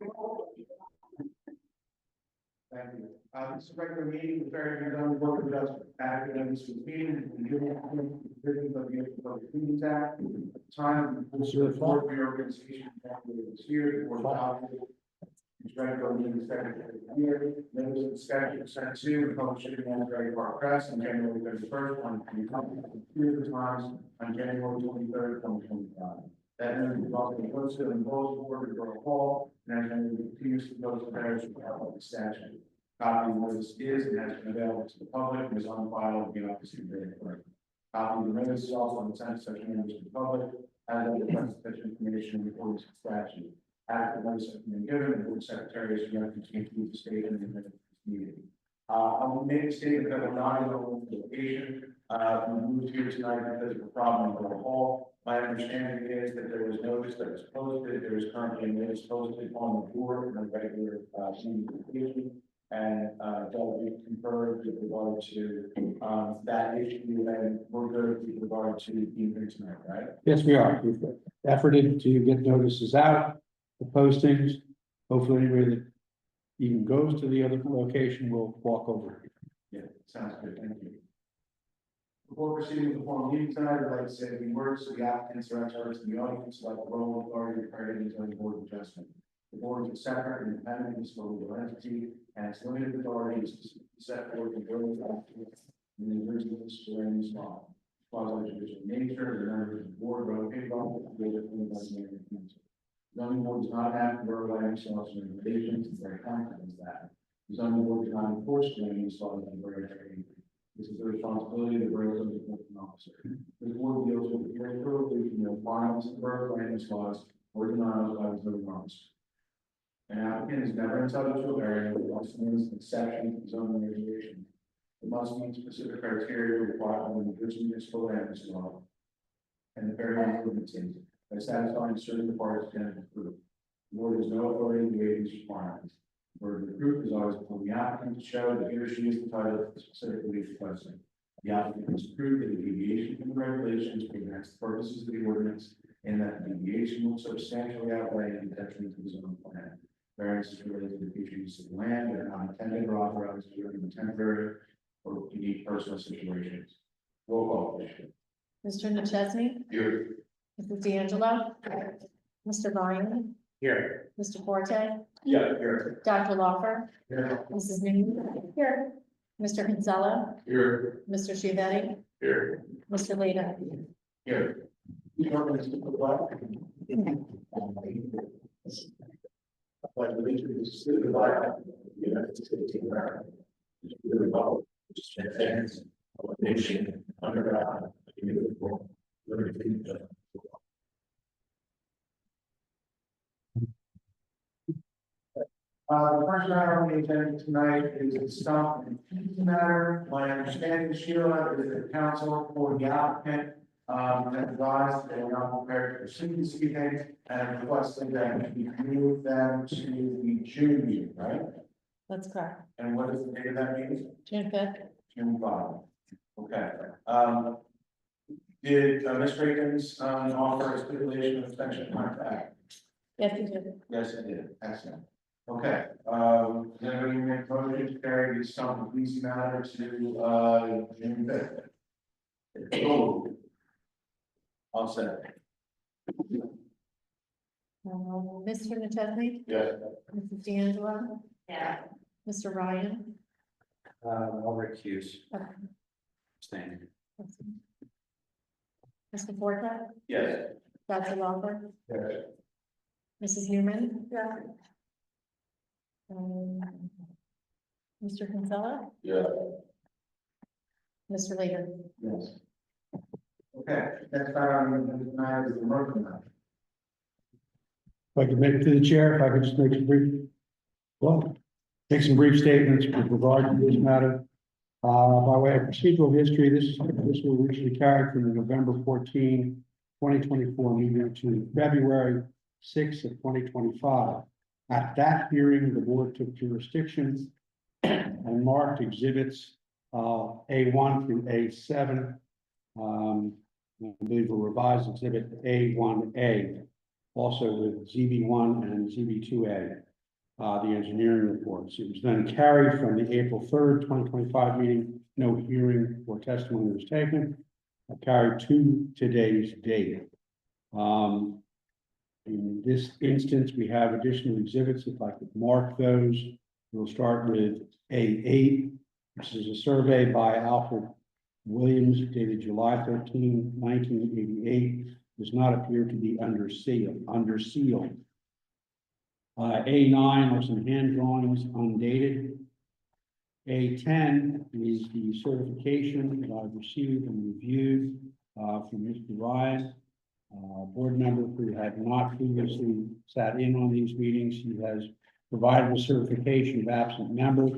Thank you. This is a regular meeting, the fair and done work with us, academics with meeting, and doing provisions of the Public Meetings Act. Time, the board reorganization this year, the board adopted. It's regular meeting second year, notice of schedule sent to the public shipping and Gray Park Press on January 31st, 2025, times on January 23rd, 2025. That notice is also posted in the bulletin board at Borough Hall, and then we continues to post the parish of the statute. Copy of the notice is and has been available to the public and is on file with the office of the clerk. Copy of the notice is also on the sent such members to the public, as of the present such information in accordance with statute. After the notice has been given, the board secretary is directed to include the statement in the minutes of this meeting. I will make a statement that we're not in the location. We moved here tonight because of a problem in Borough Hall. My understanding is that there was notice that was posted. There is currently a notice posted on the board in a regular meeting location. And we conferred with regard to that issue, and we're good with regard to being here tonight, right? Yes, we are. We've efforted to get notices out, the postings. Hopefully anybody that even goes to the other location will walk over. Yeah, sounds good. Thank you. Before proceeding with the formal meeting tonight, I'd like to say a few words to the applicants or experts in the audience about the role of authority declared in the board of adjustment. The board is a separate, independent, legal entity, and its limited authority is set forth in the documents in the original surrounding law. Quasi-judicial nature, the members of the board are located on the board of the zoning board does not have borough land use laws and regulations, and very confident in that. The zoning board does not enforce land use laws and regulations. This is the responsibility of the borough zoning enforcement officer. The board deals with the hearing privilege and the requirements of borough land use laws or denials by the zoning officer. An applicant is never entitled to a variance unless there is an exception to zoning regulation. It must meet specific criteria required under the municipal land use law and the variance limited by satisfying certain requirements can approve. The board has no authority to waive these requirements. The burden of proof is always upon the applicant to show that he or she is entitled to specific relief requested. The applicant must prove that the deviation from the regulations prevents the purposes of the ordinance and that the deviation will substantially outweigh any detriment to the zoning plan. Variances related to the future use of the land that are not intended or authorized during the temporary or unique personal situations. Roll call, please. Mr. McChesney? Here. Mrs. D'Angelo? Mr. Ryan? Here. Mr. Forte? Yeah, here. Dr. Lawfer? Here. Mrs. Newman? Here. Mr. Kinsella? Here. Mr. Chiavetti? Here. Mr. Leda? Here. Like the region is the United States of America. It's really about just advance our nation under God, beautiful, liberty. The first matter on the agenda tonight is the stop and fees matter. My understanding, Sheila, is the council for the applicant has advised they are not prepared to proceed this evening and requested that we move them to the June meeting, right? That's correct. And what is the date of that meeting? June 5th. June 5. Okay. Did Ms. Reagan's offer a stipulation of extension contract? Yes, you did. Yes, it did. Excellent. Okay. Then we make motion to carry the sum of these matter to June 5th. I'll say. Mr. McChesney? Yes. Mrs. D'Angelo? Yeah. Mr. Ryan? I'll recuse. Okay. Abstain. Mr. Forte? Yes. Dr. Lawfer? Yes. Mrs. Newman? Yeah. Mr. Kinsella? Yeah. Mr. Leda? Yes. Okay, next item tonight is the merger matter. If I could make it to the chair, if I could just make some brief statements with regard to this matter. By way of procedural history, this was originally carried from the November 14, 2024 meeting to February 6 of 2025. At that hearing, the board took jurisdiction and marked exhibits A1 through A7. I believe a revised exhibit A1A, also with ZB1 and ZB2A. the engineering reports. It was then carried from the April 3rd, 2025 meeting. No hearing or testimony was taken. Carried to today's date. In this instance, we have additional exhibits. If I could mark those, we'll start with A8, which is a survey by Alfred Williams dated July 13, 1988. Does not appear to be under seal. A9 are some hand drawings undated. A10 is the certification that I've received and reviewed from Mr. Ryan, board member who had not previously sat in on these meetings. He has provided a certification of absent member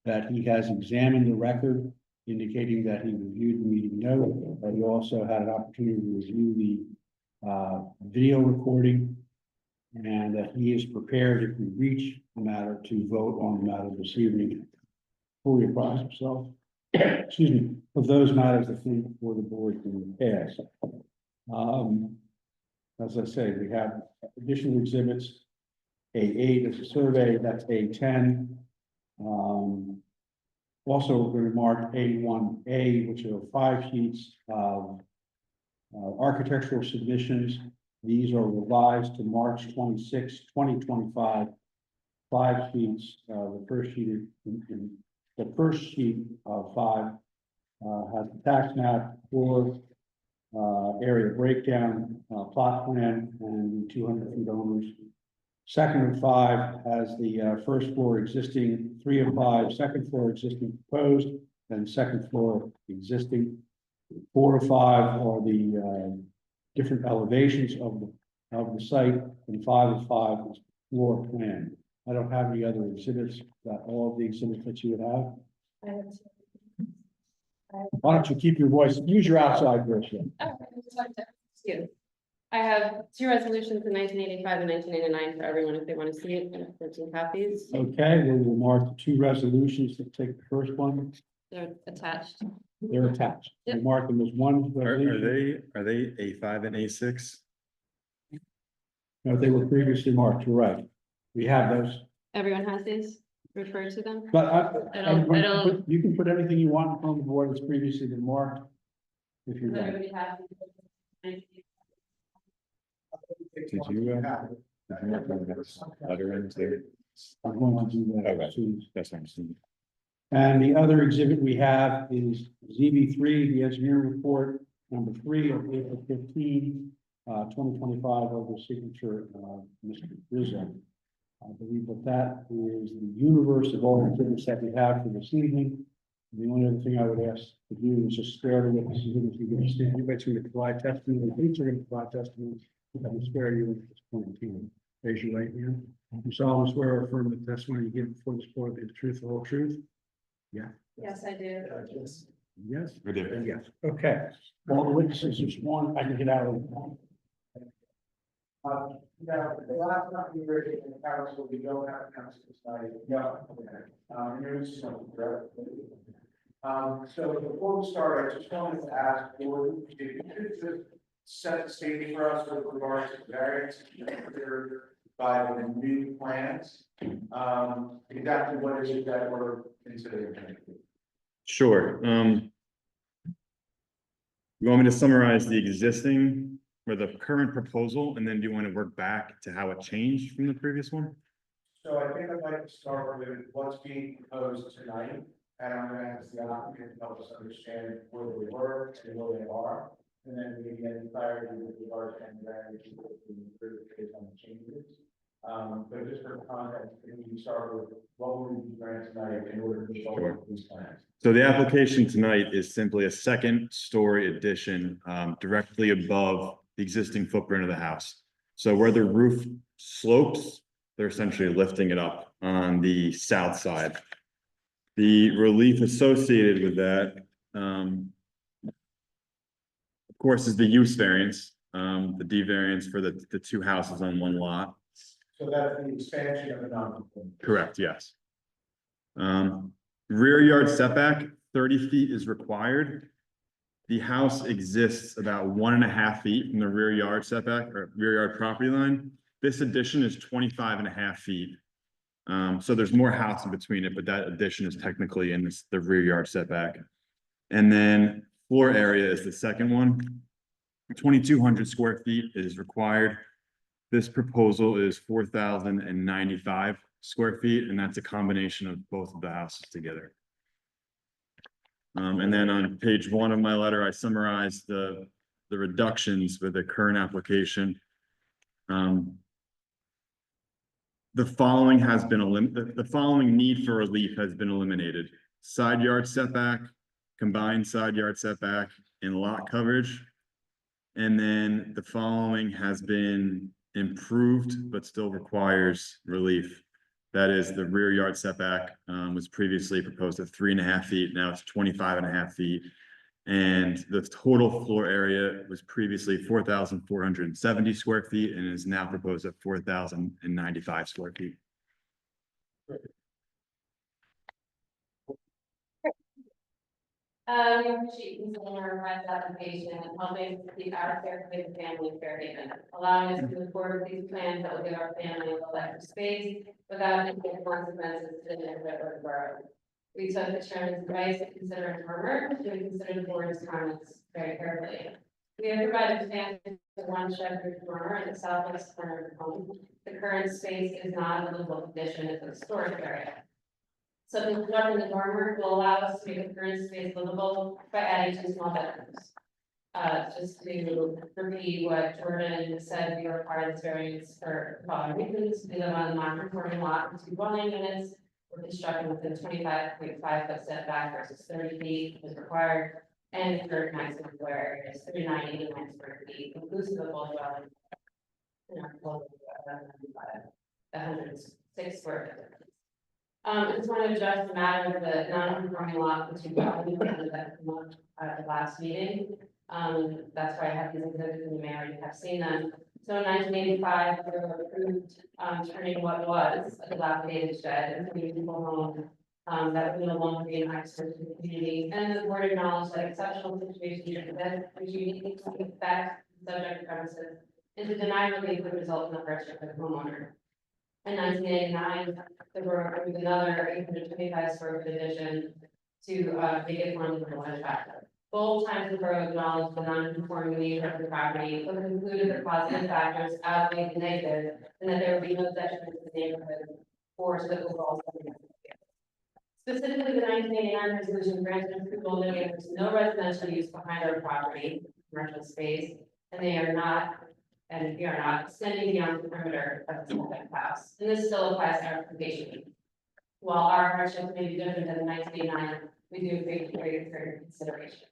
that he has examined the record, indicating that he reviewed the meeting note, but he also had an opportunity to review the video recording, and that he is prepared, if we reach the matter, to vote on the matter this evening. Fully apprise himself, excuse me, of those matters that came before the board in the past. As I say, we have additional exhibits. A8 is a survey, that's A10. Also, we're going to mark A1A, which are 5 sheets of architectural submissions. These are revised to March 26, 2025. 5 sheets. The first sheet of 5 has the tax map, floor area breakdown, plot plan, and 200 feet owners. Second of 5 has the first floor existing, 3 of 5, second floor existing proposed, and second floor existing. 4 of 5 are the different elevations of the site, and 5 of 5 is floor plan. I don't have any other exhibits, all of the exhibits that you would have. Why don't you keep your voice, use your outside voice. I have 2 resolutions in 1985 and 1989 for everyone if they want to see it, and 14 copies. Okay, we will mark the 2 resolutions to take the first one. They're attached. They're attached. Yep. We'll mark them as one Are resolution. they A5 and A6? No, they were previously marked, you're right. We have those, Everyone has these, refer to them. but I don't- you can put anything you want on the board that's previously been marked. If you'd like. Everybody has. Did you mark the other end too? I'm going to do that Okay. soon. That's what I'm saying. And the other exhibit we have is ZB3, the engineering report, number 3 of April 15, 2025, over signature, Mr. Rizzo. I believe that is the universe of all exhibits that we have for this evening. The only other thing I would ask to do is just spare the witnesses, if you're going to stand, anybody's going to provide testimony, each are going to provide testimony. I will spare you at this point in time. Raise your right hand. You solemnly swear or affirm the testimony you give before this board will be the truth, the whole truth? Yeah. Yes, I do. Yes? We did. And yes. Okay. All the witnesses are sworn. I can get out of the. Now, the last time we were in the council, we don't have a council tonight. Yeah. Here's some, correct? So before we start, I just wanted to ask, Gordon, if you could just set the stage for us with regards to variance by the new plans. Exactly what is it that we're considering? Sure. You want me to summarize the existing or the current proposal, and then do you want to work back to how it changed from the previous one? So I think I'd like to start with what's being proposed tonight, and I'm going to ask the applicant to help us understand where they were and where they are. And then we get clarity with regards to any variance based on the changes. But just for context, can we start with what will we be granting tonight in order to move forward with these plans? So the application tonight is simply a 2nd-story addition directly above the existing footprint of the house. So where the roof slopes, they're essentially lifting it up on the south side. The relief associated with that, of course, is the use variance, the D variance for the 2 houses on 1 lot. So that's the expansion of the non-conforming. Correct, yes. Rear yard setback, 30 feet is required. The house exists about 1.5 feet from the rear yard setback or rear yard property line. This addition is 25.5 feet So there's more house in between it, but that addition is technically in the rear yard setback. And then floor area is the second one. 2,200 square feet is required. This proposal is 4,095 square feet, and that's a combination of both of the houses together. And then on page 1 of my letter, I summarized the reductions with the current application. The following has been eliminated. The following need for relief has been eliminated: side yard setback, combined side yard setback, and lot coverage. And then the following has been improved, but still requires relief. That is, the rear yard setback was previously proposed at 3.5 feet. Now it's 25.5 feet. And the total floor area was previously 4,470 square feet and is now proposed at 4,095 square feet. We appreciate considering our revised application and helping to keep our Fairhaven family in Fairhaven, allowing us to move forward with these plans that will give our family a little extra space without any consequences to the neighborhood or the borough. We took the chairman's advice to consider a murmur, to consider the board's comments very carefully. We have provided plans for one shed roof dormer in the southwest corner of the home. The current space is not in livable condition, it's a storage area. So constructing the dormer will allow us to make the current space livable by adding 2 small bedrooms. Just to repeat what Jordan said, we require this variance for the following reasons: we live on a non-conforming lot with 2 dwelling units. We're constructing within 25.5 foot setback versus 30 feet is required, and the current maximum floor area is 3989 square feet, inclusive of all dwelling. The 106 square feet. I just want to address the matter of the non-conforming lot between dwelling units that came up at the last meeting. That's why I have these exhibits in the mayor, you have seen them. So in 1985, we were approved turning what was a dilapidated shed into a beautiful home that would no longer be an eyesore to the community. And the board acknowledged that exceptional situations which uniquely affect subject premises and to deny relief would result in the hardship of the homeowner. In 1989, the borough approved another 825 square foot addition to make it more livable and attractive. Both times the borough acknowledged the non-conforming nature of the property, but concluded the positive factors outweighed the negative, and that there would be no detriment to the neighborhood or to the overall. Specifically, the 1989 resolution granted approval that there was no residential use behind our property, commercial space, and we are not extending beyond the perimeter of the second house. And this still applies to our application. While our hardship may be different than 1989, we do appreciate your consideration.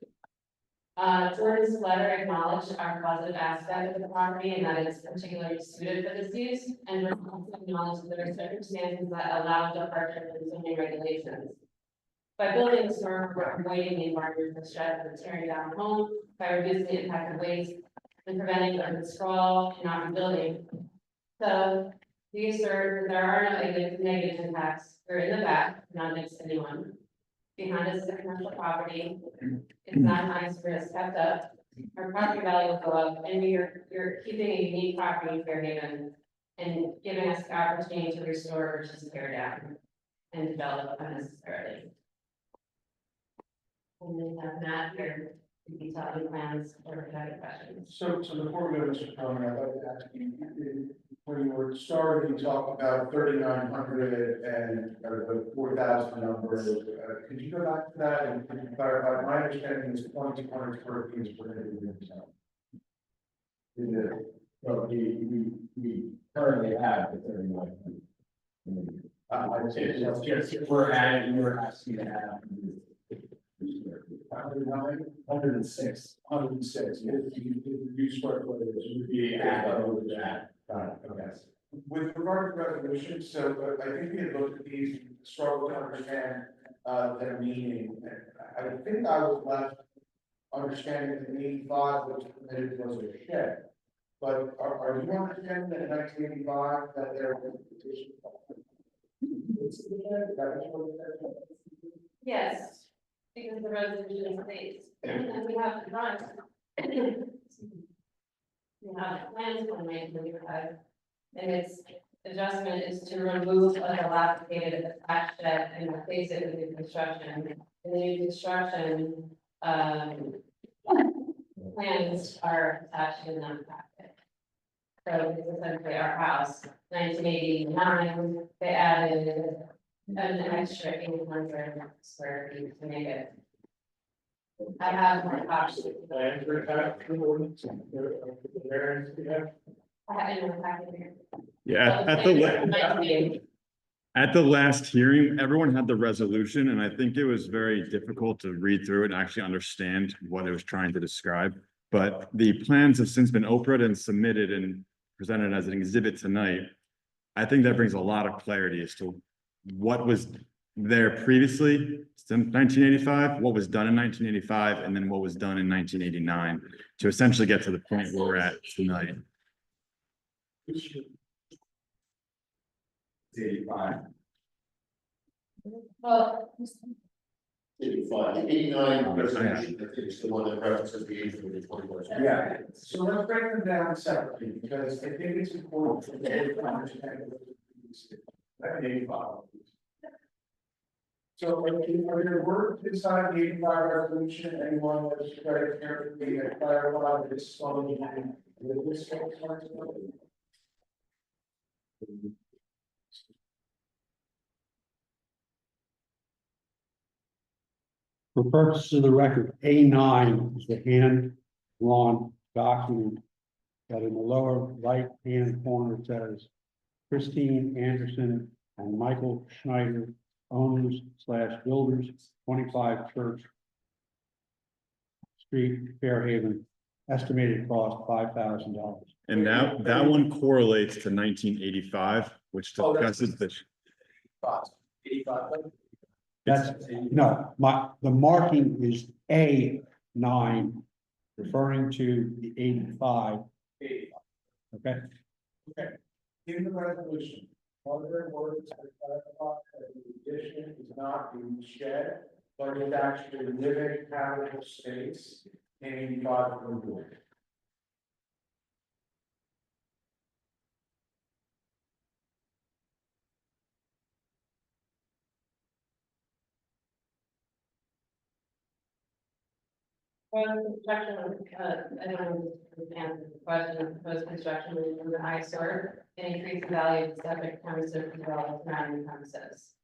Jordan's letter acknowledged our positive aspect of the property and that it's particularly suited for this use, and also acknowledged that there are circumstances that allow departure from zoning regulations. By building this dormer, we're avoiding the environmental stress of tearing down the home by reducing the impact of waste and preventing urban sprawl and not rebuilding. So we assert that there are no negative impacts. We're in the back, not next to anyone. Behind us is a commercial property. It's not nice for us kept up. Our property value will go up, and you're keeping a unique property in Fairhaven and giving us the opportunity to restore versus tear down and develop unnecessarily. And then have Matt here to detail any plans or any questions. So before we go to Mr. Cronin, I'd like to ask you, when you were starting, you talked about 3,900 and the 4,000 number. Could you go back to that and clarify? My understanding is 2,200 square feet is permitted in the zone. Well, we currently have the 3,900. It's just, we're asking to add. 106. If you square footage, would be added over that. Okay. With regard to resolution, so I think we had looked at these, struggled to understand their meaning. I think I was left understanding that in 85 was permitted was a shed. But are you understanding that in 1985 that there was a petition? Yes, because the resolution states, and we have the drawings. We have the plans for 1985, and it's adjustment is to remove a dilapidated attached shed and replace it with new construction. And the new construction, plans are attached in that packet. So it's essentially our house, 1989, they added an extra 800 square feet to make it. I have more copies. Plans for that, ordinance, variance, yeah. I have it in the packet here. Yeah, at the last hearing, everyone had the resolution, and I think it was very difficult to read through it and actually understand what it was trying to describe. But the plans have since been opened and submitted and presented as an exhibit tonight. I think that brings a lot of clarity as to what was there previously since 1985, what was done in 1985, and then what was done in 1989 to essentially get to the point where we're at tonight. 85. Well, 85. 89 resolution, I think it's the one that references the age of the 21st. Yeah, so let's break them down separately, because I think it's important for people to understand. That 85. So are there words inside the 85 resolution, anyone that's very carefully that clarify this slowly with this? For purposes of the record, A9 is the hand-drawn document that in the lower right-hand corner says Christine Anderson and Michael Schneider, owners/builders, 25 Church Street, Fairhaven, estimated cost $5,000. And that one correlates to 1985, which discusses the 85. That's, no, the marking is A9, referring to the 85. Okay, In the resolution, are there words that clarify that the addition is not being shed, but is actually living habitable space in 85 Borough? well, construction, I don't know if the answer to the question, proposed construction in the eyesore and increase the value of the subject premises for development surrounding premises.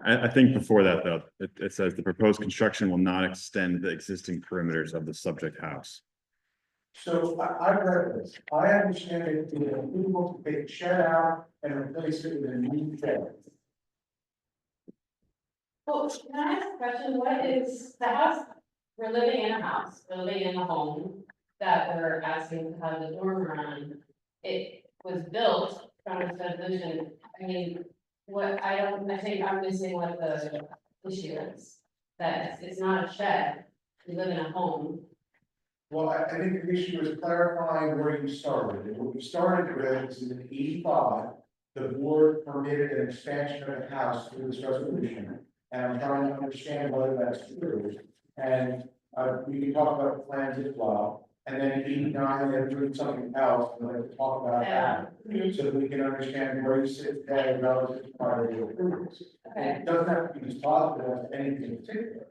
I think before that, though, it says the proposed construction will not extend the existing perimeters of the subject house. So I read this, I understand it to be approval to take shed out and replace it with a new shed. Well, can I ask a question? What is the house? We're living in a house, we're living in a home that we're asking to have the dormer on. It was built from a subdivision. I mean, I think I'm missing what the issue is. That it's not a shed, we live in a home. Well, I think the issue is clarifying where you started, and what you started with is in 85, the board permitted an expansion of the house through this resolution. And I'm trying to understand whether that's true, and we can talk about the plans as well. And then 89, they're doing something else, and we'll have to talk about that, so that we can understand where you sit today relative to prior approvals. And it doesn't have to be as positive as anything in particular.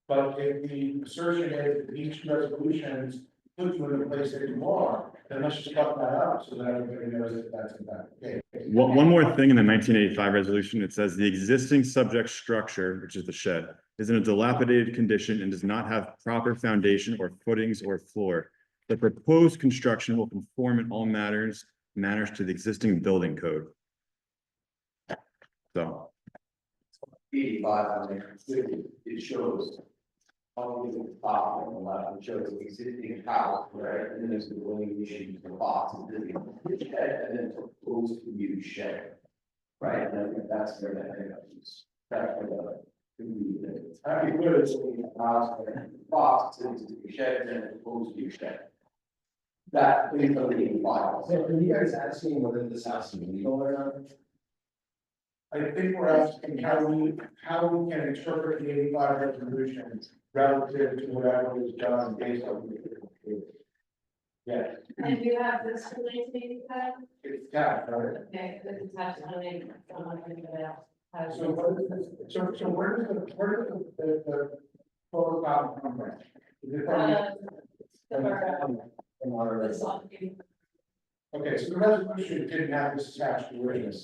But if the assertion is that these two resolutions put you in the place that you are, then let's just cut that up so that everybody knows that that's in fact the case. One more thing in the 1985 resolution, it says the existing subject structure, which is the shed, is in a dilapidated condition and does not have proper foundation or footings or floor. The proposed construction will conform in all matters to the existing building code. So. 85 on there, it shows. All the top on the left, it shows the existing house, right, and then there's the delineation of the box, and then proposed new shed. Right, and I think that's where that is. That's where the. I mean, where it's the house, and the box, it's the shed, and then proposed new shed. That is the 85. So are you guys asking whether this house is legal or not? I think we're asking how we can interpret the 85 resolution relative to whatever was done based on the. Yeah, And do you have this related to that? it's got, right? Okay, the attached only, someone can get it out. So what is this, so where does the photocopy come from? Is it from? Okay, so the resolution didn't have this attached to it.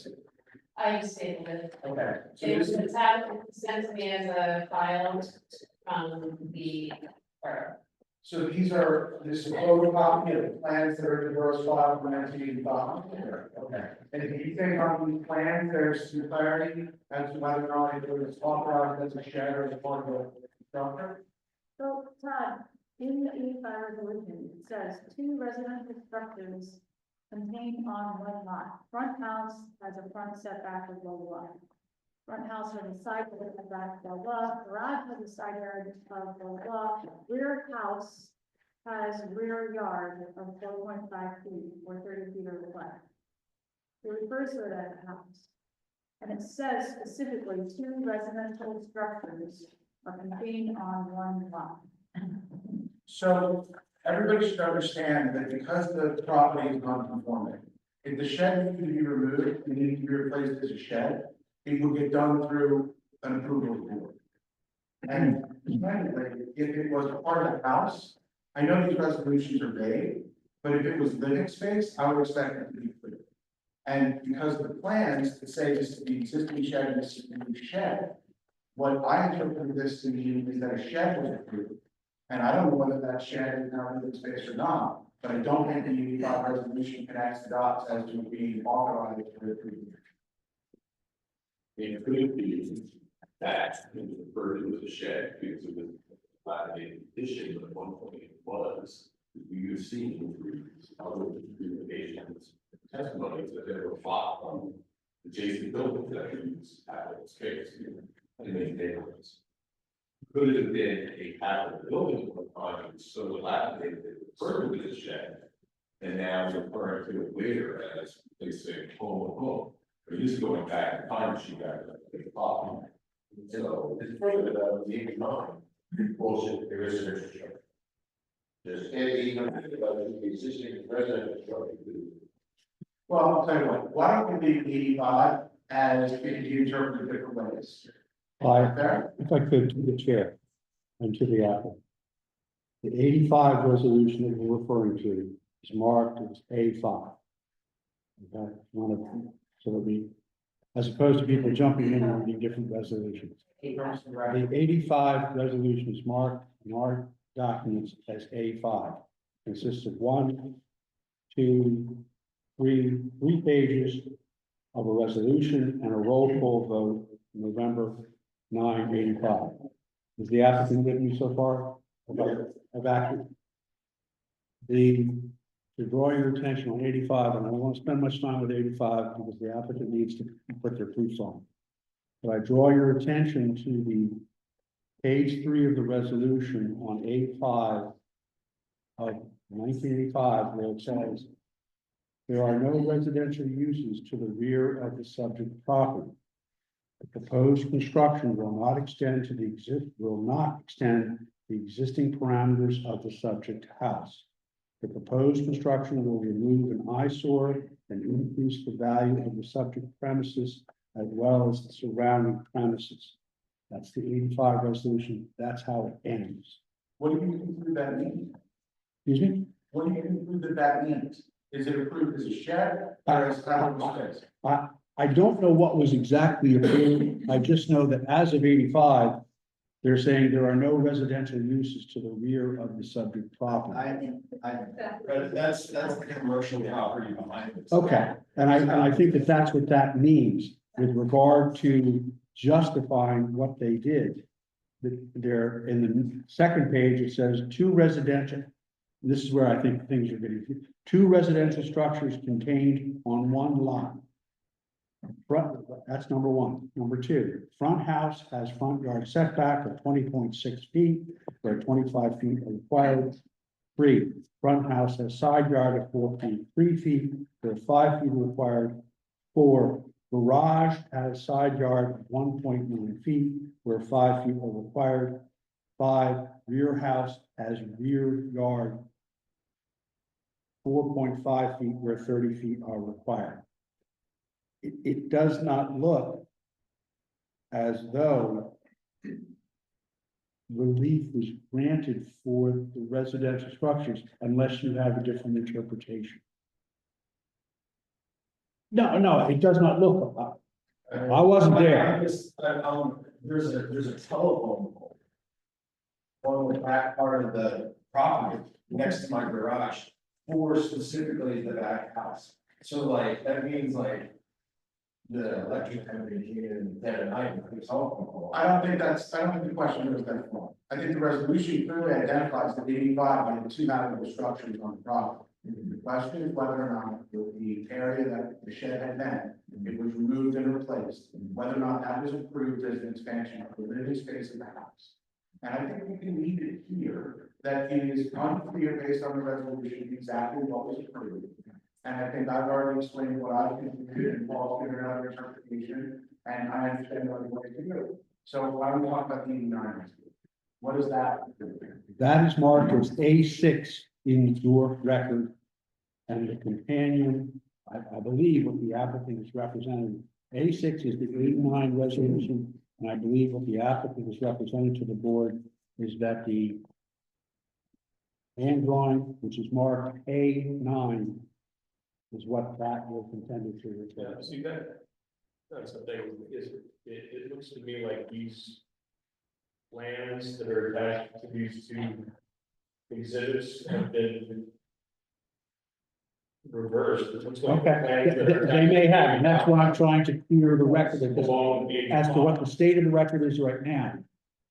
I stated it. Okay, so It this was is, sent to me as a file from the borough. so these are, this is a photocopy of the plans that are in the borough's file from 1985. Okay, and do you think on these plans, there's some clarity as to whether or not it was authorized as a shed or as part of the structure? So Todd, in the E5 resolution, it says two residential structures contained on one lot. Front house has a front setback of blah, blah. Front house has a side yard setback, blah, blah. Garage has a side yard of blah, blah. Rear house has rear yard of 4.5 feet or 30 feet or less. It refers to it as a house. And it says specifically two residential structures are contained on one lot. So everybody should understand that because the property is non-conforming, if the shed needs to be removed, and needs to be replaced as a shed, it will get done through an approval board. And frankly, if it was part of the house, I know these resolutions are vague, but if it was living space, I would expect it to be clear. And because the plans that say this is the existing shed, and this is the new shed, what I interpreted this to mean is that a shed was approved. And I don't know whether that shed is now living space or not, but I don't think the unified resolution connects the dots as to it being authorized for approval. It could be that it was referred to as a shed because it was a condition at one point it was. You've seen through other communications, testimonies that there were fought from adjacent buildings that are used habitable space in many neighborhoods. Could it have been a habitable building at one time, it was so dilapidated that it referred to as a shed, and now it's referring to it later as they say home of home. But just going back in time, she got a big problem. So it's further than the economic bullshit, there is an infrastructure. There's any economic about the existing residential structure. Well, I'll tell you what, why don't we leave 85 as it can be interpreted different ways? Fair? If I could, to the chair and to the applicant. The 85 resolution that we're referring to is marked as A5. Okay, so that we, as opposed to people jumping in and reading different resolutions. The 85 resolution is marked in our documents as A5. Consists of 1, 2, 3 pages of a resolution and a roll call vote November 9/85. Is the applicant with me so far? To draw your attention on 85, and I don't want to spend much time with 85 because the applicant needs to put their proofs on. But I draw your attention to the page 3 of the resolution on A5 of 1985, where it says, there are no residential uses to the rear of the subject property. The proposed construction will not extend the existing parameters of the subject house. The proposed construction will remove an eyesore and increase the value of the subject premises as well as the surrounding premises. That's the 85 resolution. That's how it ends. What do you conclude that means? Excuse me? What do you conclude that means? Is it approved as a shed or as habitable space? I don't know what was exactly approved. I just know that as of 85, they're saying there are no residential uses to the rear of the subject property. But that's the commercial property behind it. Okay, and I think that that's what that means with regard to justifying what they did. There, in the second page, it says two residential, this is where I think things are getting, two residential structures contained on one lot. That's number 1. Number 2, front house has front yard setback of 20.6 feet, where 25 feet are required. 3, front house has side yard of 4.3 feet, where 5 feet are required. 4, garage has side yard of 1.9 feet, where 5 feet are required. 5, rear house has rear yard 4.5 feet where 30 feet are required. It does not look as though relief was granted for the residential structures unless you have a different interpretation. No, it does not look. I wasn't there. There's a telephone pole on the back part of the property next to my garage, for specifically the back house. So like, that means like the electric company here in dead at night, the telephone pole. I don't think the question was that long. I think the resolution clearly identifies the 85 and the 2 habitable structures on the property. The question is whether or not with the area that the shed had been, it was removed and replaced, whether or not that was approved as an expansion of the living space of the house. And I think we can leave it here, that it is unclear based on the resolution exactly what was approved. And I think I've already explained what I think we did, and Paul's given another interpretation, and I understand what way to do. So why don't we talk about the 89? What is that? That is marked as A6 in your record. And the companion, I believe what the applicant is representing, A6 is the 89 resolution. And I believe what the applicant is representing to the board is that the hand drawing, which is marked A9, is what that was intended to Yeah, refer. see that's the thing, is it looks to me like these plans that are attached to these 2 exhibits have been reversed. It looks like the Okay, plans that are they may attached have, and that's why I'm trying to clear the record at this belong to the as to what the state of the record is right now.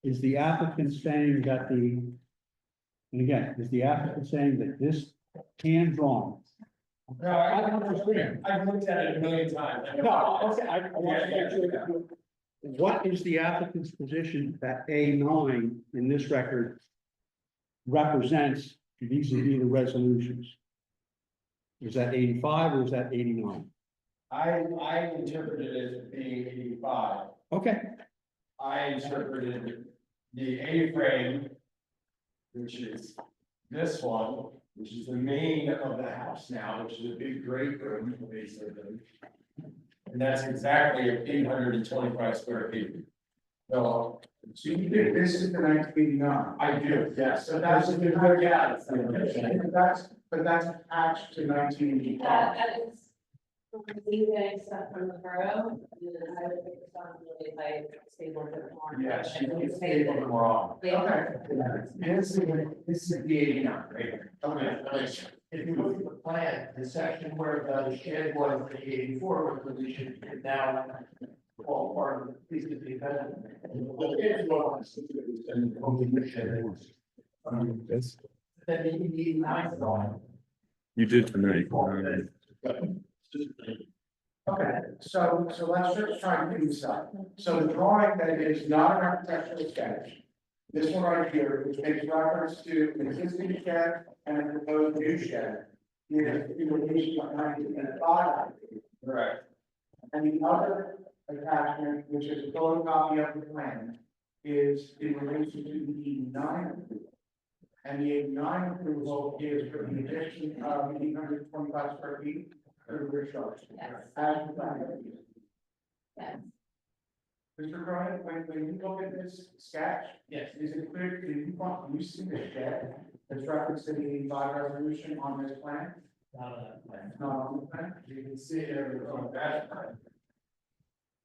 Is the applicant saying that and again, is the applicant saying that this hand drawing? No, I don't understand. I've looked at it a million times. No, okay, I want to make sure that what is the applicant's position that A9 in this record represents vis-a-vis the resolutions? Is that 85 or is that 89? I interpreted it as being 85. Okay, I interpreted the A-frame, which is this one, which is the main of the house now, which is a big great room, basically. And that's exactly 825 square feet. So So you think this is the 1989? I do, yes. So that's a good, yeah. But that's attached to 1985. That is. Leave getting stuff from the borough, and then I would take responsibility if I stapled it more. Yeah, she can say it wrong. Okay. This is the 89, right? Okay. If you look at the plan, the section where the shed was, the 84 resolution, is now all part of the piece of the event. Then the 89 is on. You did tonight. Okay, so let's just try and figure this out. So the drawing that is not an architectural sketch, this one right here, which makes reference to an existing shed and a proposed new shed, is in relation to 1985. Correct. And the other attachment, which is a photocopy of the plan, is in relation to the 89. And the 89 approval is for the addition of 825 square feet. Yes. As designed. Yes. Mr. Cronin, when you look at this sketch, Yes. is it clear, do you see the shed that's referenced in the 85 resolution on this plan? It's not on the plan? You can see it on that plan.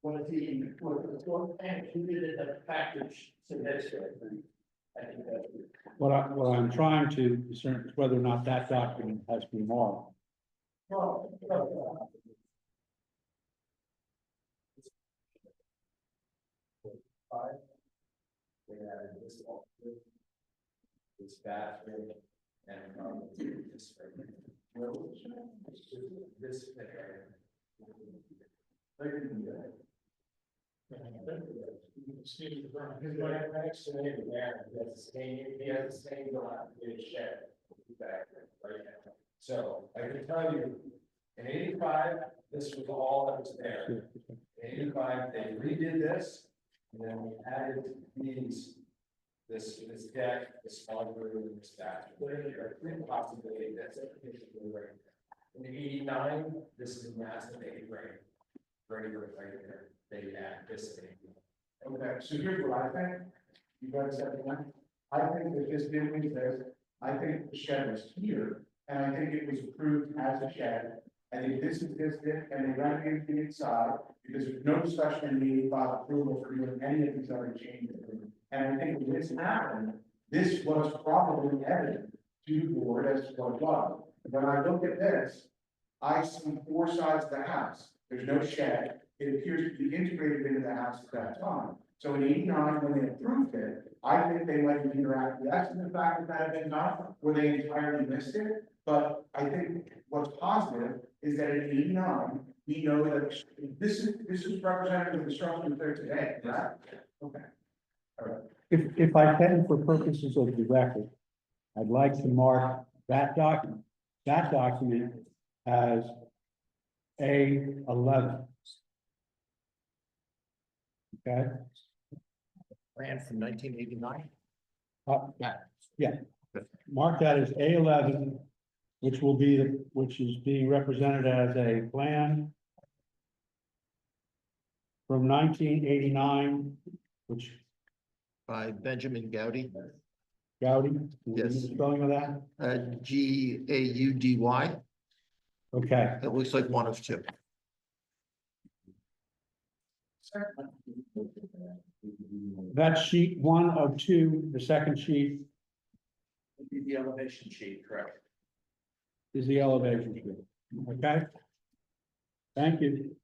What the floor plan included in the package to this. I think that's. what I'm trying to discern is whether or not that document has been marked. This bathroom and this. This. Excuse me, his next to neighbor there, he has the same shed back there right now. So I can tell you, in 85, this was all that was there. In 85, they redid this, and then we added these, this deck, this small room, this bathroom, possibility, that's it. In '89, this is a massive A-frame. Right there, they add this thing. Okay, so here's what I think. You guys have one. I think that this building says, I think the shed was here, and I think it was approved as a shed. I think this is it, and they renovated the inside, because there's no discussion in the about approval for doing any of these other changes. And I think when this happened, this was probably evident to the board as to what it was. When I look at this, I see four sides of the house. There's no shed. It appears to be integrated into the house at that time. So in '89, when they approved it, I think they might have interacted. That's the fact that that had been done, where they entirely missed it. But I think what's positive is that in '89, we know that this is representative of the structure there today, right? Okay. All right. If I can, for purposes of the record, I'd like to mark that document as A11. Okay? Plan from 1989. Yeah. Mark that as A11, which is being represented as a plan from 1989, which By Benjamin Gaudy, Gaudy? Yes. Spelling of that? Gaudy. Okay, It looks like one of two. that's sheet 1 of 2, the second sheet The elevation sheet, correct? is the elevation sheet, okay? Thank you.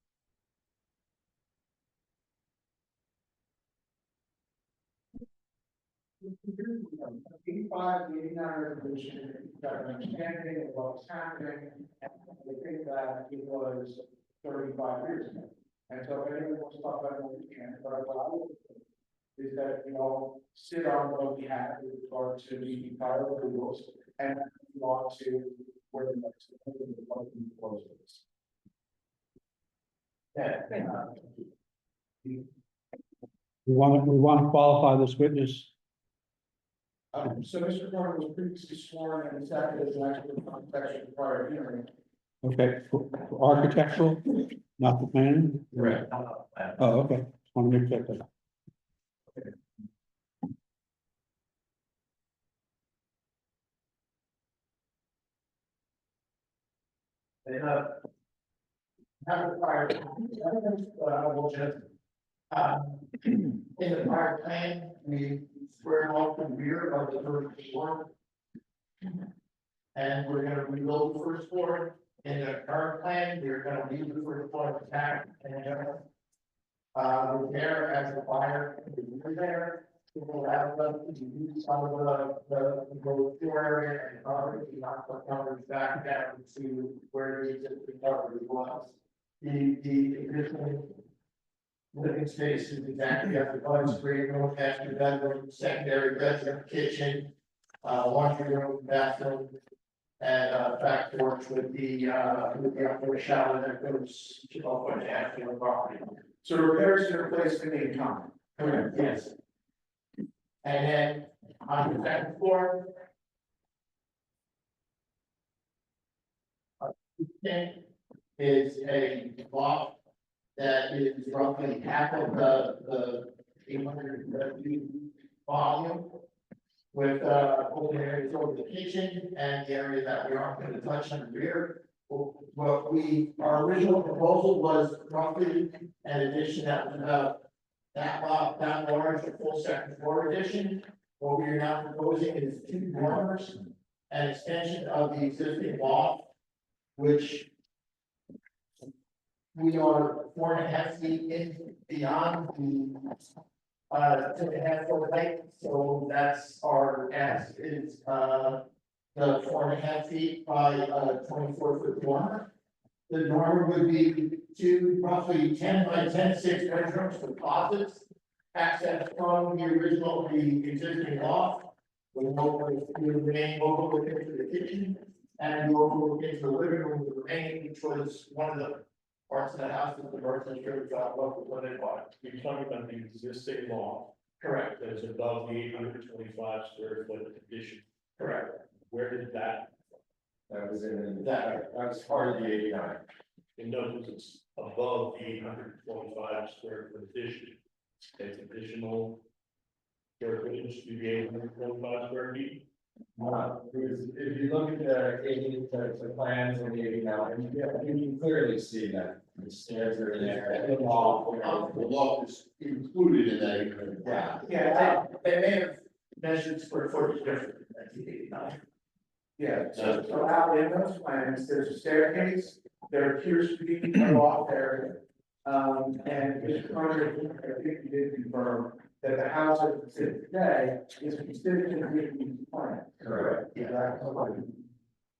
'85, '89 resolution, got an understanding of what was happening, and I think that it was 35 years ago. And so if anyone wants to talk about it, we can, but what I would say is that, sit on what we have with regard to the prior approvals, and we want to work the next. Yeah. We want to qualify this witness. So Mr. Carter was previously sworn and accepted as an expert on protection prior hearing. Okay, for architectural, not the planning? Correct. Oh, okay, just want to make that clear. And, have a prior, honorable gentleman. In the prior plan, we squared off the rear of the first floor. And we're gonna rebuild the first floor. In the current plan, we're gonna leave the first floor intact and repair as required. We're there. We will allow them to use some of the floor area and cover, not the coverage back down to where the existing coverage was. The existing living space is exactly as it was, great room, master bedroom, secondary bedroom, kitchen, laundry room, bathroom, and back porch with the outdoor shower that goes 12.5 to the property. So repairs to replace the main common. Correct, yes. And then on the second floor. Is a loft that is roughly half of the 800 volume. With open areas over the kitchen and the area that we aren't going to touch in the rear. Our original proposal was roughly an addition that was about that large, a full second floor addition. What we are now proposing is 2 dormers, an extension of the existing loft, which we are 4.5 feet in beyond the 2.5 foot height, so that's our ask is the 4.5 feet by 24 foot dormer. The dormer would be 2 roughly 10 by 10 6 bedrooms with closets, access from the existing loft. We remain overlook into the kitchen and overlook into the living room, the remaining, which was one of the parts of the house that the person should have got what they bought. You're talking about the existing law. Correct, that is above the 825 square foot addition. Correct. Where did that? That was in, that was part of the 89. In other words, it's above the 825 square foot addition. It's additional square footage to the 825 square feet. If you look at the plans on the 89, you can clearly see that the stairs are in there. The loft is included in that. Yeah, they may have measured square footage different in 1989. Yeah, so out in those plans, there's a staircase, there appears to be a loft area. And Mr. Carter, I think you did confirm that the house as it sits today is considered to be a plan. Correct. Yeah.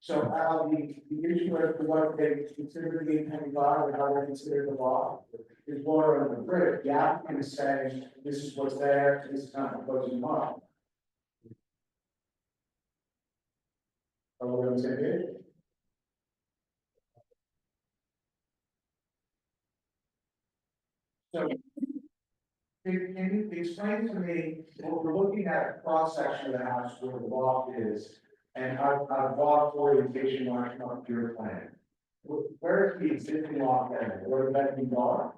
So how the issue of what they consider to be 825 and how they consider the law is water under the bridge. The applicant is saying, this is what's there, this is not proposing law. Are we on the same page? So, can you explain to me, what we're looking at a cross section of the house where the loft is, and our loft orientation line up to your plan. Where is the existing loft area? Where the bedrooms are?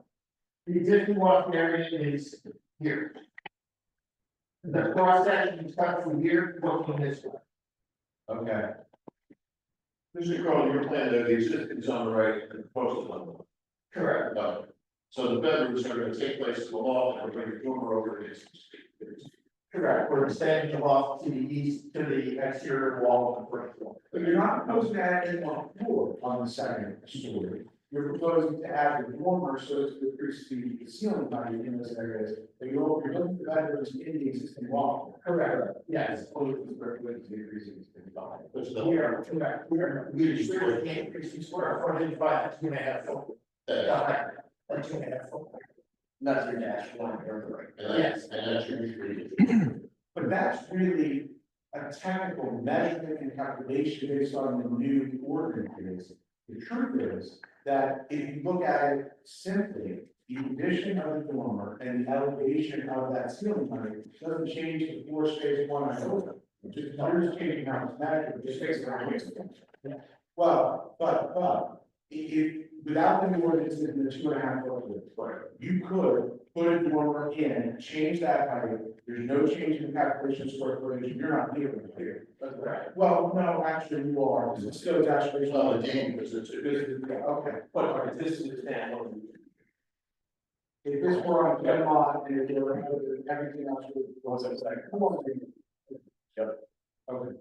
The existing loft area is here. The cross section is cut from here, looking this way. Okay. Mr. Crowe, your plan, though, the existing is on the right and the proposed is on the left. Correct. No. So the bedrooms are going to take place in the loft and bring the dormer over to this. Correct, we're extending the loft to the east, to the exterior wall of the brick wall. But you're not proposing to add any more floor on the second story. You're proposing to add the dormer so as to increase the ceiling height in those areas. But you're looking for bedrooms in the existing loft. Correct, yes. As opposed to the square footage increasing the height. Which is We are, correct, we are increasing square footage by 2.5 foot. By 2.5 foot. That's your dash line, right? Yes. And that's your usually. But that's really a technical measurement and calculation based on the new ordinances. The truth is that if you look at it simply, the addition of the dormer and the elevation of that ceiling height doesn't change the floor space one iota. Just numbers changing how it's measured, just makes it. Well, but if without the ordinance in the 2.5 foot, you could put a dormer in, change that height. There's no change in the calculation of square footage. You're not leaving it here. That's right. Well, no, actually you are. Because it still is actually. Well, indeed, because it's Okay. But this is the standard. If this were on Denmark and if they were everything else was like. Yep. Okay.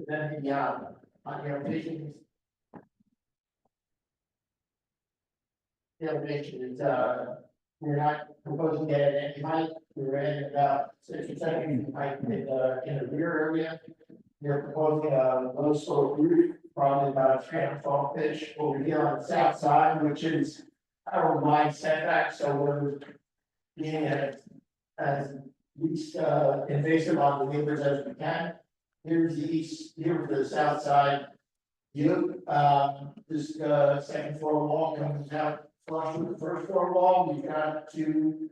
Then the, on the elevations. The elevation is, we're not proposing to add any height, we're adding about 6 or 7 feet height in the rear area. We're proposing a low slope roof, probably about a 312 pitch over here on the south side, which is our wide setback, so we're being as least invasive on the neighbors as we can. Here's the east, here's the south side. You, this second floor wall comes out flush with the first floor wall. We've got two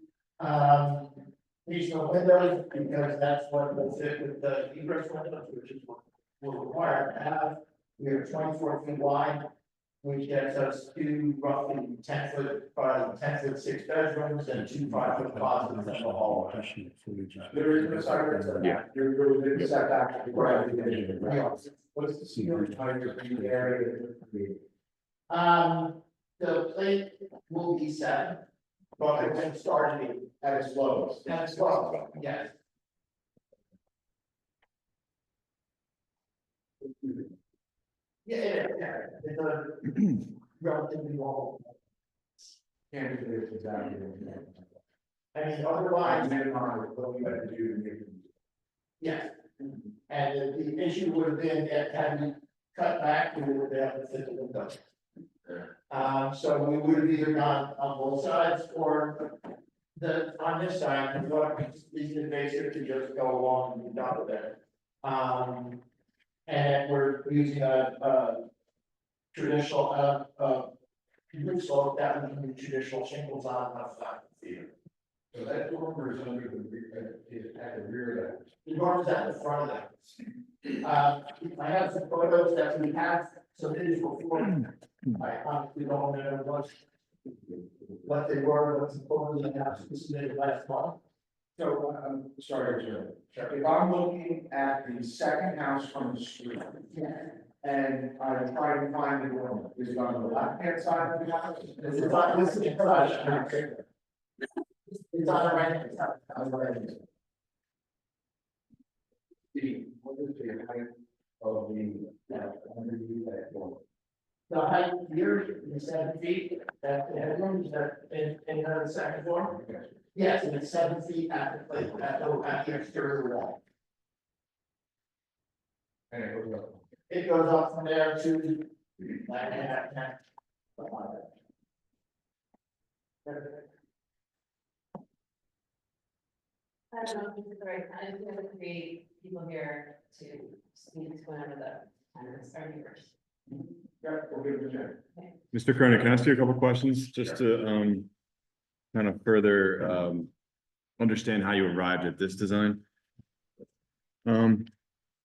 regional windows because that's what will fit with the egress windows, which is what we're required to have. We are 24 feet wide, which gets us two roughly 10 foot by 10 foot 6 bedrooms and two 5 foot closets in the hall. There is no side. Yeah. You're within the setback. Right. What's the ceiling height of the area? The plate will be 7, but it won't start At its lowest. at 12, yes. Yeah, it's a relatively long. Can't do this exactly. I mean, otherwise, What we have to do to make. yes. And the issue would have been that had we cut back, we would have had to fit the window. So we would have either gone on both sides or on this side, we thought it's invasive to just go along and be done with it. And we're using a traditional, roof slope that would be traditional shingles on the side. So that dormer is under the, is at the rear of that. The dormer's at the front of the house. I have some photos that we have submitted before. I honestly don't know what they were, what's the photos that have submitted last month. So, I'm sorry, Joe. If I'm looking at the second house from the street. And I try to find the dormer, is it on the left-hand side of the house? This is on this side. It's on the right hand side. On the right-hand side. What is the height of underneath that dormer? The height here is 7 feet, that the headroom is that in the second floor. Yes, and it's 7 feet at the place, at the exterior wall. And it goes up. It goes up from there to 9.5, 10. I don't know if this is the right time, we have 3 people here to speak to whenever the time is starting first. Yeah, we'll give it a check. Mr. Cronin, can I ask you a couple questions just to kind of further understand how you arrived at this design?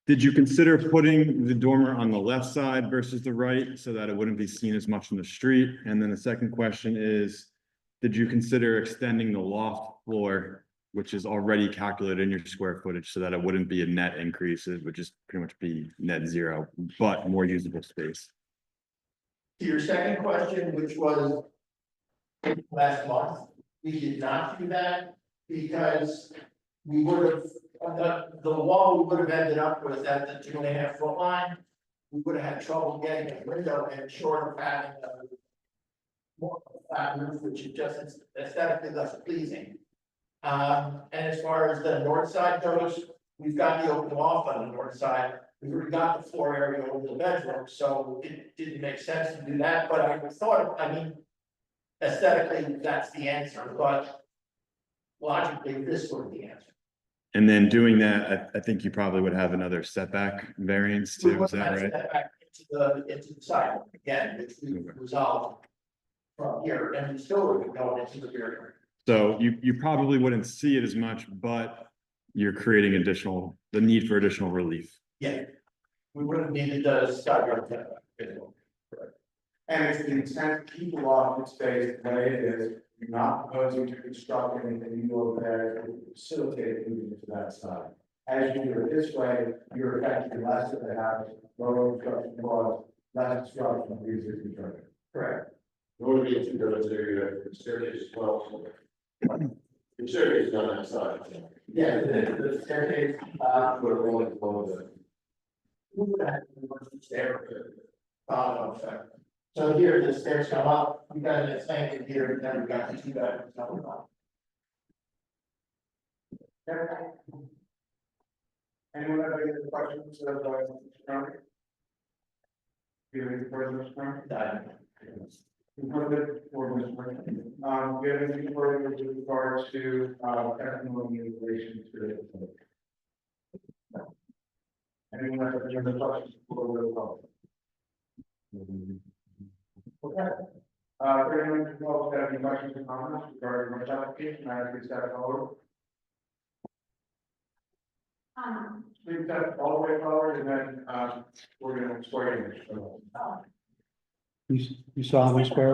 Did you consider putting the dormer on the left side versus the right so that it wouldn't be seen as much from the street? And then the second question is, did you consider extending the loft floor, which is already calculated in your square footage, so that it wouldn't be a net increase? It would just pretty much be net zero, but more usable space. To your second question, which was last month, we did not do that because we would have, the wall we would have ended up with at the 2.5 foot line. We would have had trouble getting a window and short of having a more flat roof, which is just aesthetically less pleasing. And as far as the north side goes, we've got the open loft on the north side. We've already got the floor area over the bedroom, so it didn't make sense to do that, but I thought, I mean, aesthetically, that's the answer, but logically, this would be the answer. And then doing that, I think you probably would have another setback variance We too, would is that have right? step back into the sidewalk again, which we resolved from here, and we still would be going into the rear yard. So you probably wouldn't see it as much, but you're creating the need for additional relief. Yeah, we would have needed the side yard setback. And it's the intent to keep the loft space the way it is, you're not proposing to construct anything new over there to facilitate moving to that side. As you do it this way, you're affecting less of the house, lower construction costs, less disruption of the existing structure. Correct. In order to get to those area, the staircase as well. The staircase is on that side. Yeah, the staircase, But only one of them. we would have to work the stair. Effect. So here, the stairs come up, we got an expansion here, and then we got the 2 bedrooms coming up. Anyone have any other questions of Mr. Cronin? Do you have any further, Mr. Cronin? Further for Mr. Cronin? Do you have anything further with regards to testimony in relation to it? Anyone have any other questions before we go? Okay. For anyone who have any questions or comments regarding my application, I have to step forward. Please step all the way forward and then, we're gonna swear in. You solemnly swear?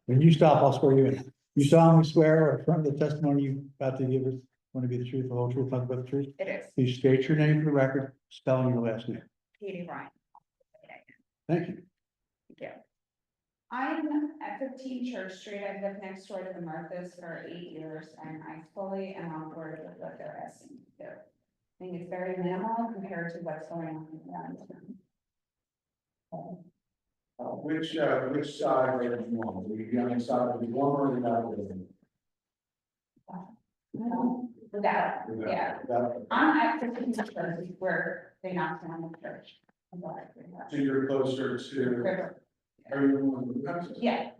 When you stop, I'll swear you in. You solemnly swear or affirm the testimony you're about to give us, want to be the truth, the whole truth, nothing but the truth? It is. Please state your name for the record, spelling your last name. Katie Ryan. Thank you. Thank you. I'm at 15 Church Street. I've lived next door to the Marthas for 8 years, and I fully am on board with what they're asking to do. I think it's very minimal compared to what's going on around town. Which side are you on? Are you on the side of the warmer or the other? No, without, yeah. I'm at 15 Church where they knocked down the church. So you're closer to, River. are you on the houses? Yeah.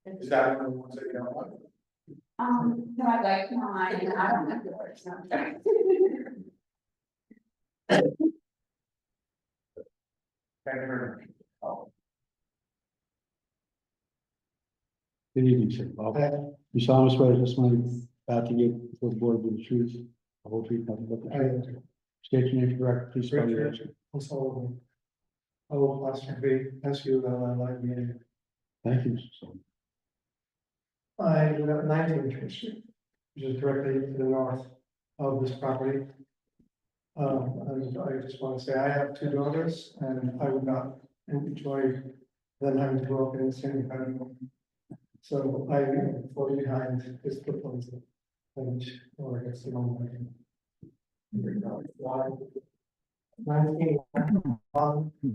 Is that one of the ones that you don't like? No, I like mine, and I don't like yours, no. Thank you very much. Good evening, sir. Well, you solemnly swear that testimony about to give before the board will be the truth, the whole truth, nothing but the truth. State your name for the record, please spell your last name. I will ask you about my life meeting. Thank you, Mr. Sullivan. I live at 19 Church Street, which is directly to the north of this property. And I just want to say I have two daughters and I would not enjoy them having to grow up in the same home. So I am fully behind this proposal. And, or I guess the wrong way. 19,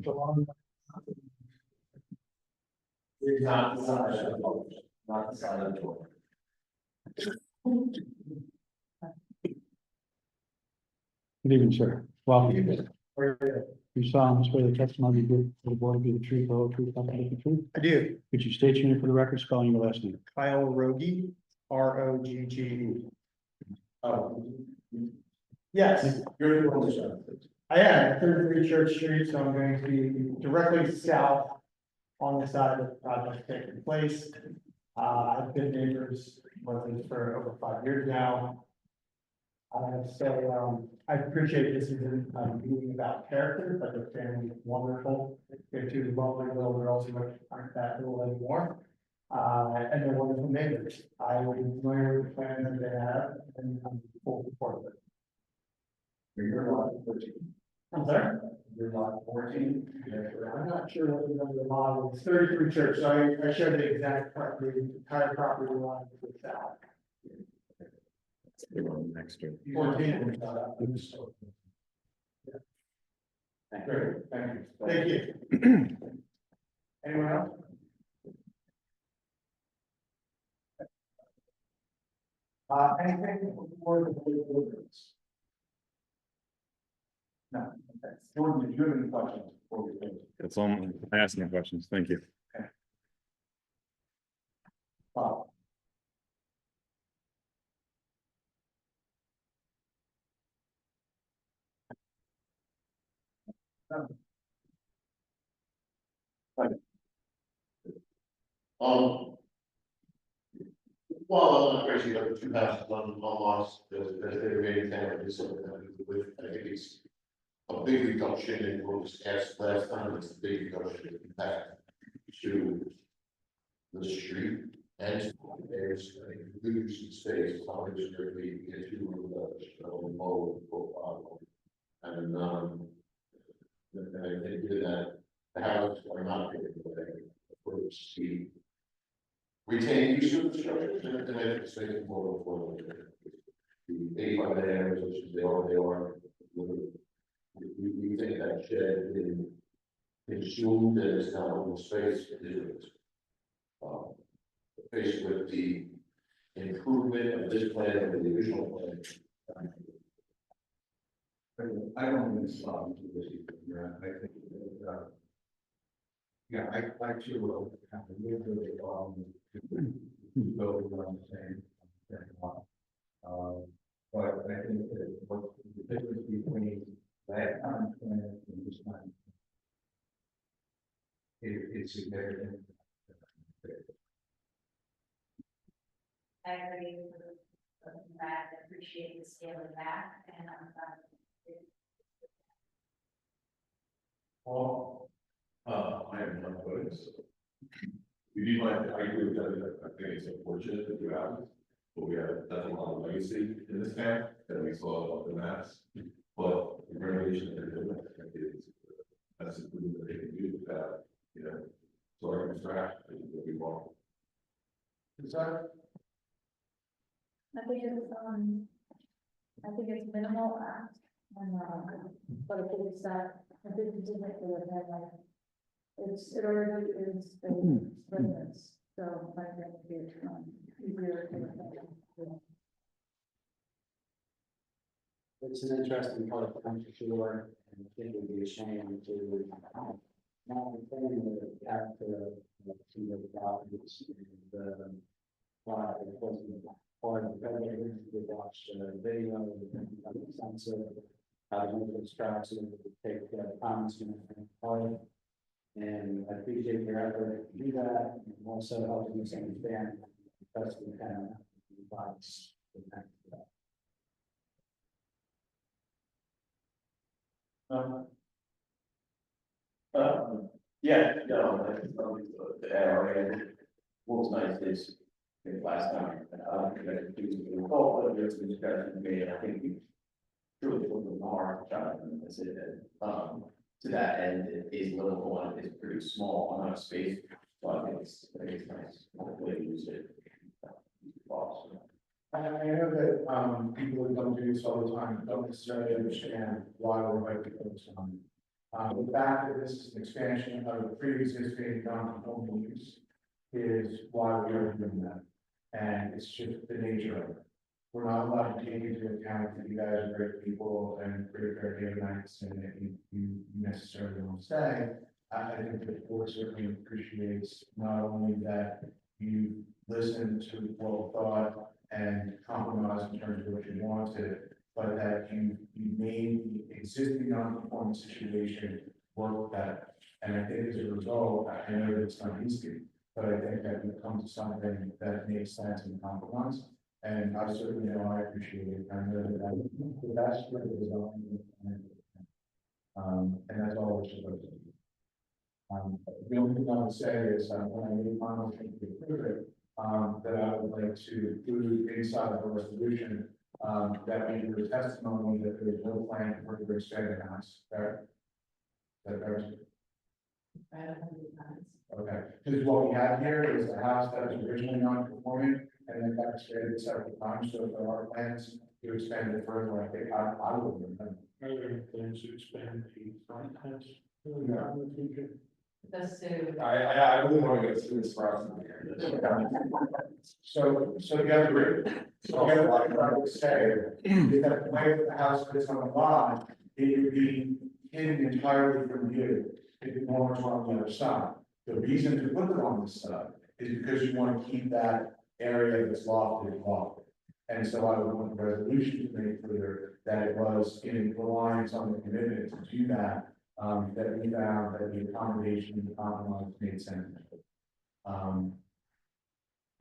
July. Not the side of the door, not the side of the door. Good evening, sir. Welcome. You solemnly swear the testimony you give before the board will be the truth, the whole truth, nothing but the truth. I do. Could you state your name for the record, spelling your last name? Kyle Rogie, Rogge. Oh. Yes, you're the one to I am, 33 Church Street, so I'm going to be directly south on the side of the project taking place. I've been neighbors with it for over 5 years now. I appreciate this is a meeting about character, but the family is wonderful. They're two lovely little girls who aren't that little anymore. And they're wonderful neighbors. I would familiar with the plans that they have and I'm full support of it. You're lot 14. I'm sorry? You're lot 14. I'm not sure what the number of the model is, 33 Church, so I showed the exact property, entire property line to the south. They were next door. 14. Great, thank you. Thank you. Anyone else? Anything before the board? No, okay. Jordan, did you have any questions before we finish? That's all, I'm asking questions. Thank you. Bob? Well, I'm not crazy about the 2 houses on lots, as they remain family, so with, I think it's a big reduction in what was discussed last time, it's a big reduction in impact to the street and there's a good use of space, 100 square feet, get 2 rooms, low profile. And, I think that the houses are not getting away, for the speed. Retain use of the structures and I think it's making more affordable. The 85 areas, which they are. We think that shed been consumed and it's not open space, it is. Faced with the improvement of this plan over the original plan. I don't mean to stop you this evening, I think, yeah, I too will have to live with it, build on the same. But I think that what's the difference between that time plan and this time? It's significant. I agree with that, I appreciate the scale of that, and Well, I am not opposed. We do like, I agree with that, I think it's unfortunate that you have, but we have, that's a lot of legacy in this town, that we saw up the maps. But the renovation that they're doing, I think is, that's a good that they can do with that, you know, sorry, Mr. Ash, I think that we want. I think it's minimal act, and, but I think it's that, I think it's different for the headline. It already is a residence, so I think it's, easier to. It's an interesting part of the country, sure, and I think it would be a shame to not maintain the character of some of the properties and why it wasn't part of the veteran to watch video and sense of how the movement starts and take comments and part of And I appreciate your effort to do that, and also helping us understand the best we can. Yeah, no, the area, what's nice is, I think last time, I don't think I do the recall, but there's been discussion made, and I think we truly put the mark, and I said that, to that end, it is livable and it is pretty small amount of space, so I think it's nice, way to use it. I know that, people who don't do this all the time don't necessarily understand why we're writing this on. The fact that this is an expansion of the pre-existing non-conforming use is why we are doing that. And it's just the nature of it. We're not allowed to take into account that you guys are great people and pretty fair nights and that you necessarily won't stay. I think the board certainly appreciates not only that you listened to what we thought and compromise in terms of what you wanted, but that you made the existing non-conforming situation work better. And I think as a result, I know that it's not easy, but I think that we've come to something that makes sense and compromise. And I certainly know I appreciate it. I know that the best for the design. And that's all we're supposed to do. The only thing I would say is, when I made my motion to approve it, that I would like to include inside of the resolution, that we do a testimony that there is no plan for the expanded house. Fair? That there's, okay, because what we have here is a house that was originally non-conforming and then got expanded several times, so if there are plans to expand it further, I think I would remember. Are there plans to expand the front house? The Sue. I really want to go through this process here. So the other, what I would say is that the way that the house is on the lot, it would be hidden entirely from view if the owners were on the other side. The reason to put them on this side is because you want to keep that area that's lofted lofted. And so I would want the resolution to make clear that it was in reliance on the commitment to do that, that we found that the accommodation and the compromise made sense.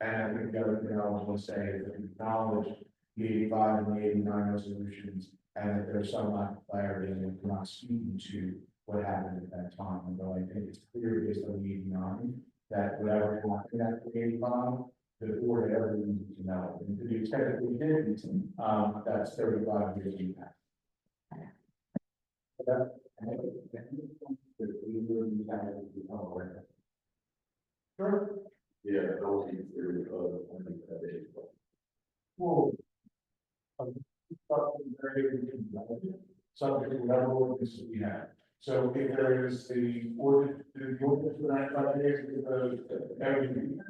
And I think the other thing I want to say is that we acknowledge the 85 and the 89 resolutions, and that there's some lack of clarity, and that we're not speaking to what happened at that time. Although I think it's clear based on the 89 that whatever happened at the 85, the board had everything needed to know. And to the extent that we didn't, that's 35 years impact. Sure. Yeah, those are very, Whoa. Subject to whatever ordinance we have. So if there is the ordinance for that 5 days, everything,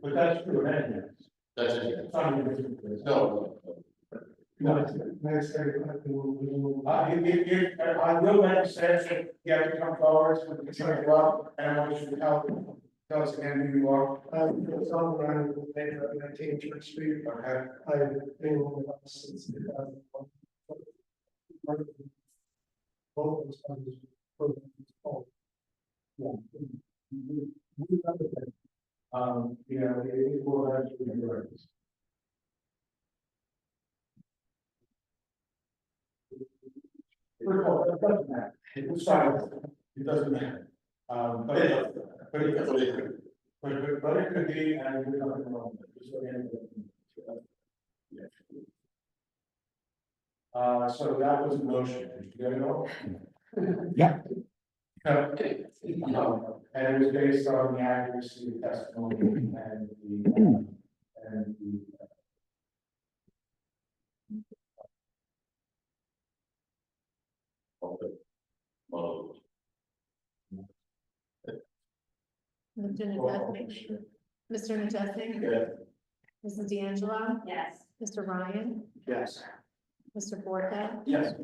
but that's true, anyway. That's It's not even different. No. No, it's nice. If I will make sense that you have to come forward with the turn up, and I want you to help. Tell us again who you are. It's on around 19 Church Street. Okay. I've been on the house since 2001. Both those houses were called. Yeah. You know, it is more or less with the words. First of all, it doesn't matter. It's silent. It doesn't matter. But it could be, and we're not wrong. So that was a motion. Did you get it all? Yeah. And it was based on the accuracy of testimony and the. Mr. Natessi? Mr. Natessi? Yeah. Mrs. D'Angelo? Yes. Mr. Ryan? Yes. Mr. Forte? Yes.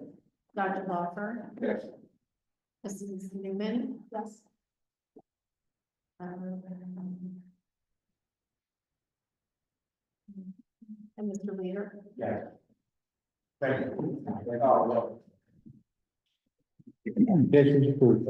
Dr. Walker? Yes. Mrs. Newman? Yes. And Mr. Leader? Yeah. Thank you. Oh, well. Case is approved.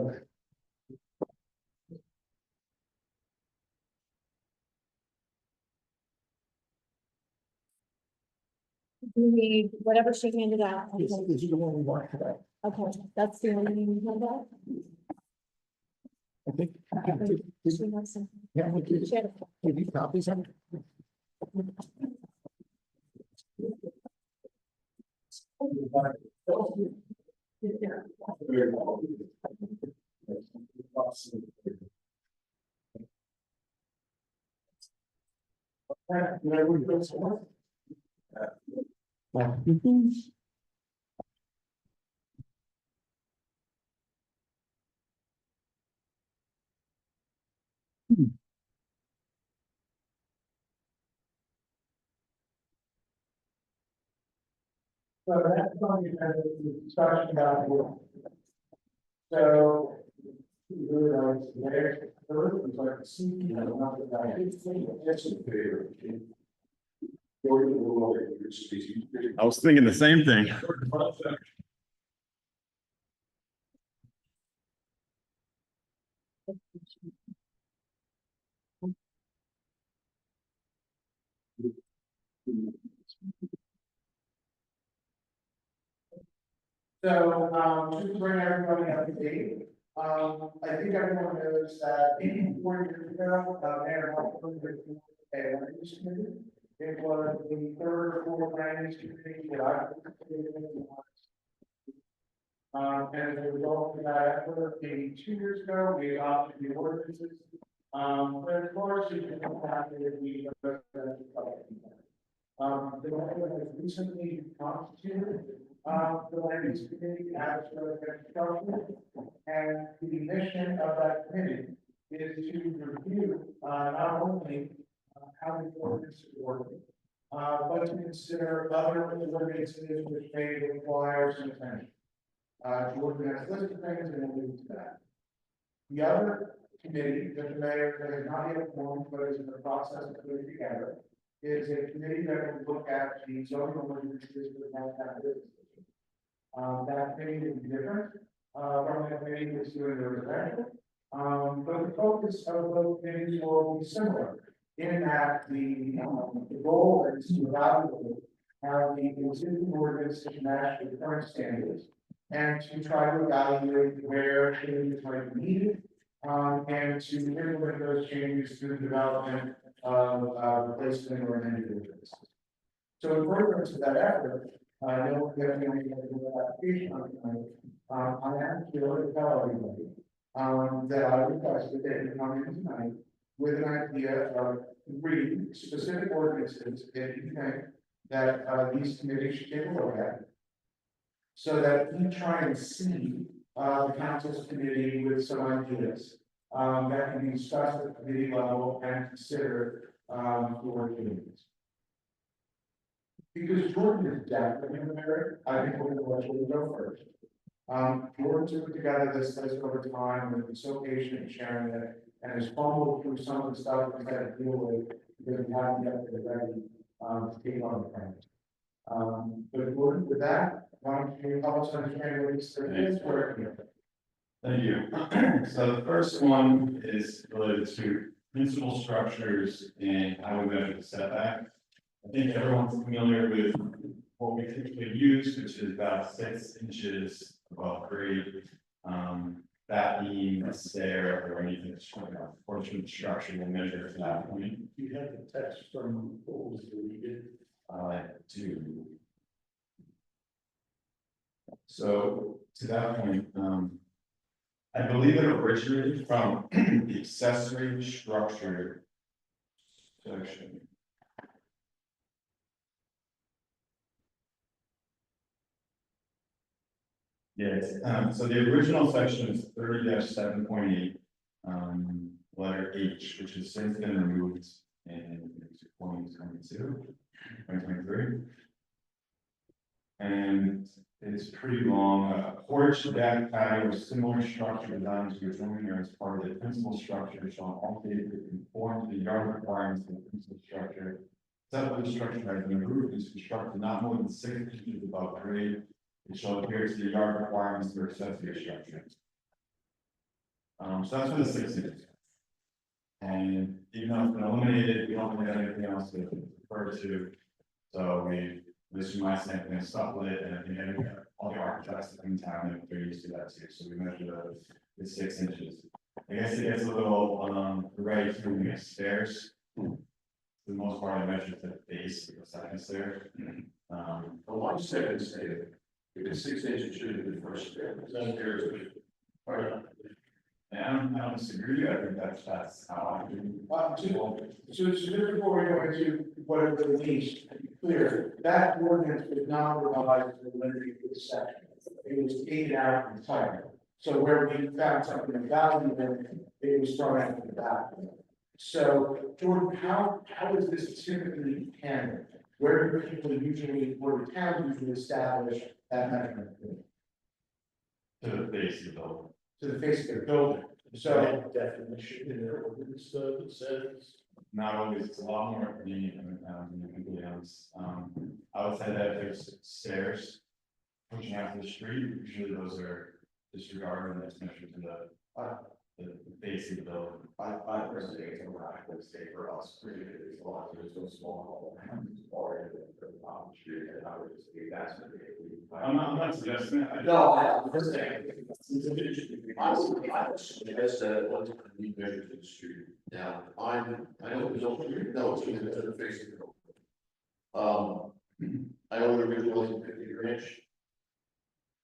You need whatever she handed out. This Okay, is the one we want today. okay, that's the only thing you handed out? I think. She has some. Yeah, we did. She had a- Give you copies of it? So that's something that the discussion about. So. Really, there, it's like, see, you know, not that I did think that's a fair. I was thinking the same thing. So, just to bring everybody up to date, I think everyone knows that 4 years ago, Mayor Hoffman was a land use committee. It was the third or fourth land use committee that I participated in. And as a result of that effort, maybe 2 years ago, we adopted the ordinances. But of course, you can have it, we. The board has recently constituted, the land use committee as a construction. And the mission of that committee is to review, not only how the ordinance is working, but to consider other ordinances which may require some attention. Jordan has listed things and we'll move to that. The other committee that the mayor has not yet formed, but is in the process of putting together, is a committee that will look at the zoning ordinances that have that business. That committee is different, from the committee that's doing the residential. But the focus of both committees will be similar, in that the goal is to evaluate how the existing ordinance is matched with current standards, and to try to evaluate where changes might be needed, and to implement those changes through the development of replacement or amended ordinances. So in furtherance of that effort, I know we have any application on tonight. I am here to tell everybody, that I requested that you come in tonight with an idea of 3 specific ordinances that you think that, these committees should take a look at. So that we try and see, the council's committee with some ideas, that can be discussed at the committee level and considered, for committees. Because Jordan is definitely in the mayor, I think we're going to let you go first. Jordan put together this list over time and been so patient in sharing it, and has fumbled through some of the stuff we had to deal with because we haven't yet been ready, to take on the plan. But Jordan, with that, why don't you help us understand what this is working? Thank you. So the first one is related to principal structures and how we measure the setback. I think everyone's familiar with what we typically use, which is about 6 inches above grade. That being a stair or anything that's portion of the structure will measure to that point. You have the text from what was deleted. I do. So to that point, I believe it originated from the accessory structure section. Yes, so the original section is 30-7.8, letter H, which has since been removed in 2023. And it's pretty long, porch, deck, patio, or similar structure designed to adjoin or as part of the principal structure shall update to conform to the yard requirements of the principal structure. Except for the structure has been approved is constructed not more than 6 inches above grade. It shall adhere to the yard requirements for accessory structure. So that's for the 6 inches. And even though it's been eliminated, we don't have anything else to refer to. So we This is my same thing, stuff with it, and I think all the architects in town, they're used to that too, so we measured the 6 inches. I guess it gets a little, right through the stairs. For the most part, I measured the base of the second stair. Well, my second stair, if it's 6 inches, should have been first stair. And I don't disagree, I think that's how I do. So just before we go into what it means, to be clear, that ordinance was not revised to eliminate this section. It was taken out entirely. So where we found something of value, then it was thrown out of the back. So Jordan, how is this typically handled? Where do people usually, where the towns usually establish that measurement? To the base of the building. To the face of the building. So Definition in there, ordinance that says. Not always, it's a lot more convenient than completely honest. I would say that if there's stairs pushing out to the street, usually those are disregarded and that's measured to the base of the building. I personally think it's a radical state for us, really, it's a lot, there's so small. Or the street, and I would just be that's. I'm not suggesting that. No, I'm just saying. Honestly, I suggest that one time we measure to the street. Now, I know there's no, it's to the face of the building. I own the original 50 inch.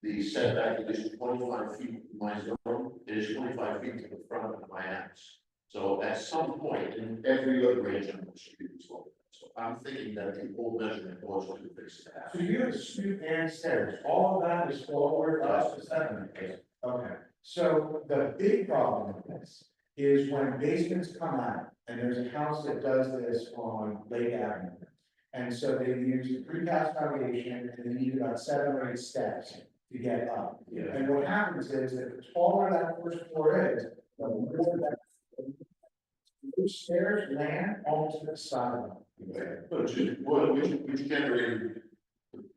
The setback is 25 feet from my zone, it is 25 feet to the front of my house. So at some point, in every other range on the street is well. So I'm thinking that the old measurement goes to the face of the house. So you have a stoop and stairs, all of that is forward, to seven. Okay, so the big problem with this is when basements come out, and there's a house that does this on Lake Avenue. And so they use a precast foundation, and they need about 7 or 8 steps to get up. And what happens is that the taller that first floor is, the more that those stairs land almost to the side. Which generated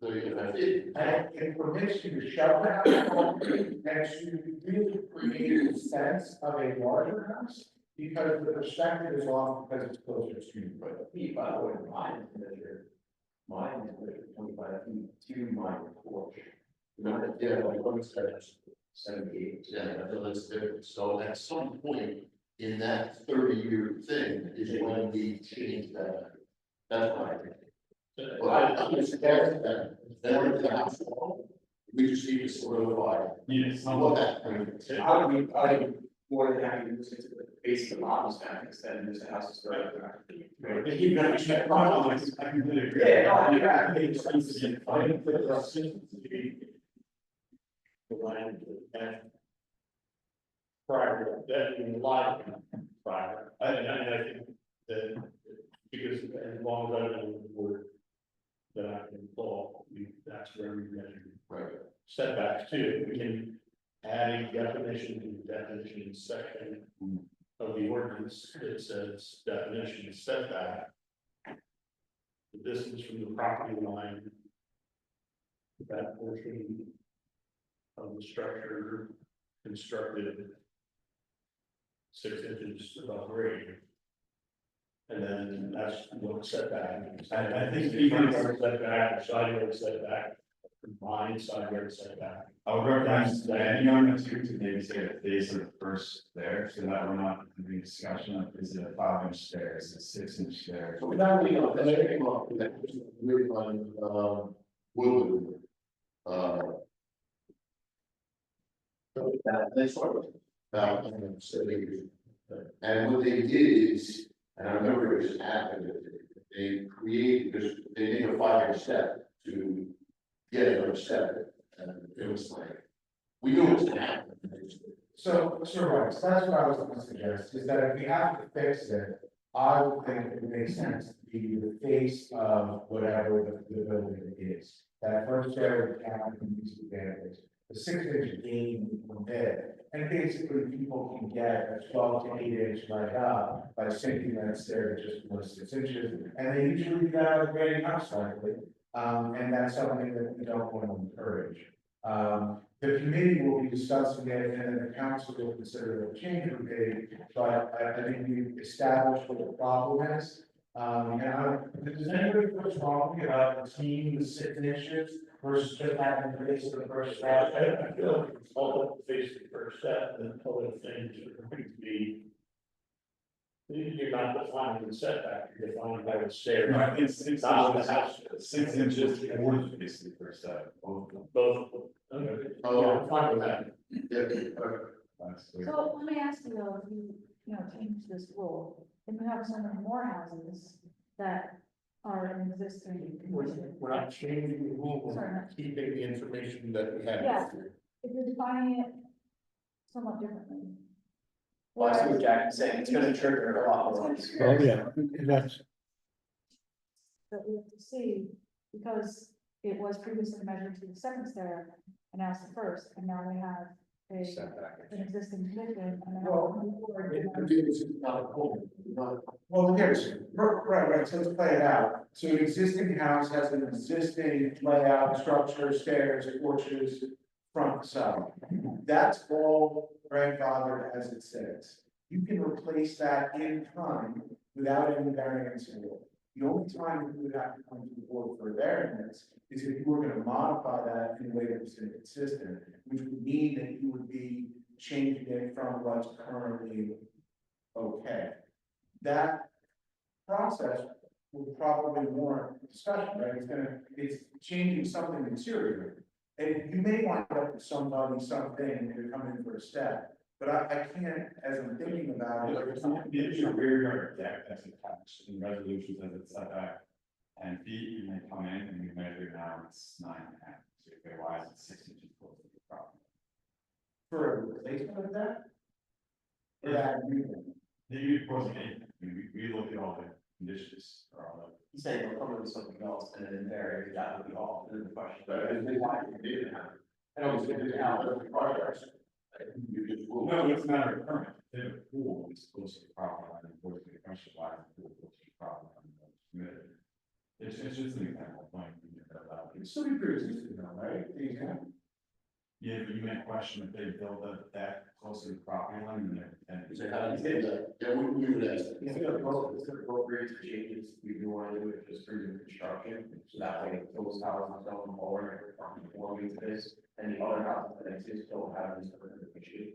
the, And it permits you to shut down the concrete and to really create a sense of a larger house. Because the perspective is off because it's closer to you. But by the way, mine is measured 25 feet to my porch. Remember, yeah, like one steps, 78, yeah, that's different. So at some point in that 30-year thing is when we change that. That's what I think. Well, I understand that, then the house, we just need to solidify. Yes. What that. I would more than happy to listen to the base of the models kind of extend this house is right. But you know, I completely agree. Yeah, I think it's consistent. I think the land and prior to that being live prior, I think that because as long as I know the word that I can call, that's where we measure setbacks too. We can add a definition to the definition section of the ordinance that says definition of setback. The distance from the property line. That portion of the structure constructed 6 inches above grade. And then that's what setback. I think the front yard setback, side yard setback, combined side yard setback. I would recommend adding on the 2 to maybe say the base of the first stair, so that we're not having a discussion of is it a 5-inch stair, is it 6-inch stair? So without me, that came up with that, really on, Woodland. They sort of, and what they did is, and I remember it was happened, they created, because they made a 5-inch step to get another step, and it was like, we knew it was gonna happen. So right, so that's what I was going to suggest, is that if we have to fix it, I would think it would make sense to be the face of whatever the building is. That first area of the town can use the advantage, the 6-inch gain from there. And basically, people can get a 12 to 8-inch right up by sinking that stair to just below 6 inches. And they usually do that out of grading house likely. And that's something that we don't want to encourage. The committee will be discussing it, and then the council will consider a change of date. But I think we've established what the problem is. Does anybody feel strongly about seeing the 6 inches versus just having the base of the first step? I feel like it's all up the face of the first step, and other things are going to be. You're not defining the setback, you're defining by the stairs. No, I think 6 Not the inches, house. 6 inches or basically per step. Both, okay, yeah, I'm fine with that. That's clear. So let me ask you though, if you know, change this rule, then you have so many more houses that are in existing condition. We're not changing the rule, we're Sorry. keeping the information that we had. Yeah. If you're defining it somewhat differently. Well, I see what Jack is saying, it's gonna trigger a lot more. Oh, yeah, that's, That we have to see, because it was previously measured to the second stair and now it's the first, and now we have an existing condition and then. Well, here's, right, so let's play it out. So an existing house has an existing layout, structure, stairs, porches, front, side. That's all grandfathered as it says. You can replace that in time without any variance in law. The only time you would have to come to the board for a variance is if you were gonna modify that in a way that was inconsistent, which would mean that you would be changing it from what's currently okay. That process will probably warrant discussion, right? It's changing something material. And you may wind up with somebody, something, to come in for a step, but I can't, as I'm thinking about it. It's a rear yard deck that's attached in resolutions as it's set back 10 feet, you may come in and we measure now, it's 9.5. So if it wise, it's 6 inches close to the property. For a replacement of that? Or that new one? You wasn't anything, we looked at all the conditions for all of. He's saying it'll come with something else, and then there, that would be all, then the question. And I was thinking, now, the progress. No, it's not a permit, they have a pool, it's close to the property line, of course, the question why the pool close to the property line. It's just an example, point. It's still be pre-existing though, right? Yeah, but you may question if they build that close to the property line, and So how do you say that? Yeah, we would ask. It's appropriate to changes, we do want to do it just through the construction, so that way those houses don't forward are conforming to this, and the other houses that exist don't have this sort of issue.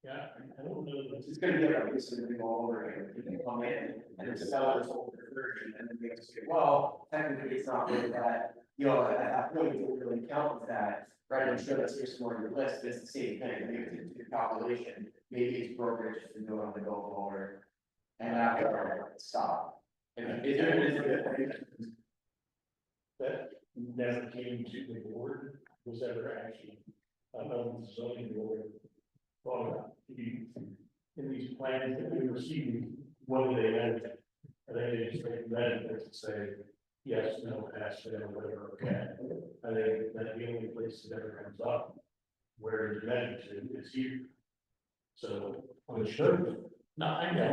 Yeah, I don't know. It's gonna be like this, and we go over it, you can come in and it's sell this over the version, and then we have to say, well, technically it's not really that. You know, at that point, it doesn't really count with that, right, I'm sure that's just more on your list, it's the same thing, maybe it's a calculation, maybe it's appropriate just to do it on the go forward. And after, stop. And That never came to the board, was ever actually, the zoning board. Thought about, in these plans that we received, what do they add? Are they just recommend it to say, yes, no, pass, fail, whatever, okay? I think that the only place that ever comes up where it's measured to is here. So, on the show, no, I know.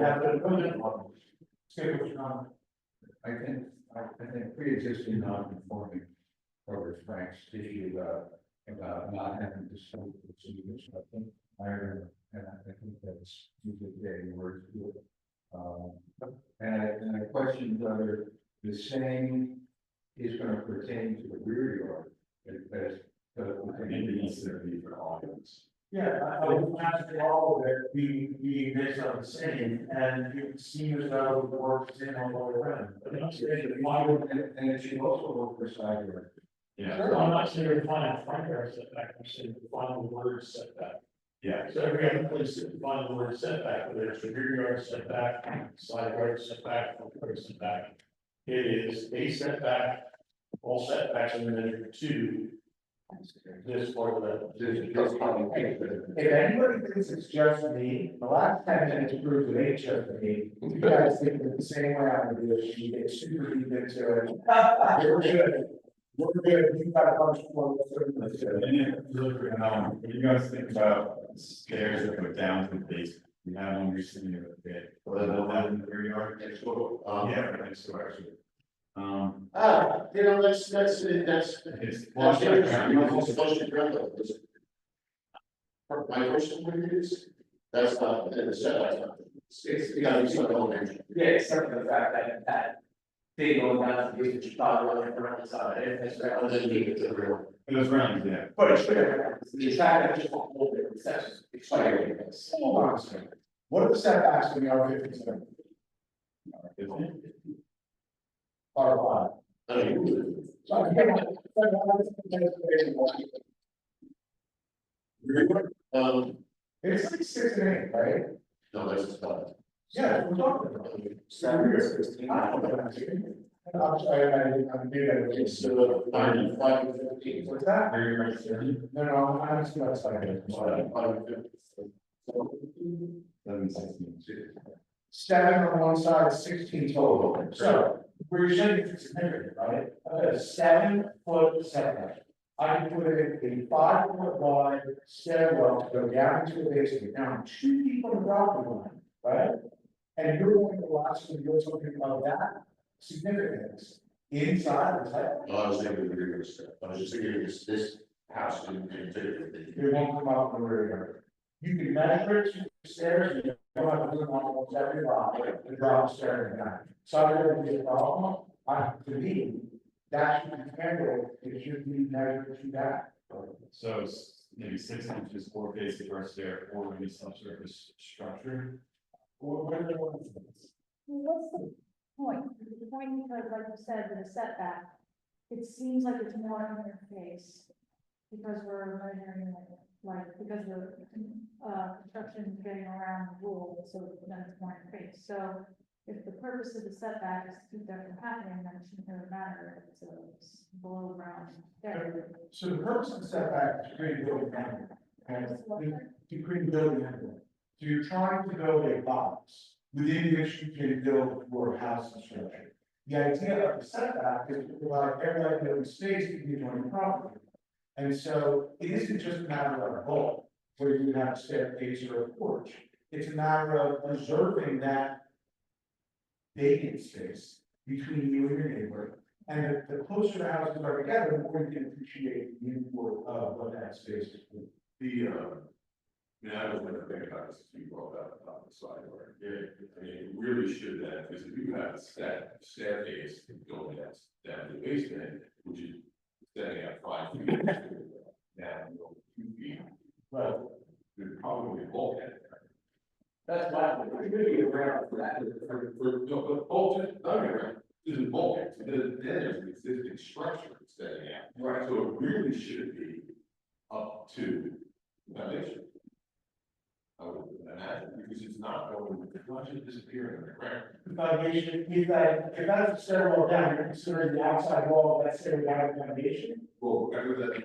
I think pre-existing non-conforming over Frank's issue about not having to sell the procedures, I think, and I think that's usually the word to it. And I questioned whether the same is going to pertain to the rear yard as it needs to be for all of us. Yeah, I would imagine all of it being based on the same, and it seems as though it works in all the way around. and it should also work for side yard. Yeah. So I'm not saying you're defining front yard setback, I'm saying define the word setback. Yeah. So every other place that define the word setback, whether it's a rear yard setback, side yard setback, front yard setback. It is a setback, all setbacks are measured to this part of the. If anybody thinks it's just me, the last 10 minutes proves it ain't just me. You guys think the same way I do it, you get super deep into it. We're good. We're good, you got a bunch more. And then, when you guys think about stairs that go down to the basement, we have one recently in the bit. That in the rear yard. Yeah, right next door, actually. You know, that's. It's. My personal opinion is, that's not, in the setback. It's, you know, yeah, except for the fact that thing going down to the Chicago and around the side, it's the real. It was round, yeah. But it's the fact that just a whole different section, it's like, Hold on a second. What are the setbacks in the R57? R5. I mean, So I can't- It's like 6 and 8, right? no, there's stuff. Yeah, we're talking about. I'm sorry, I knew that. It's still 95 and 15. What's that? Are you right? No, I'm just not saying. 7 on one side, 16 total. So we're saying it's significant, right? A 7-foot setback. I can put in a 5-foot wide stairwell to go down into the basement. Now, 2 people on the property line, right? And you're going to watch and you're talking about that significance inside the type. I was thinking of the rear step. I was just thinking this house didn't configure the. It won't come out in the rear yard. You can measure it to the stairs, you don't have to do it on almost every block, and drop the stairs down. So I don't be a problem, to me, that should be handled, it should be measured to that. So it's maybe 6 inches for basic earth stair or any subsurface structure. What do they want to do? What's the point? The point, because like you said, with a setback, it seems like it's more in your face. Because we're measuring it, like, because the, construction is getting around the rule, so then it's more in your face. So if the purpose of the setback is to keep that from happening, then it shouldn't really matter if it's a below ground. So the purpose of the setback is to create building envelope, and to create building envelope. So you're trying to build a box within which you can build your house and structure. The idea of the setback is to provide every building space to be on your property. And so it isn't just a matter of a bulk, where you have a staircase or a porch. It's a matter of preserving that vacant space between you and your neighbor. And the closer the houses are together, the more you can appreciate the import of what that space is. I was gonna think about this, you brought that up the side, or, I mean, it really should that, because if you have a staircase going down to the basement, which is setting up 5 feet. Now, 2 feet, Well, there's probably a bulkhead there. That's why we're really around for that. No, but bulkhead, okay, there's a bulkhead, so then there's an existing structure setting out. Right. So it really should be up to the foundation. I would imagine, because it's not going, why should it disappear in the ground? the foundation, if that's a stairwell down, you're considering the outside wall of that stairwell foundation. Well, everything,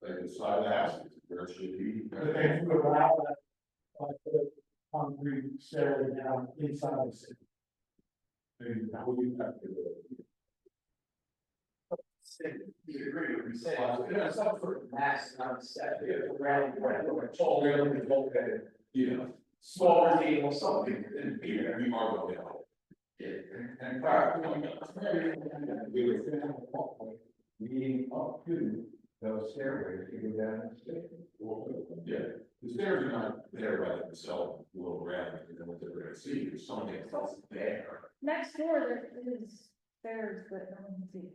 like the side of the house, where it should be. But then you allow that, the concrete stairway down inside the city. And how would you have to do it? You agree with me, saying, there's some sort of mass, not set, around, tall railing, bulkhead, You know, smaller table, something, and we are going to help. yeah. And leading up to those stairways, you go down the stairs. Well, yeah, the stairs are not there by themselves, little around, and then what they're gonna see, there's something else there. Next door, there is stairs that no one can see.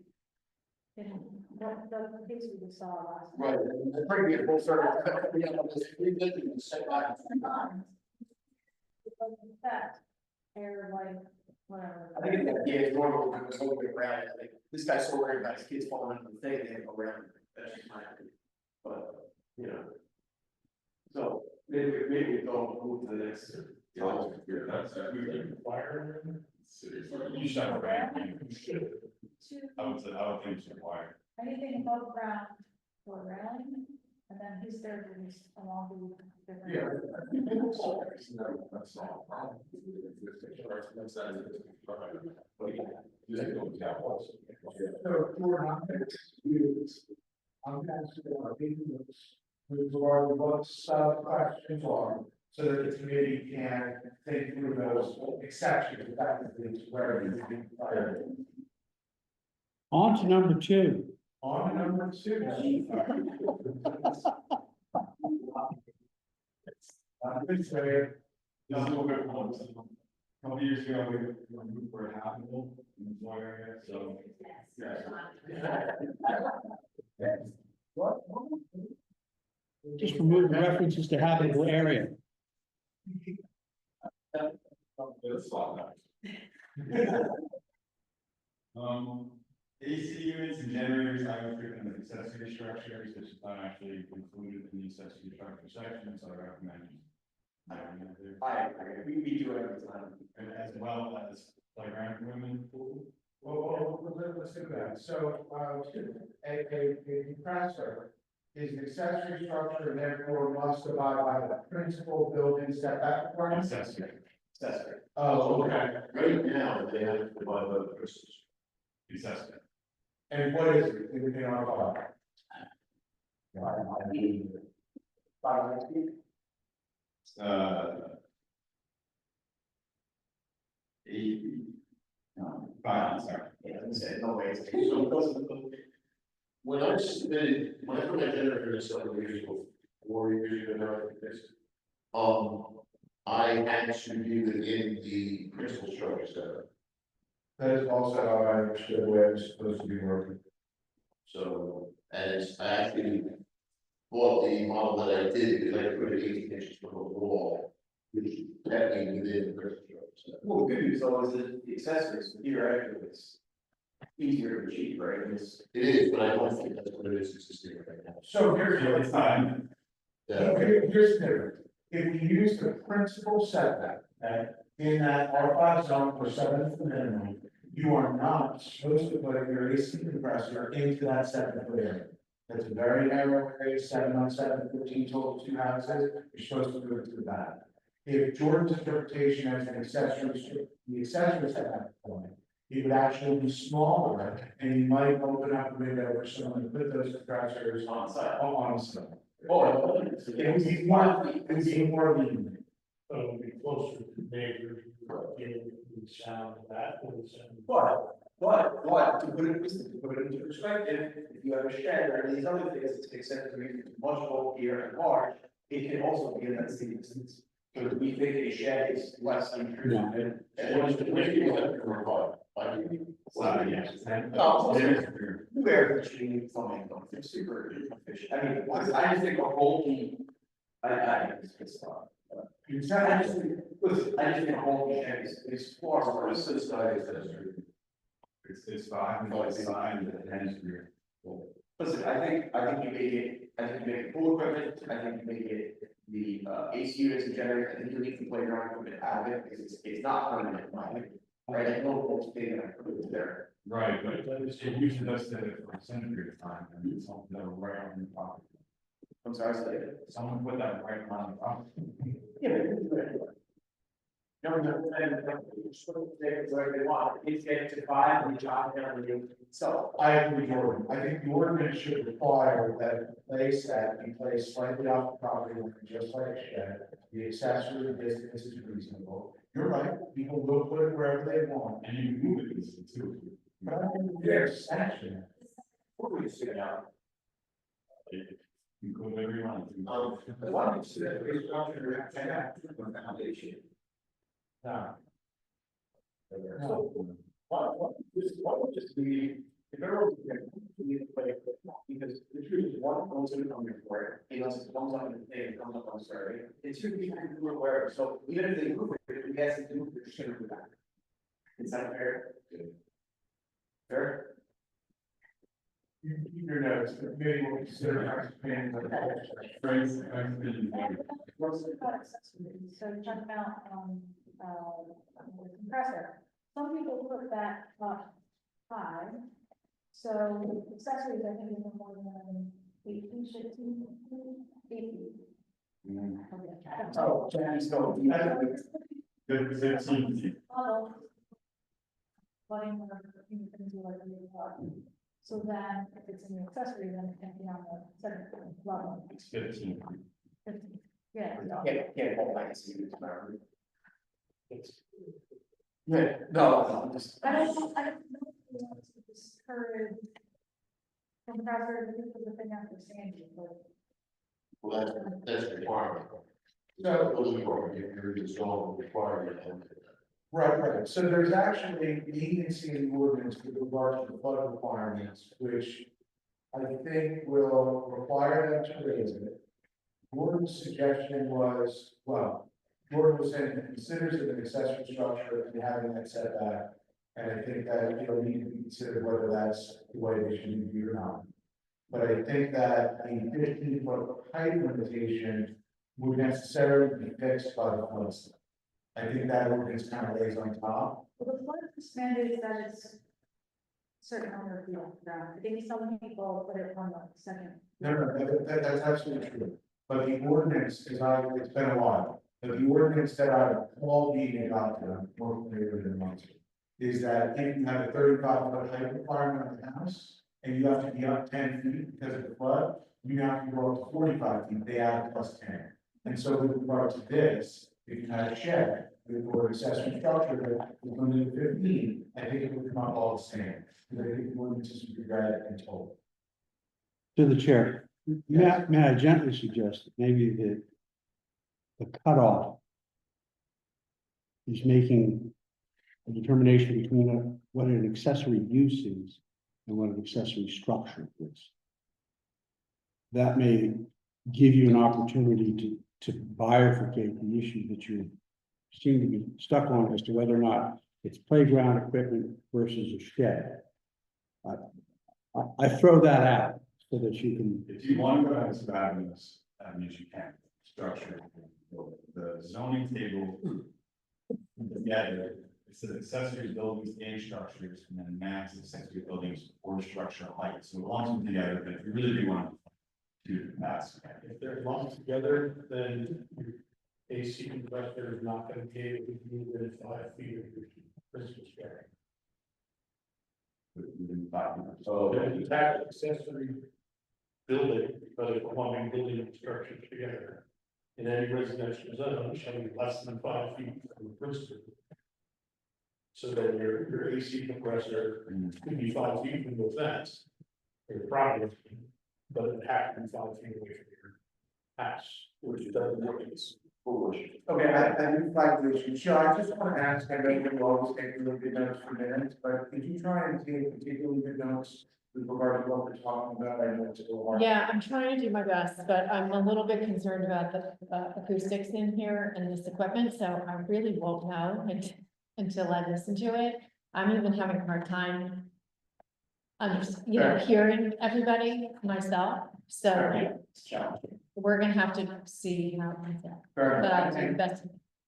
And the case we just saw last. Right, and bring it full circle, we have this revisiting the setback. Because of that, they're like, whatever. I think that, yeah, it's normal, when it's moving around, I think, this guy's so worried about his kids falling into the thing, they go around, that's just my opinion. But, you know. So, maybe we don't move to the next. That's, we can require. You should have a ramp. Two, I would think it's required. anything above ground for railing, and then his stairs is along the different. Yeah. That's not a problem. That's not an existing structure. But yeah, you just go down walls. So we're not going to use. I'm going to ask you our business, with regard to what questions are, so that the committee can think through those exceptions, effectively, where it is being fired. On to number 2. On to number 2. I would say, This is a little bit more, a couple years ago, we moved for a habitable in the floor area, so. Just remove the references to habitable area. It's fine. AC units and generators, I would treat them as accessory structures, which is not actually included in the accessory structure section, so I recommend. I agree, we do it every time. And as well as playground equipment, pool. Well, let's do that. So, a compressor is an accessory structure and therefore must abide by the principal building setback requirements. Accessory. Accessory. Oh, okay. Right now, they have to provide the crystals. Accessory. And what is it in our law? 500 feet? 8 feet. 5, sorry. Yeah, I said, no way. When I submitted, when I put my generator in several years ago, 4 years ago, now, I think this. I had to do it in the principal structure setup. That is also how I understood the way it was supposed to be working. So, as I actually bought the model that I did, because I put it 18 inches from the wall, which kept me within the principal structure setup. Well, the good news though is that the accessories, theoretically, it's easier to achieve, right? It's. It is, but I don't think that's what it is existing right now. So here's It's fine. Yeah. here's the difference. If we use the principal setback, okay, in that R5 zone for 7 foot minimum, you are not supposed to put your AC compressor into that 7 foot area. That's a very narrow area, 7 on 7, 15 total, 2 houses, you're supposed to do it to the back. If Jordan's interpretation as an accessory, the accessory setback point, it would actually be smaller, and you might open up a window for someone to put those compressors On site. on site. Oh, It would be more, it would be more lenient. So it would be closer to neighbors, getting the sound of that, or the sound. But to put it into perspective, if you have a shed or these other things, it's accessory to much bulkier and large, it can also be in that same distance. So we think a shed is less intrusive than. And what is the principal that can provide? Where the tree plumbing, it's super efficient. I mean, I just think a bulky. I think it's good stuff. I just think, listen, I just think a bulky shed is far worse. This side is accessory. It's 5 and it's side and the hands rear. Listen, I think you make it pool equipment, I think you make it the AC units and generators, I think you leave the playground equipment out of it, because it's not permanent, in my opinion. Right, I know what's big and I put it there. Right, but it usually does that for an extended period of time, and it's something that will right on the property. I'm sorry, say it. Someone put that right on the property. Yeah, but you can do it. No, it's where they want, it's getting to 5 and the job down to you. So, I agree, Jordan. I think the ordinance should require that a place that be placed slightly off the property line, just like a shed, the accessory distance is reasonable. You're right, people will put it wherever they want. And you can move it easily too. But I think there's action. what do we see now? You can go whatever you want. Why don't you say that based on your foundation? Now, So, what would just be, if everyone can play, because the truth is one goes in on your floor, unless it comes up in the thing, it comes up on Saturday, and 2 people can do it wherever, so even if they move it, we have to do it, they're just gonna do that. Is that fair? Fair? you keep your notes, but maybe we'll consider our opinion. Friends, I've been. What's about accessories? So talk about, the compressor. Some people put that up high. So accessories, I think, is no more than 18, 15, 18. Okay. Oh, Jenny's going. Good, 15 feet. Oh. Letting them, you can do like a lot. So then, if it's in the accessory, then it can be on the 7th level. It's 15. 15. Yeah. Can't hold my AC units, remember? Yeah, no, I'm just. I don't know if we want to discourage compressor, this is the thing I understand, but. Well, that's a requirement. So, Those are, if you're just going required. right, so there's actually leniency in the ordinance with regard to the flood requirements, which I think will require them to raise it. Gordon's suggestion was, well, Gordon was saying he considers it an accessory structure and having that setback. And I think that it'll need to be considered whether that's the way they should be or not. But I think that a 15-foot height limitation would necessarily be fixed by the flood zone. I think that ordinance kind of lays on top. Well, the flood mandates that it's certain number of feet off the ground. I think some people put it on the second. No, that's absolutely true. But the ordinance is not, it's been a while, but the ordinance that I recall being adopted, I'm more familiar than mine, is that if you have a 35-foot height requirement on the house, and you have to be up 10 feet because of the flood, you have to go up to 45 feet, they add plus 10. And so with regard to this, if you had a shed, or accessory structure that was limited to 15, I think it would come up all the same. Because I think the ordinances would be read and told. To the chair, may I gently suggest that maybe the cutoff is making a determination between what an accessory use is and what an accessory structure is. That may give you an opportunity to bifurcate the issue that you seem to be stuck on as to whether or not it's playground equipment versus a shed. I throw that out so that you can. If you want to go ahead and survive this, that means you can structure the zoning table. Together, it says accessory buildings and structures, and then max accessory buildings or structural height, so it lumps them together, but if you really do want to do that's. If they're lumped together, then your AC compressor is not going to be able to move within 5 feet of your Christmas tree. Within 5 minutes. So the detached accessory building, because of plumbing, building and structures together. In any residential zone shall be less than 5 feet from the principal. So then your AC compressor could be 5 feet from the fence, or your property, but it has to be 5 feet away from your house, which doesn't work, it's foolish. Okay, I do flag the issue. Sure, I just want to ask, I know you always take really good notes for minutes, but could you try and take particularly good notes with regard to what we're talking about? I know it's a little hard. Yeah, I'm trying to do my best, but I'm a little bit concerned about the acoustics in here and this equipment, so I really won't know until I listen to it. I'm even having a hard time hearing everybody myself, so we're gonna have to see how it comes out. Fair But I'll enough. do the best.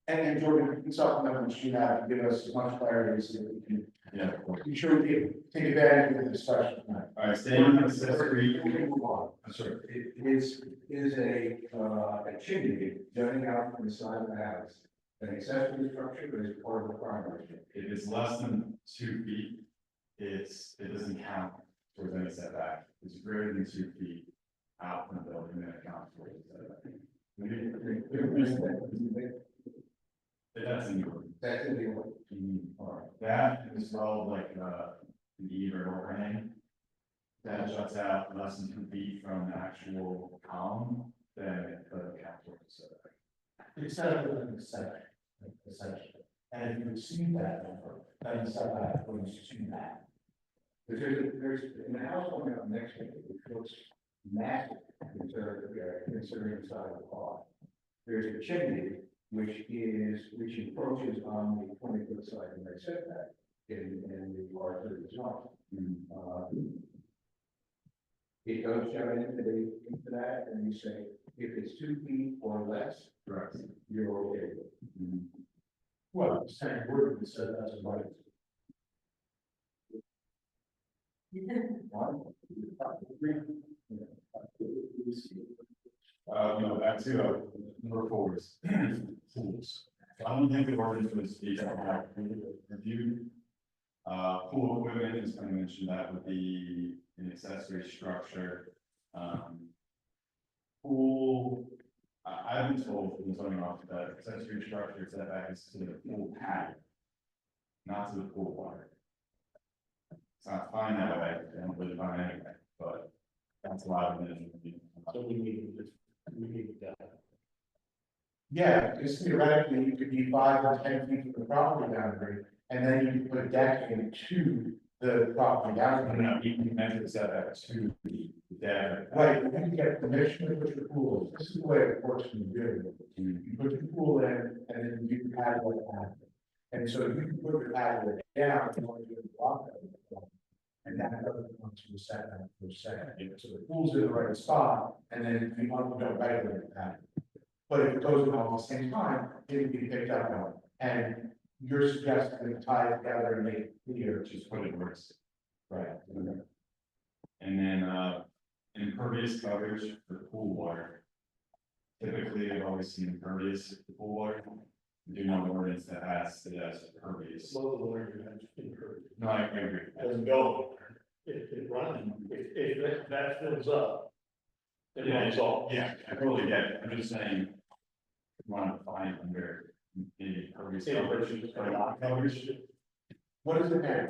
And Jordan, you can supplement what you have, give us as much clarity so that we can. Yeah. Be sure we can take advantage of the discussion tonight. All right, staying on accessory. I'm sorry, it is a chimney jutting out from the side of the house. An accessory structure that is part of the primary. If it's less than 2 feet, it doesn't count towards any setback. If it's greater than 2 feet out from the building, then it counts towards the setback. That's in your. That's in the order. All right, that is all like, an eave or overhang. That juts out less than 2 feet from the actual column, then it doesn't count towards the setback. It's not within the setback, essentially. And if you exceed that number, then the setback goes to that. There's, in the house one out next to it, which looks massive, considering the size of the lot. There's a chimney, which encroaches on the 20-foot side of the setback in the larger zone. It goes down into that, and you say, if it's 2 feet or less, Correct. you're okay. Well, the same word that said that's right. No, back to, number 4 is pools. I don't think the ordinance was detailed review. Pool equipment is going to mention that would be an accessory structure. Pool, I've been told from the zoning office that accessory structure setback is to the pool pad, not to the pool water. It's not fine that way, I don't really find anyway, but that's a lot of it. So we need that. Yeah, because theoretically, you could be 5 or 10 feet from the property boundary, and then you could put decking to the property boundary. No, you meant to set that to the dam. Right, you can get permission to put your pool, in. This is the way it works when you do it. You put your pool in, and then you can have what happens. And so you can put your patio down, if you want to do the block. And that doesn't come to the setback per se. So the pool's in the right spot, and then you want to go regulate that. But if it goes in all at the same time, it will be picked up on. And you're suggesting to tie it together and make it clear, Just put it works. right? And then, impervious coverage for pool water. Typically, I've always seen impervious for pool water. We do know an ordinance that has impervious. No, I agree. Doesn't go, it runs, if that fills up. It runs off. Yeah, I totally get it. I'm just saying. Want to find under the impervious coverage or lot coverage. What is it now?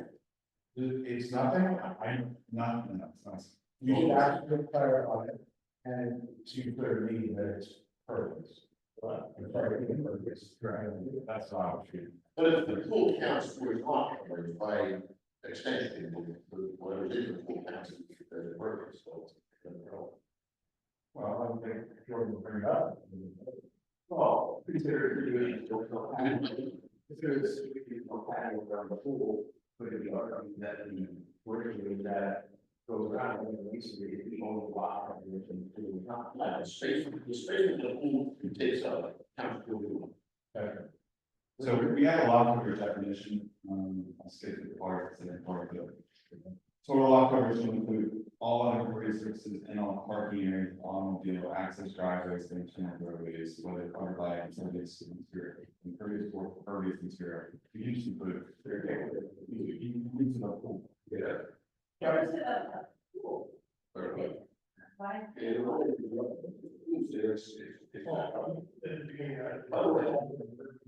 It's nothing, I'm not, no, it's not. you should actually clarify it, and so you clear to me that it's purpose. But, impervious. That's how I would treat it. But if the pool counts towards lot coverage by extension, whatever it is, the pool counts as purpose, so it's no problem. Well, I don't think Jordan will bring it up. Well, consider it doing it, consider this, patio around the pool, put it on that, working that goes around, and it needs to be the only block. The space in the pool takes up, counts towards. So we have a lot coverage definition, I'll skip the part, it's in part of the. Total lot coverage will include all other impervious surfaces and all parking areas, automobile access driveways, and roadways, whether covered by impervious material, impervious or pervious material. You can just include. You need to know pool. Yeah. Why?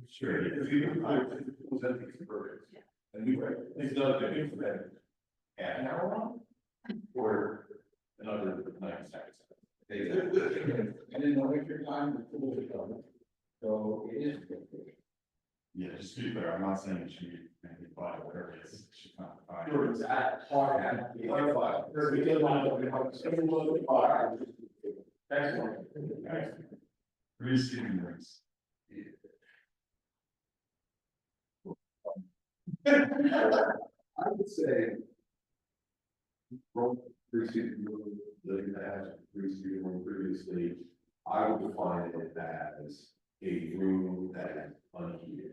Sure, if you, I was at the perfect. And we were, it's not a big event. Half an hour long? Or another 9 seconds. I didn't know if your time was full of trouble. So it is. Yeah, just to be clear, I'm not saying it should be maybe 5 or whatever it is, it should not be 5. Sure, it's at hard at the other five. We did line up, everyone with fire. Excellent. Receiving rooms. I would say. From preceding room, living as preceding room previously, I would define it as a room that is unheated.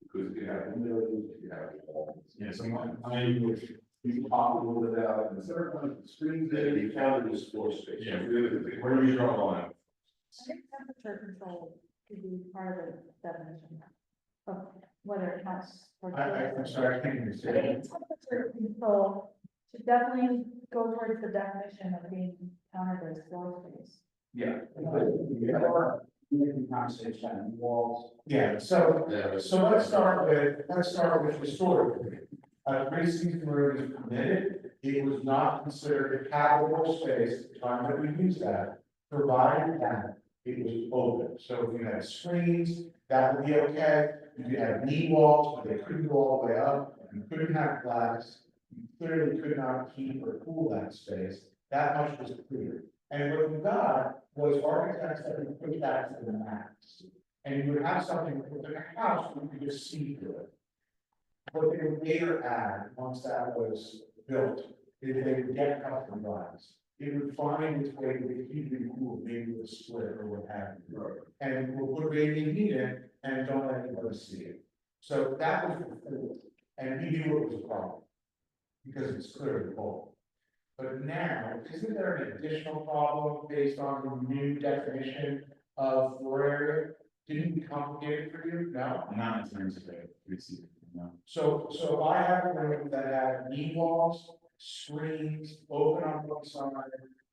Because you have windows, you have walls. Yeah, so I would. You can pop a little bit out, and certain kinds of screens that you counted as floor space. Yeah. Really, Where do we draw the line? I think temperature control could be part of the definition of whether it counts for. I'm sorry, I can't even I say. think temperature control should definitely go towards the definition of being counted as floor space. Yeah. Conversation, walls. Yeah, so let's start with historically. Pre-season room is permitted, it was not considered a habitable space at the time that we used that, provided that it was open. So if you had screens, that would be okay. You could have knee walls, but they couldn't go all the way up, you couldn't have glass. You clearly could not heat or cool that space, that much was clear. And what we got was architects that would put that to the max. And you would have something within a house where you could just see through it. What they would later add, once that was built, is they would get custom glass. It would find its way to the heat and cool, maybe with a split or what have you. And we'll put radiant heat in and don't let anybody see it. So that was before, and we knew it was a problem. Because it's clearly cold. But now, isn't there an additional problem based on the new definition of floor area? Didn't it complicate it for you? No? Not in terms of the receiving, no. So if I have a room that had knee walls, screens, open on one side,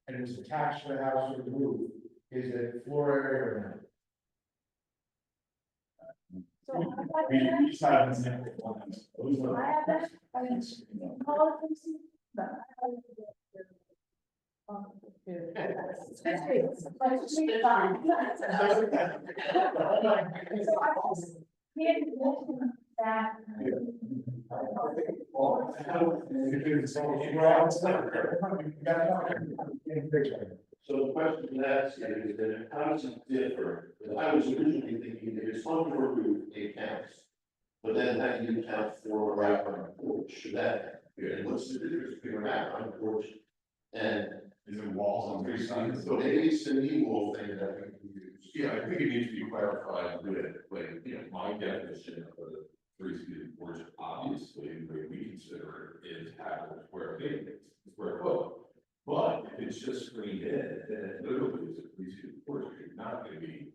and was attached to the house or the roof, is it floor area or So I got We that, each have an example of one. Those I are- have that, I mean, call it PC, but I have it. Let's be fun. So I was, he had mentioned that. So the question that's is that how does it differ? Because I was originally thinking if it's on your roof, it counts. But then how do you count for a wrap on a porch? Should that, and what's the difference between a wrap on a porch and? Is it walls on three sides? So maybe it's an equal thing that we can use. Yeah, I think it needs to be clarified with, like, you know, my definition of a three-seated porch, obviously, the way we consider it is half a square feet, square foot. But if it's just screened in, then it literally is a three-seated porch, you're not gonna be,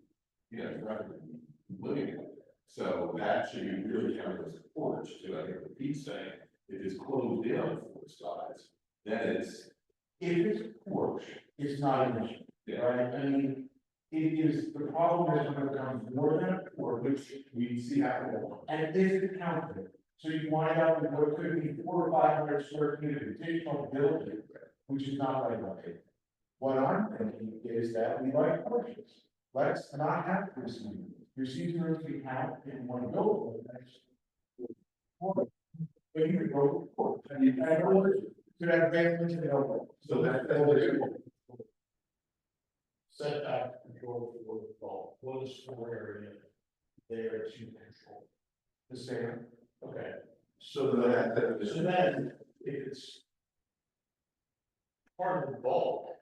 you know, you're not gonna be living in it. So that should be really counted as a porch, to, I think, what Pete's saying, if it's closed in on four sides, then it's. If it's a porch, it's not an issue, Yeah. right? I mean, it is, the problem is when it becomes more than a porch, which we see happen. And is it counted? So you wind up with what could be 400 or 500 square feet of additional building, which is not right. What I'm thinking is that we like porches. Let's not have three-season. Three-season rooms we count in one building. But you could go to porch. I mean, I know to that basement to the open. So that's. Setback control for the ball, what is floor area there to control? The same, okay, So that. so then, if it's part of the ball,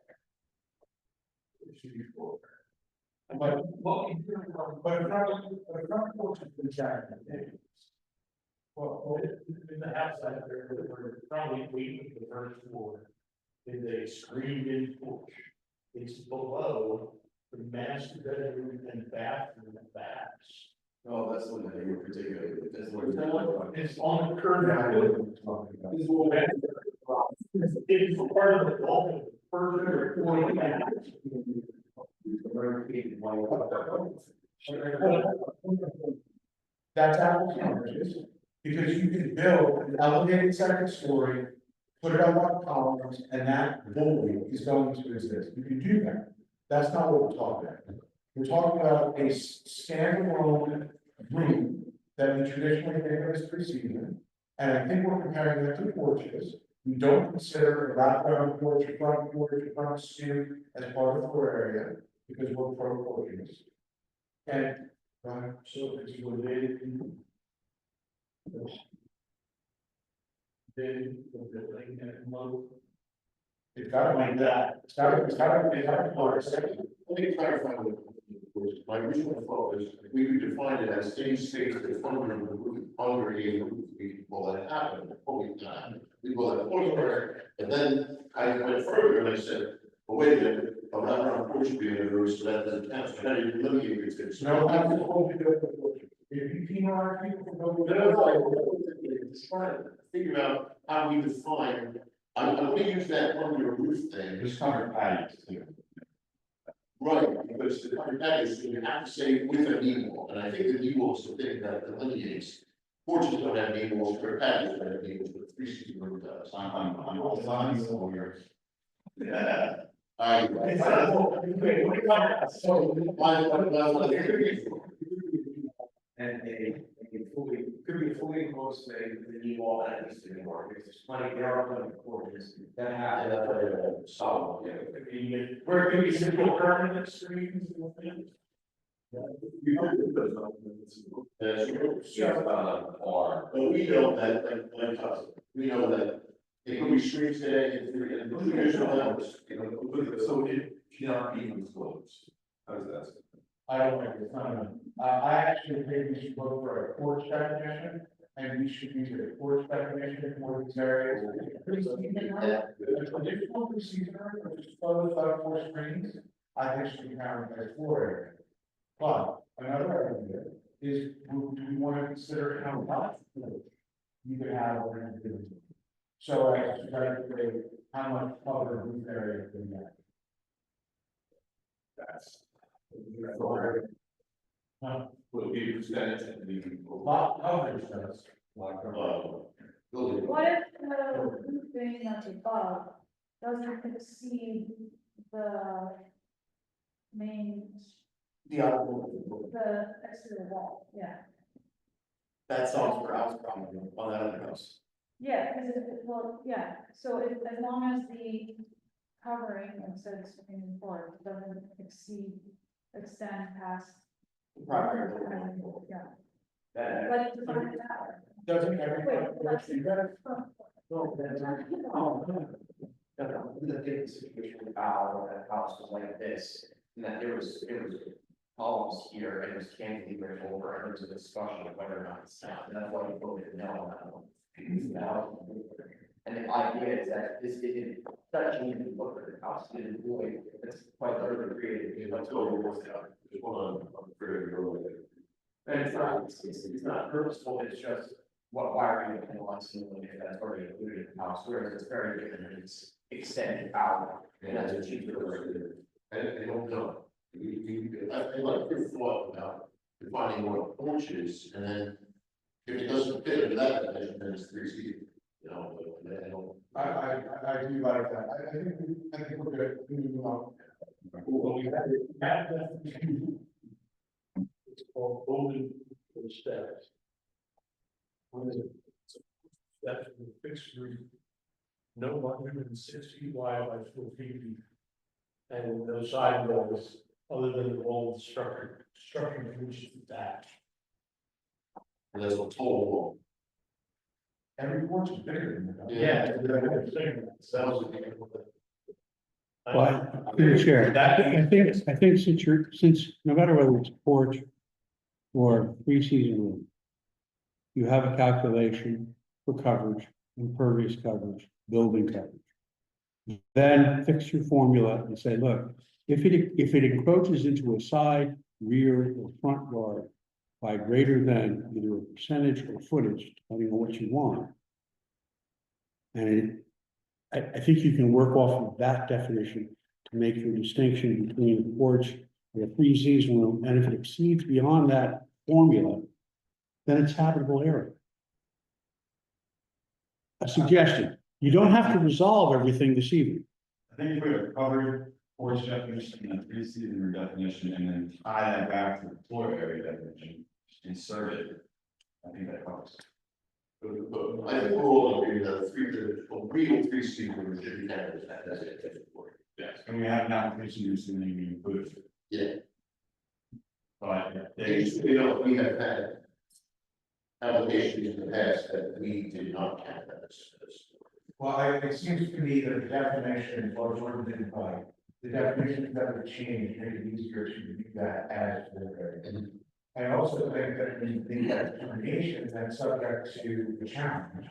it should be floor. But what we do, but front porch is the jacket. Well, in the house out there, we're probably waiting for the first floor, is a screened-in porch. It's below the master bedroom and bathroom backs. Oh, that's the one that you were particularly, that's what. It's on the curb now. It's part of the wall, further or back. That's apples and oranges, because you can build an elevated second story, put it up on columns, and that building is going to exist. You can do that. That's not what we're talking about. We're talking about a standalone room that we traditionally think of as three-season. And I think we're comparing that to porches. We don't consider a wraparound porch, a front stoop as part of the floor area, because we're pro porches. And, so it's related to the building and low. It's got to like that. It's got to. Let me clarify what my original thought was, we would define it as any space that's under the roof, under a roof, we call that happen, we call that porch. And then I went further and I said, well, wait a minute, I'm not around porch being in the roof, so that doesn't count, so how do you eliminate it? No, I'm just hoping to do it. If you penalize people for going. Just trying to figure out how we define, I'm gonna use that under roof thing. Just cover patios too. Right, because the covered patios, you have to say with a knee wall, and I think the knee wall is the thing that delineates. Porches don't have knee walls, or patios don't have knee walls, but three-season room does. On all sides or yours. Yeah. And fully, could be fully enclosed space with the knee wall that needs to be more, because there's plenty, there are plenty of porches that have. Solid, yeah. Where it could be simple permanent screens. That's true. Yeah. Or. But we know that, we know that it could be streets today, and traditional hours, you know, So it cannot be enclosed. How does that? I don't like it, I actually think we should look for a porch definition, and we should use a porch definition for these areas. A traditional procedure, which is closed out four screens, I think should be counted as floor area. But another idea is, do we want to consider how much porch you could have over an individual? So I should calculate how much covered roof area can you have. That's. Will be percentage of the. Lot coverage does. What if the roof being that's above doesn't exceed the main, The outdoor, the exterior wall, yeah. that solves for house problem on that other house. Yeah, because well, yeah, so if, as long as the covering of said screening board doesn't extend past. Primary door. Yeah, That, like to find it out. doesn't Wait, everybody, that's- you gotta, no, that's not, oh, no. No, the big situation with our, that house was like this, and that there was columns here, and it was cantilevered over, and there was a discussion of whether or not it's sound, and that's why we voted no on that one. And the idea is that this didn't, that change the look of the house, didn't really, it's quite literally created, Let's go over what's out. There's one on Fairview Road. and it's not purposeful, it's just what wiring and wants to, if that's already included in the house, whereas it's very different, and it's extended out, and that's what you do. I don't know. I like your thought about defining what porch is, and then if it doesn't fit into that definition, then it's 3 feet. You know, but I don't. I do like that. I think we're good. We move on. Well, we have that. It's called building for the steps. What is it? That's the fixed roof. No longer than 6 feet wide by 4 feet deep. And no side walls, other than the wall of the structure to which it's attached. And there's a total wall. Every porch is bigger than that. Yeah. Sounds like. Well, through the chair, I think since no matter whether it's a porch or three-season roof, you have a calculation for coverage, impervious coverage, building coverage. Then fix your formula and say, look, if it encroaches into a side, rear, or front yard by greater than either a percentage or footage, depending on what you want. And I think you can work off of that definition to make your distinction between a porch and a three-season room, and if it exceeds beyond that formula, then it's habitable area. A suggestion, you don't have to resolve everything this evening. I think if we have covered porch definition and three-season room definition, and then tie that back to the floor area definition, insert it, I think that helps. But I think we're all agree that a real 3 seater should be handled, that's it, that's important. Yes, and we have an application use and then we include it. Yeah. But You know, we have had applications in the past that we did not count as. Well, it seems to me that the definition, or didn't by, the definition that would change, make it easier to do that as the. I also think that the determination that's subject to the challenge.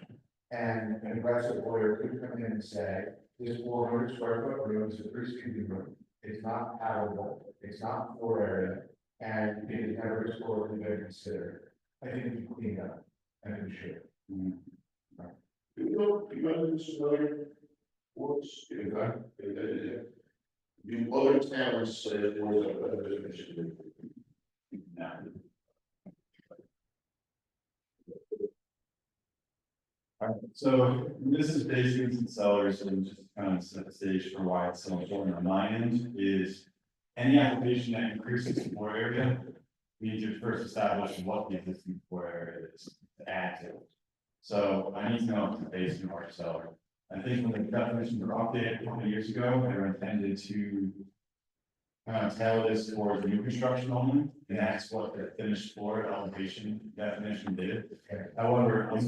And an aggressive lawyer could come in and say, this 400 square foot room is a three-season room. It's not habitable, it's not floor area, and it is never historically been considered. I think we clean up, and we should. You know this other works, do other towns say it was a definition? no. All right, so this is basically some sellers and just kind of set the stage for why it's so important on my end is any application that increases the floor area, we need to first establish what the existing floor area is to add to it. So I need to know if it's basement or cellar. I think when the definitions were updated a couple of years ago, they were intended to tailor this towards new construction only, and that's what the finished floor elevation definition did. However, I'm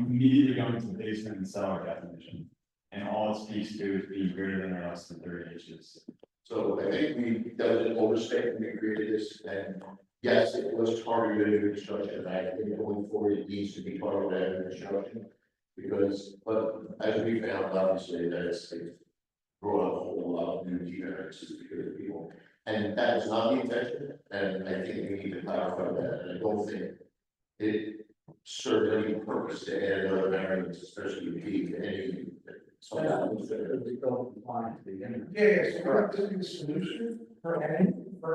immediately going to the basement and cellar definition, and all it speaks to is being greater than or less than 30 inches. So I think we done an overstatement, we created this, and yes, it was targeted at construction, and I think going forward, it needs to be targeted at construction. Because, but as we found, obviously, that it's brought up a whole lot of new variances because of people. And that was not the intention, and I think we need to clarify that, and I don't think it served any purpose to add another variance, especially with the any. So that was Yeah, so this is the solution for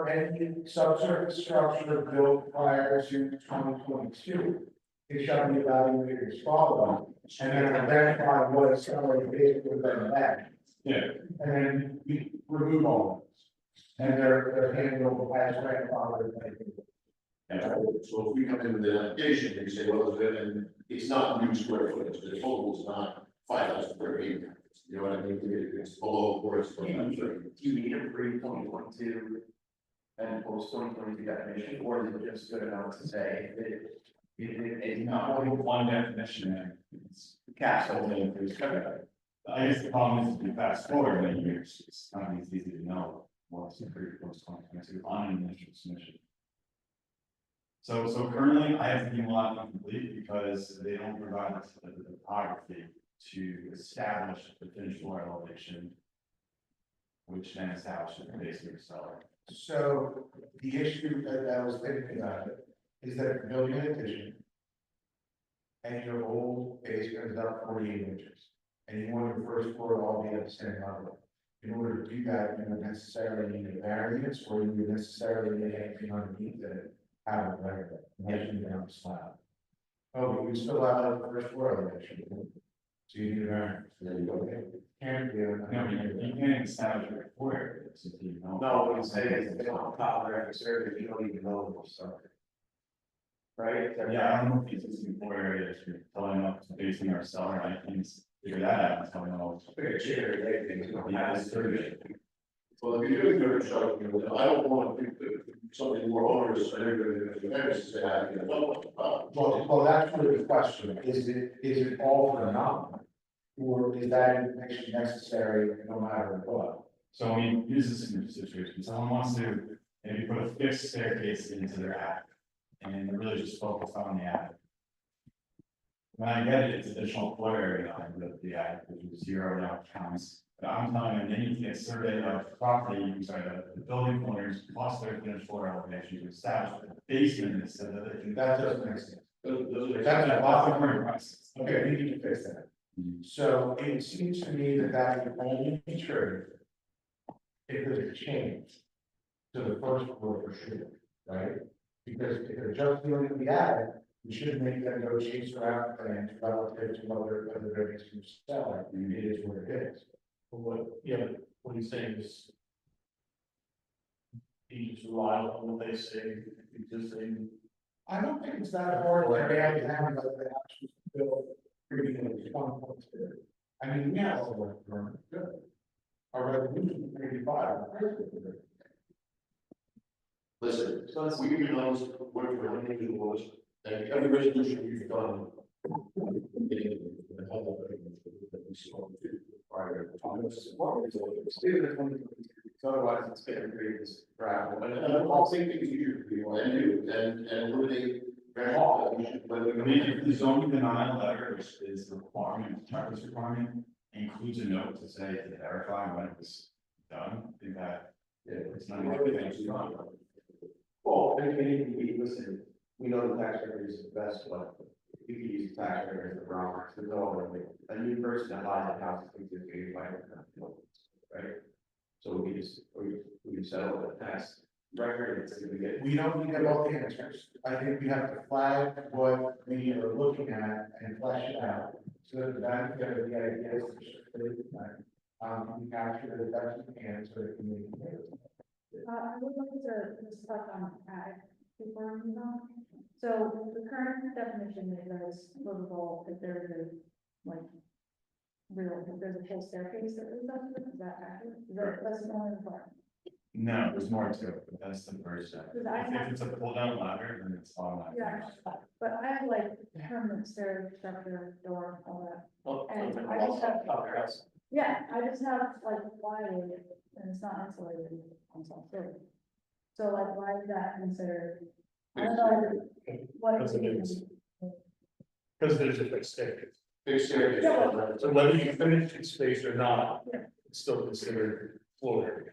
any subsurface structure built prior to 2022. It shall be evaluated as follows, and then identify what accelerated based within that. Yeah. And then we remove all of those. And they're handled as grandfather. And so if we come in with an application, and you say, well, and it's not new square footage, the total is not 5,000 square feet. You know what I mean? It's below or it's. Do you need a pre-2022 and post-2022 definition, or is it just good enough to say it's not Only one definition there. It's castle? only increased. I guess the problem is if you fast forward many years, it's not as easy to know what's the pre post 2022 on an initial submission. So currently I have the lot incomplete because they don't provide us the topography to establish the finished floor elevation, which then establishes the base of your cellar. So the issue that I was thinking about it is that if you're building an addition. And your whole basement is up 48 inches, and you want your first floor to all be at the same level. In order to do that, you would necessarily need a variance, or you would necessarily need anything underneath it, out of the measuring down the slab. Oh, but you still have the first floor elevation. So you need a variance. There you go. Can't do. No, you can't establish a floor area, so you know. No, what I'm saying is, they don't topographic survey, you don't even know what's something. Right? Yeah, I don't know if the existing floor area is telling up to facing our cellar, I can figure that out, until I know. Yeah, it's survey. Well, if you're doing your construction, I don't want to do something more onerous, I never going to say, I can. Well, that's really the question, is it all for naught? Or is that information necessary no matter what? So I mean, use this in your situation, someone wants to maybe put a fixed staircase into their attic. And really just focus on the attic. When I get it, it's additional floor area on the attic, which is 0 now counts. But I'm telling them, they need to get a survey of property, sorry, the building corners plus their finished floor elevation to establish the basement is so that they can. That doesn't make sense. That's a lot of current prices. Okay, we need to fix that. So it seems to me that that would only be true if there's a change to the first floor for sure, right? Because if they're just dealing with the attic, we shouldn't make them go chase around and relative to other buildings from cellar. It is what it is. What he's saying is. He just rely on what they say, existing. I don't think it's that hard to add down the actual bill. I mean, we have all the work done. Good. Our resolution 35. Listen, we give you those, work for any of the laws, and every resolution you've done. Otherwise, it's gonna create this gravel. And all same things you do, and do, and eliminate. I mean, if the zoning denial letter, which is the requirement, checklist requirement, includes a note to say to verify when it was done, I think that. Yeah, it's not. Well, I mean, listen, we know the tax record is the best, but we can use the tax record as the barometer, there's no way. A new person that buys a house thinks it's being right? So we can settle the tax record, it's gonna get. We don't need to get all the answers. I think we have to flag what we are looking at and flesh it out. So that the ideas, we capture the best we can so that we can. I would like to just touch on attic before we move on. So the current definition is livable if there's a, like, if there's a full staircase that leads up to it, is that accurate? That's the only part? No, there's more to it, but that's the first step. Because I have- If it's a pull down ladder, then it's all that. Yeah, but I have like permanent stair structure, door, all that. And I just have, yeah, I just have like plywood and it's not insulated on some sort. So like, why is that considered? I don't know what it means. Because there's a fixed staircase. Fixed staircase. So whether you finish in space or not, Yeah. it's still considered floor area.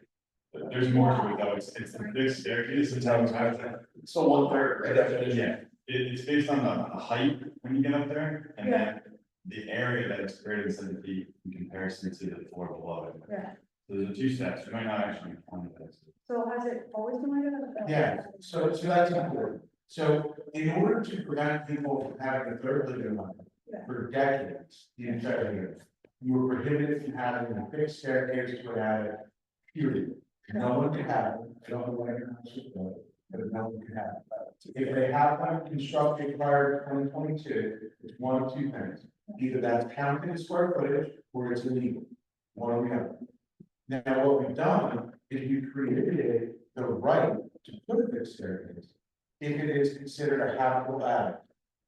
But there's more to it though, it's the big staircase, it's how it's So 1/3, right? Definition. Yeah, it's based on the height when you get up there, and then the area that it's greater than 7 feet in comparison to the floor below it. Yeah. So there's 2 steps, you might not actually count this. So has it always been like that? Yeah, so that's important. So in order to prevent people from having a third living room for decades, the entire year, You were prohibited from having a fixed staircase to an attic, period. No one can have it, I don't know what your house is doing, but no one can have it. If they have one constructed prior to 2022, it's one of two things. Either that's counted as square footage or it's illegal. One or the other. Now, what we've done is we created the right to put a fixed staircase if it is considered a habitable attic.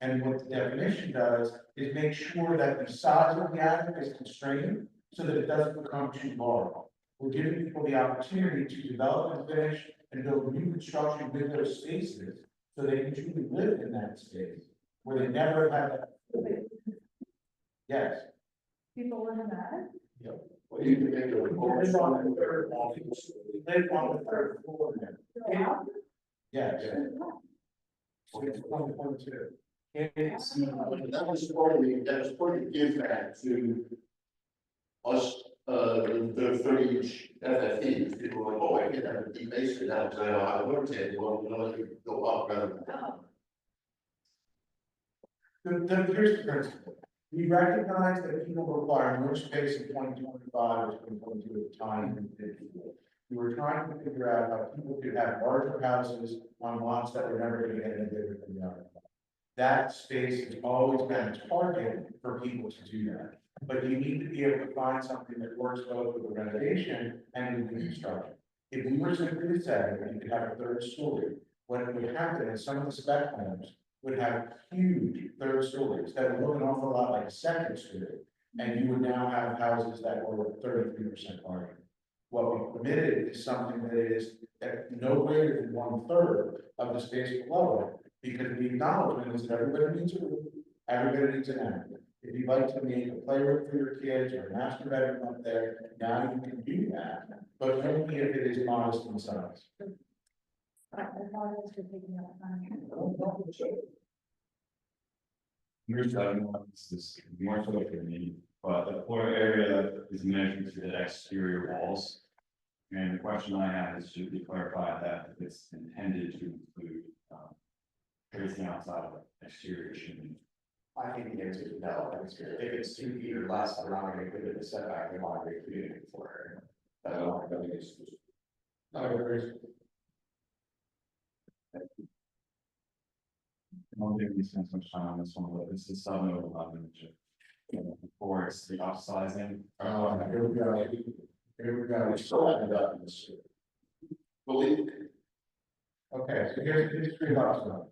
And what the definition does is make sure that the size of the attic is constrained so that it doesn't become too large. We're giving people the opportunity to develop and finish and build new construction with those spaces so they can truly live in that space where they never had that. Yes. People live in that. Well, you can make a report. Live on the third floor there. Yes. It's 1.2. That was part of the give back to us, the 30 FFE, people were like, oh, I get that deep basement now, because I know how to work it, well, you know, let you go up rather than down. Here's the principle. We recognize that people require more space in 2025 or 2022 at the time. We were trying to figure out how people could have larger houses on lots that were never going to get any bigger than the other. That space has always been a target for people to do that. But you need to be able to find something that works both with the renovation and with the construction. If we were simply to say that you could have a third story, what would happen is some of the spec homes would have huge third stories that would look an awful lot like a second story. And you would now have houses that were 33% parking. What we permitted is something that is no greater than 1/3 of the space below it. Because the acknowledgement is that everybody needs a room, everybody needs an attic. If you'd like to make a playroom for your kids or a master bedroom up there, now you can do that, but only if it is modest in size. I apologize for taking up time. Here's the other one, this is more so for me, but the floor area that is measured to the exterior walls. And the question I have is, should we clarify that it's intended to include, everything outside of the exterior shouldn't? I think the answer is no, if it's 2 feet or less, I'm not gonna give it a setback, I'm not gonna give it for it. I don't think it's. I agree. One thing we spent some time on this one, but this is 711, before it's the upsizing. Here we go. Here we go. We still haven't gotten this. Believe me. Okay, so here's the history of upside.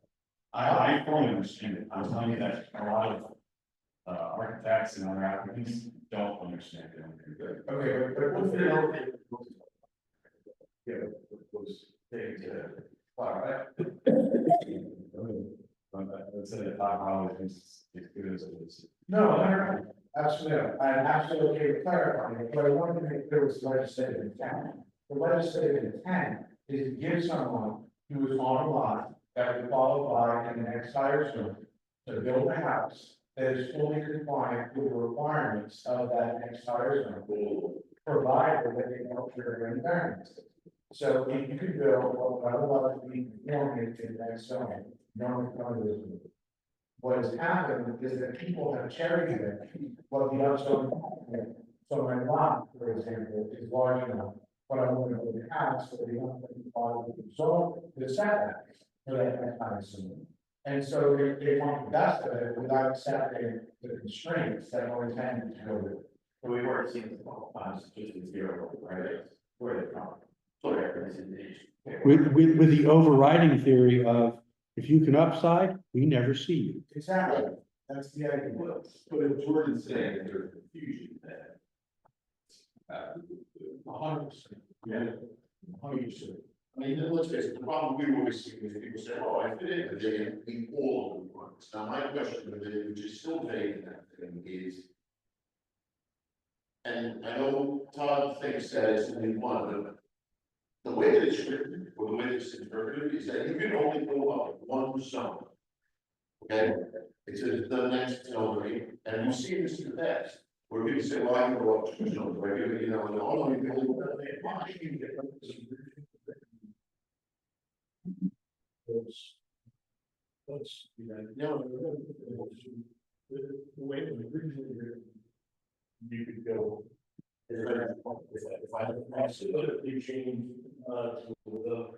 I fully understand it. I'm telling you that a lot of architects and other applicants don't understand it. Okay, but what's the yeah, those things that clarify. Let's say that $5 is good as it is. No, absolutely, I'm absolutely okay with clarifying it, but I wanted to make clear what's legislative intent. The legislative intent is to give someone who is on a lot that would qualify in the next higher zone to build a house that is fully compliant with the requirements of that next higher zone, provided that they don't trigger any variances. So if you could build what would otherwise be conforming to the next zone, no one's going to do it. What has happened is that people have cherry picked what the upzone. So my lot, for example, is large enough, but I want to build a house that they don't follow the zone, the setbacks for that kind of zone. And so they want the best of it without accepting the constraints that are intended to go with it. So we were seeing this a couple times, just in zero, right? Where they come. With the overriding theory of, if you can upside, we never see you. Exactly, that's the idea. But if Jordan's saying that there's confusion there. 100%. Yeah. 100%. I mean, let's face it, the problem we always see is people say, oh, I fit in, but they didn't meet all of the requirements. Now, my question with it, which is still vague in that thing, is. And I know Todd thinks that it's only one, but the way that it's written, or the way that it's interpreted, is that you can only go up one zone. Okay, it says the next zone, and you see this in the past, where people say, well, I can go up 2 zones, right, you know, and all of you can only go up there. Why should you get this? The way the agreement here you could go. If I absolutely change, to the.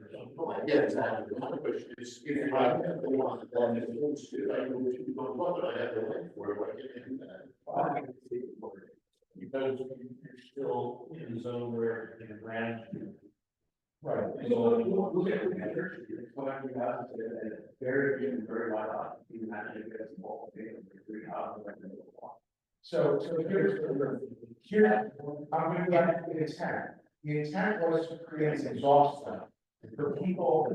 Yeah, exactly. My question is, if I have the one, then if it's good, I know what you don't want, but I have the land for it, why can't I do that? Because you're still in the zone where the ground. Right. So look at the measure, it's what I'm about to say, very, very wide lot, you imagine if it's multiple, three houses, like the block. So here's here, I'm gonna get the intent. The intent was to create an exhaust zone for people,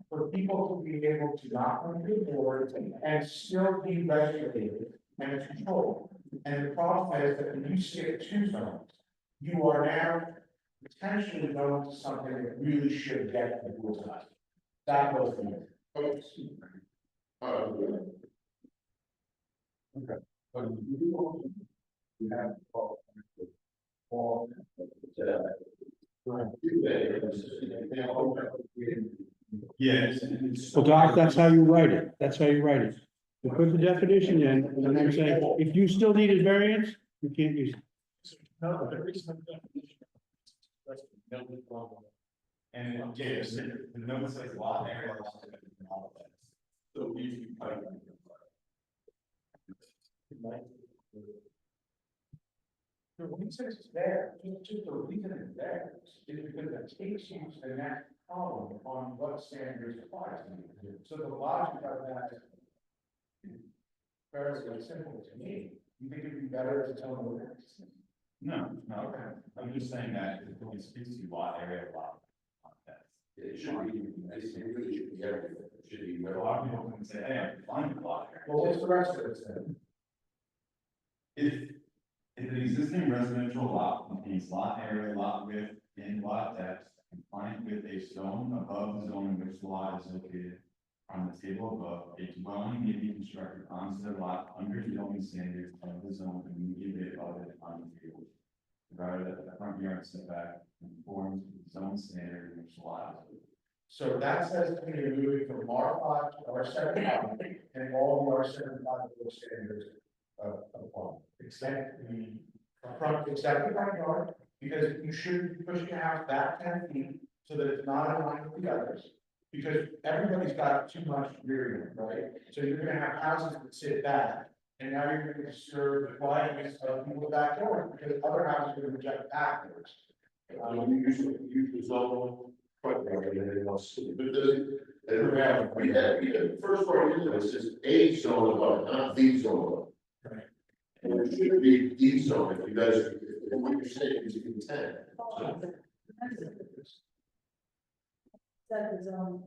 for people to be able to knock on the door and still be regulated and controlled. And the problem is that when you skip two zones, you are now potentially going to something that really should get the rules out. That was the. Yeah. Well, Doc, that's how you write it. That's how you write it. You put the definition in, and then I'm saying, if you still needed variance, you can't use it. No, there is no definition. That's no problem. And yes, the number says lot area. So easy. The reason it's there, just the reason it's there, is because it takes you to the next column on what standards apply to you. So the logic of that is fairly simple to me. You think it'd be better to tell them what? No, I'm just saying that it really speaks to lot area, lot. It should be, it really should be everything, it should be. A lot of people can say, hey, I'm fine with lot area. Well, what's the rest of it then? If an existing residential lot contains lot area, lot width, and lot depth, compliant with a zone above the zone in which the lot is located on the table above, a dwelling may be constructed on said lot under zoning standards of the zone immediately above it on the table. Provided that the front yard setback conforms with the zone standard in which the lot is. So that says to me, you're moving from R5 to R75, and all the R75 standards apply. Except the front, except the front yard, because you shouldn't be pushing your house back 10 feet so that it's not in line with the others. Because everybody's got too much rear yard, right? So you're gonna have houses that sit back, and now you're gonna disturb the quietness of people's backyard, because other houses are gonna project backwards. You usually zone, front yard, and everything else, but does it, and we had, first part of this is a zone above, not the zone above. Right. And it should be the zone, if you guys, if what you're saying is intent. Set the zone.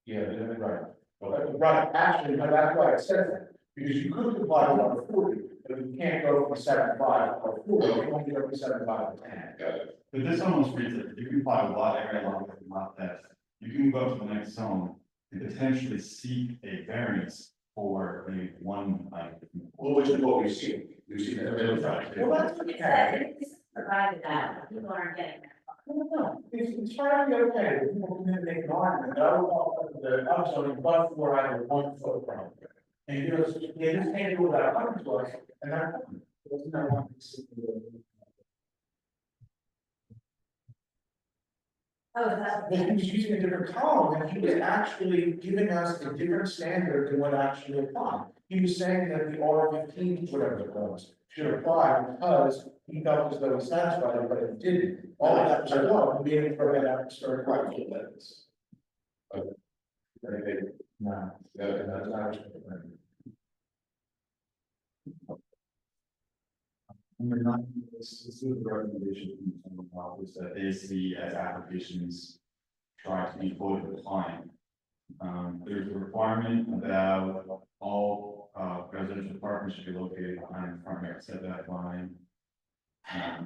Yeah, right. Right, actually, no, that's why it says that, because you could comply with number 40, but you can't go from 75 or 40, you can only go from 75 to 10. Got it. But this almost reads it, you can apply a lot area, lot width, and lot depth. You can go to the next zone and potentially seek a variance for a one, like. Well, which is what we've seen that. Well, that's okay. It's provided that, people aren't getting that. No, it's trying to be okay, people can make an argument, I don't want the, I'm sorry, but for I have 1 foot from. And you know, they just can't do that, I'm sorry, and that. Oh, that's. But he was using a different column, and he was actually giving us a different standard than what actually applied. He was saying that the R15, whatever it was, should apply because he felt as though he satisfied it, but it didn't. All of that was like, oh, we'll be able to throw that out and start writing letters. No, that's not. Number 9, this is the recommendation from the office that they see as applications try to be fully compliant. There's a requirement about all residential apartments should be located behind the front yard setback line.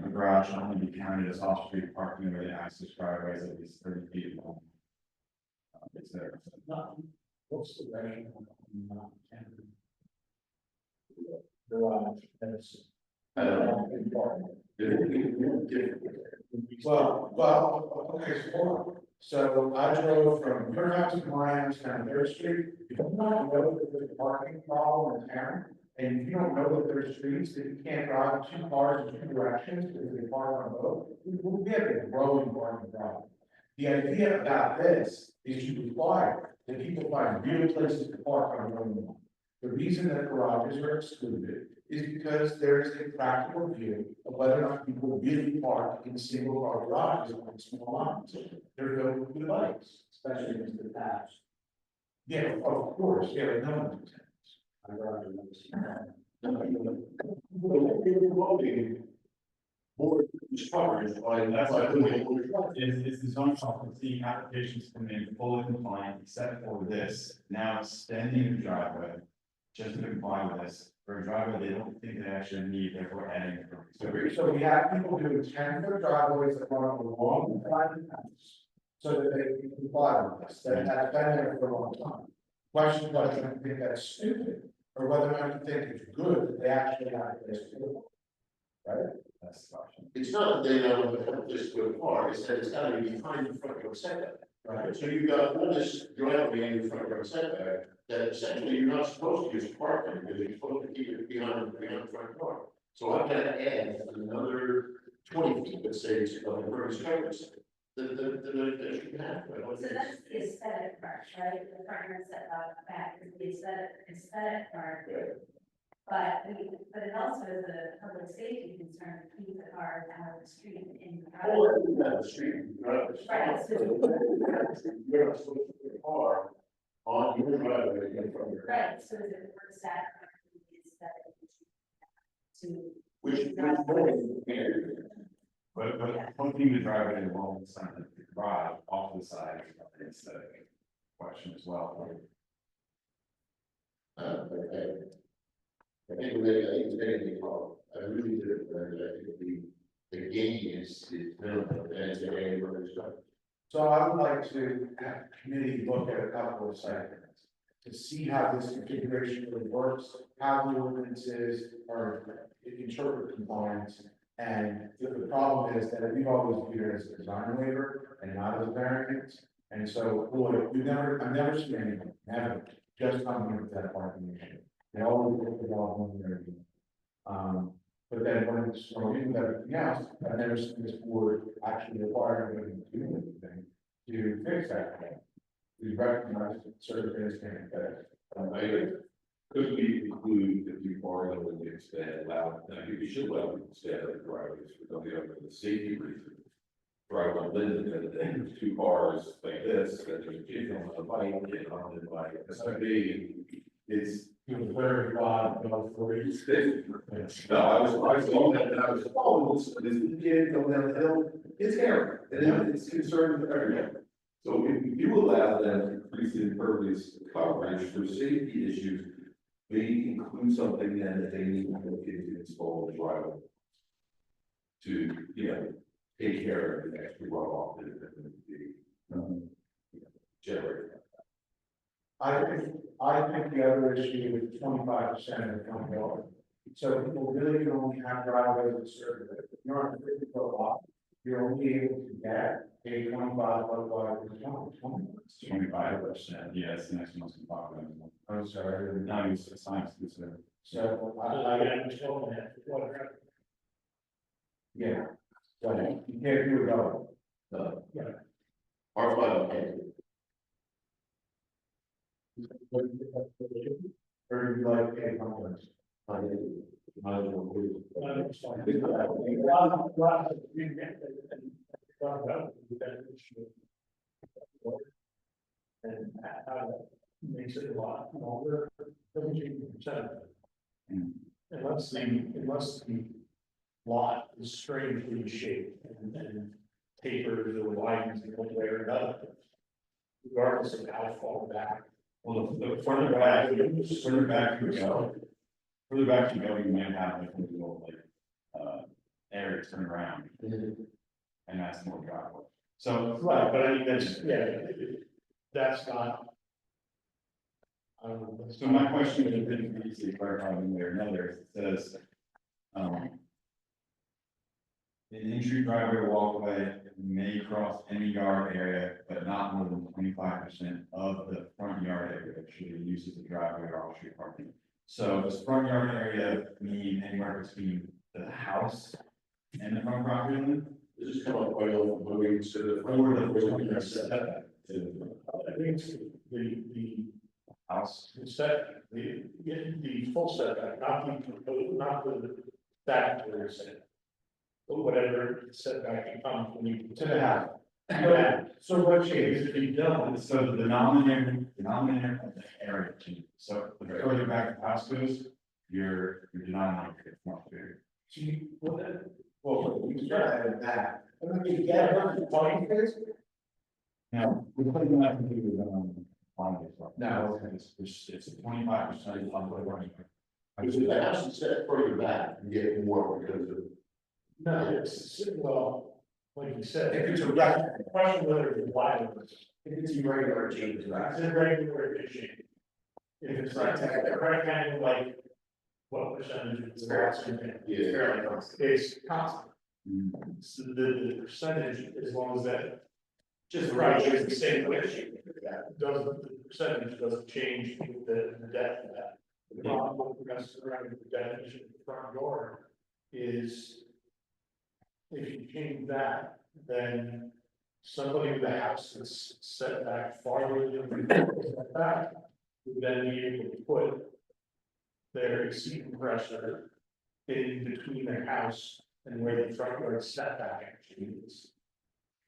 The garage should only be counted as off-street parking where the access driveway is at least 30 feet long. It's there. What's the rationale? Garage, that's. I don't know. Well, okay, so I drove from your house to my house down Third Street. If you want to know that there's a parking problem in town, And if you don't know that there's streets that you can't drive two cars in two directions, because they park on both, we have a growing parking problem. The idea about this is to require that people find real places to park on their own lawn. The reason that garages are excluded is because there is a practical view of whether or not people really park in single car garages on small lots. They're filled with bikes. Especially if it's attached. Yeah, of course, yeah, like no one's. I rather than this. Board is covered by, that's why. If the zoning office, the applications come in fully compliant, except for this, now extending the driveway. Just to comply with this, for a driveway, they don't think they actually need, therefore adding. So we have people doing 10-foot driveways that run along the side of the house. So that they can comply with this, that has been there for a long time. Question whether you think that's stupid, or whether or not you think it's good that they actually have this. Right? That's the question. It's not that they don't have this good car, it's that it's gotta be behind the front yard setback. Right, so you've got all this driveway in your front yard setback, that essentially you're not supposed to use parking, because you're supposed to keep it behind the front yard. So I'm gonna add another 20 feet, let's say, to the impervious coverage. That you can have. So that's the aesthetic part, right? The front yard setback back is the aesthetic part. But it also is a public safety concern to keep the cars out of the street in. Or you have the street, Right, so- you're not supposed to put a car on your driveway in front of your house. Right, so is it worth that? To. Which. But putting the driveway along the side of the garage off the side is the question as well. Okay. I think it's anything wrong. I really did, and I think the gain is minimal, and it's a very good stuff. So I would like to have the committee look at a couple of sites to see how this configuration really works, how the ordinances are interpret compliance. And the problem is that we always view it as a design waiver and not as a variance. And so, boy, I've never seen anyone, never, just coming with that parking issue. They always look at all one there. But then when it's thrown into everything else, I've never seen this board actually require them to do anything to fix that thing. We recognize that certain things can't fix. Could we include the few cars that would extend allow, I think we should allow them to extend the driveways for the safety reason. Drive on Linden, and then there's two cars like this, that there's a kid on a bike, and on the bike, it's so big, it's. Very wide, for each. No, I saw that, and I was, oh, this kid going down the hill, it's scary, and it's concerned with everything. So if you do allow them to increase the impervious coverage for safety issues, they include something then that they need to look into install the driveway. To, take care of the extra runoff that generated. I think the other issue is 25% of the front yard. So people really can only have driveways at certain, if you're on a 50-foot lot, you're only able to get a 25-foot wide. 25%, yes, the next one's popular. I'm sorry. Now it's a science concern. So yeah, so you can't do it all. Yeah. Our final candidate. Or you like a conference? And how that makes it a lot longer, doesn't change the percent. Unless the lot is strangely shaped and tapers or widens in one way or another. Regardless of how far back. Well, the further back you go, you might have like a little area to turn around. And that's more driveway. So. Right, but I mean, that's not. So my question is, been previously clarified one way or another, it says, an entry driveway or walkway may cross any yard area, but not more than 25% of the front yard area should be used as a driveway or off-street parking. So this front yard area mean anywhere between the house and the front property line? This is kind of quite often when we consider. Or the setback. I think it's the House. the full setback, not the statutory setback. But whatever setback becomes when you. To the house. Yeah. So what changes if you don't? So the denominator of the area changes. So the further back the house goes, your denominator gets much bigger. Well, you start at that. I mean, you get it, talking face. Now, we're putting that to do with, on this one. No. It's 25% on the running. Because if the house is set further back, you get more because of. No, it's, well, like you said. If it's a right, Question whether it's wide or it's. if it's irregular, it changes, It's right? irregular addition. If it's rectangle, like, what percentage of the lots? Yeah. Fairly constant. It's constant. Mm-hmm. So the percentage, as long as that. Just right, it's the same way. Doesn't, the percentage doesn't change with the depth of that. The problem with the definition of the front yard is. If you change that, then somebody with a house that's set back farther than the back would then be able to put their AC compressor in between their house and where the front yard setback actually is.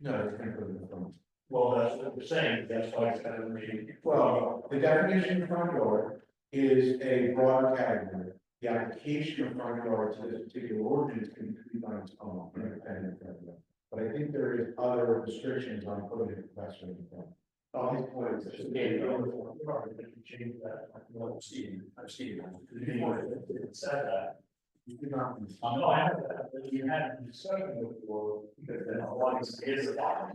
No, it's different than the front. Well, that's what we're saying, that's why it's kind of reading. Well, the definition of front yard is a broader category. The application of front yard to this particular ordinance can be on its own, independent of that. But I think there is other restrictions on putting a compressor in the front. Oh, his point is, Just gave it over for the yard, if you change that, I've seen it. it said that. you cannot. No, I have that, but you had a discussion before, because then a lot is a lot.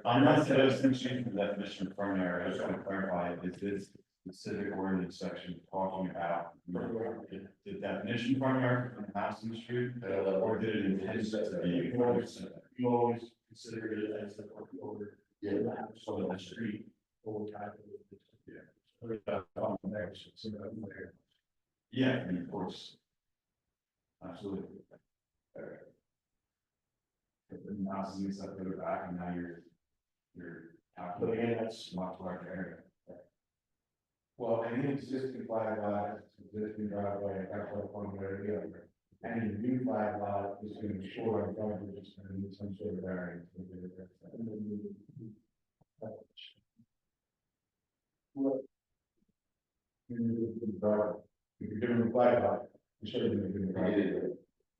I'm not suggesting changing the definition of front yard, I just want to clarify, is this specific ordinance section talking about the definition of front yard from the house in the street? Or did it intend to be? You always consider it as the front yard. Yeah. So the street, over time. Yeah, I mean, of course. Absolutely. But then now since that further back and now you're But again, calculating that's much larger area. Well, any existing flag lot, existing driveway, that's what one way or the other. Any new flag lot is going to be short on frontage, it's going to need some sort of variance. If you're doing a flag lot, you're certainly doing a driveway.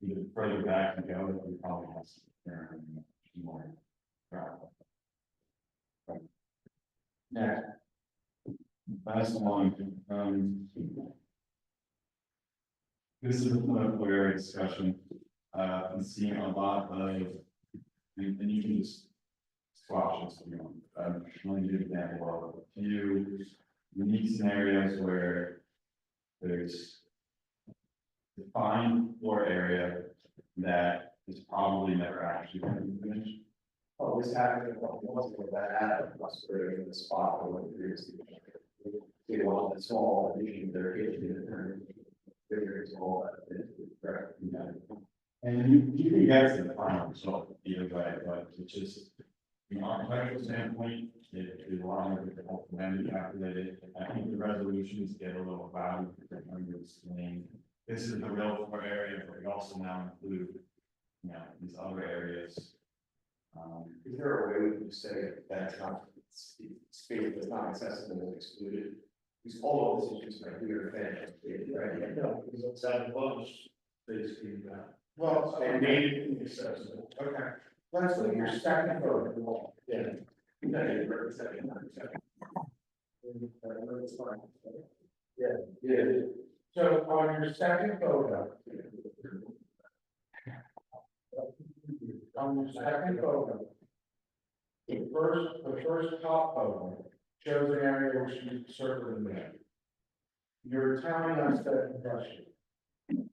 The further back you go, you probably have more. Next. Last one, this is a political area discussion, I'm seeing a lot of, and you can just squash this, you know, let me give an example of a few unique scenarios where there's defined floor area that is probably never actually going to be finished. Oh, this happened, once with that attic, was very in the spot where we previously. They want a small addition to their kitchen and bigger small. Correct. Yeah. And you can get to the final result either way, but it's just, from an architectural standpoint, it is a lot more difficult for them to calculate it. I think the resolutions get a little cloudy, because they're explaining, this is the real floor area, but we also now include, you know, these other areas. Is there a way we can just say that space that's not accessible is excluded? Because all of this is just like weird thing, right? No, because it's out of bunch, basically, that. Well, And made it accessible. okay, let's look at your second photo. Yeah. Yeah. So on your second photo. On your second photo. The first top photo shows an area which you circled in there. You're telling us that impression. You're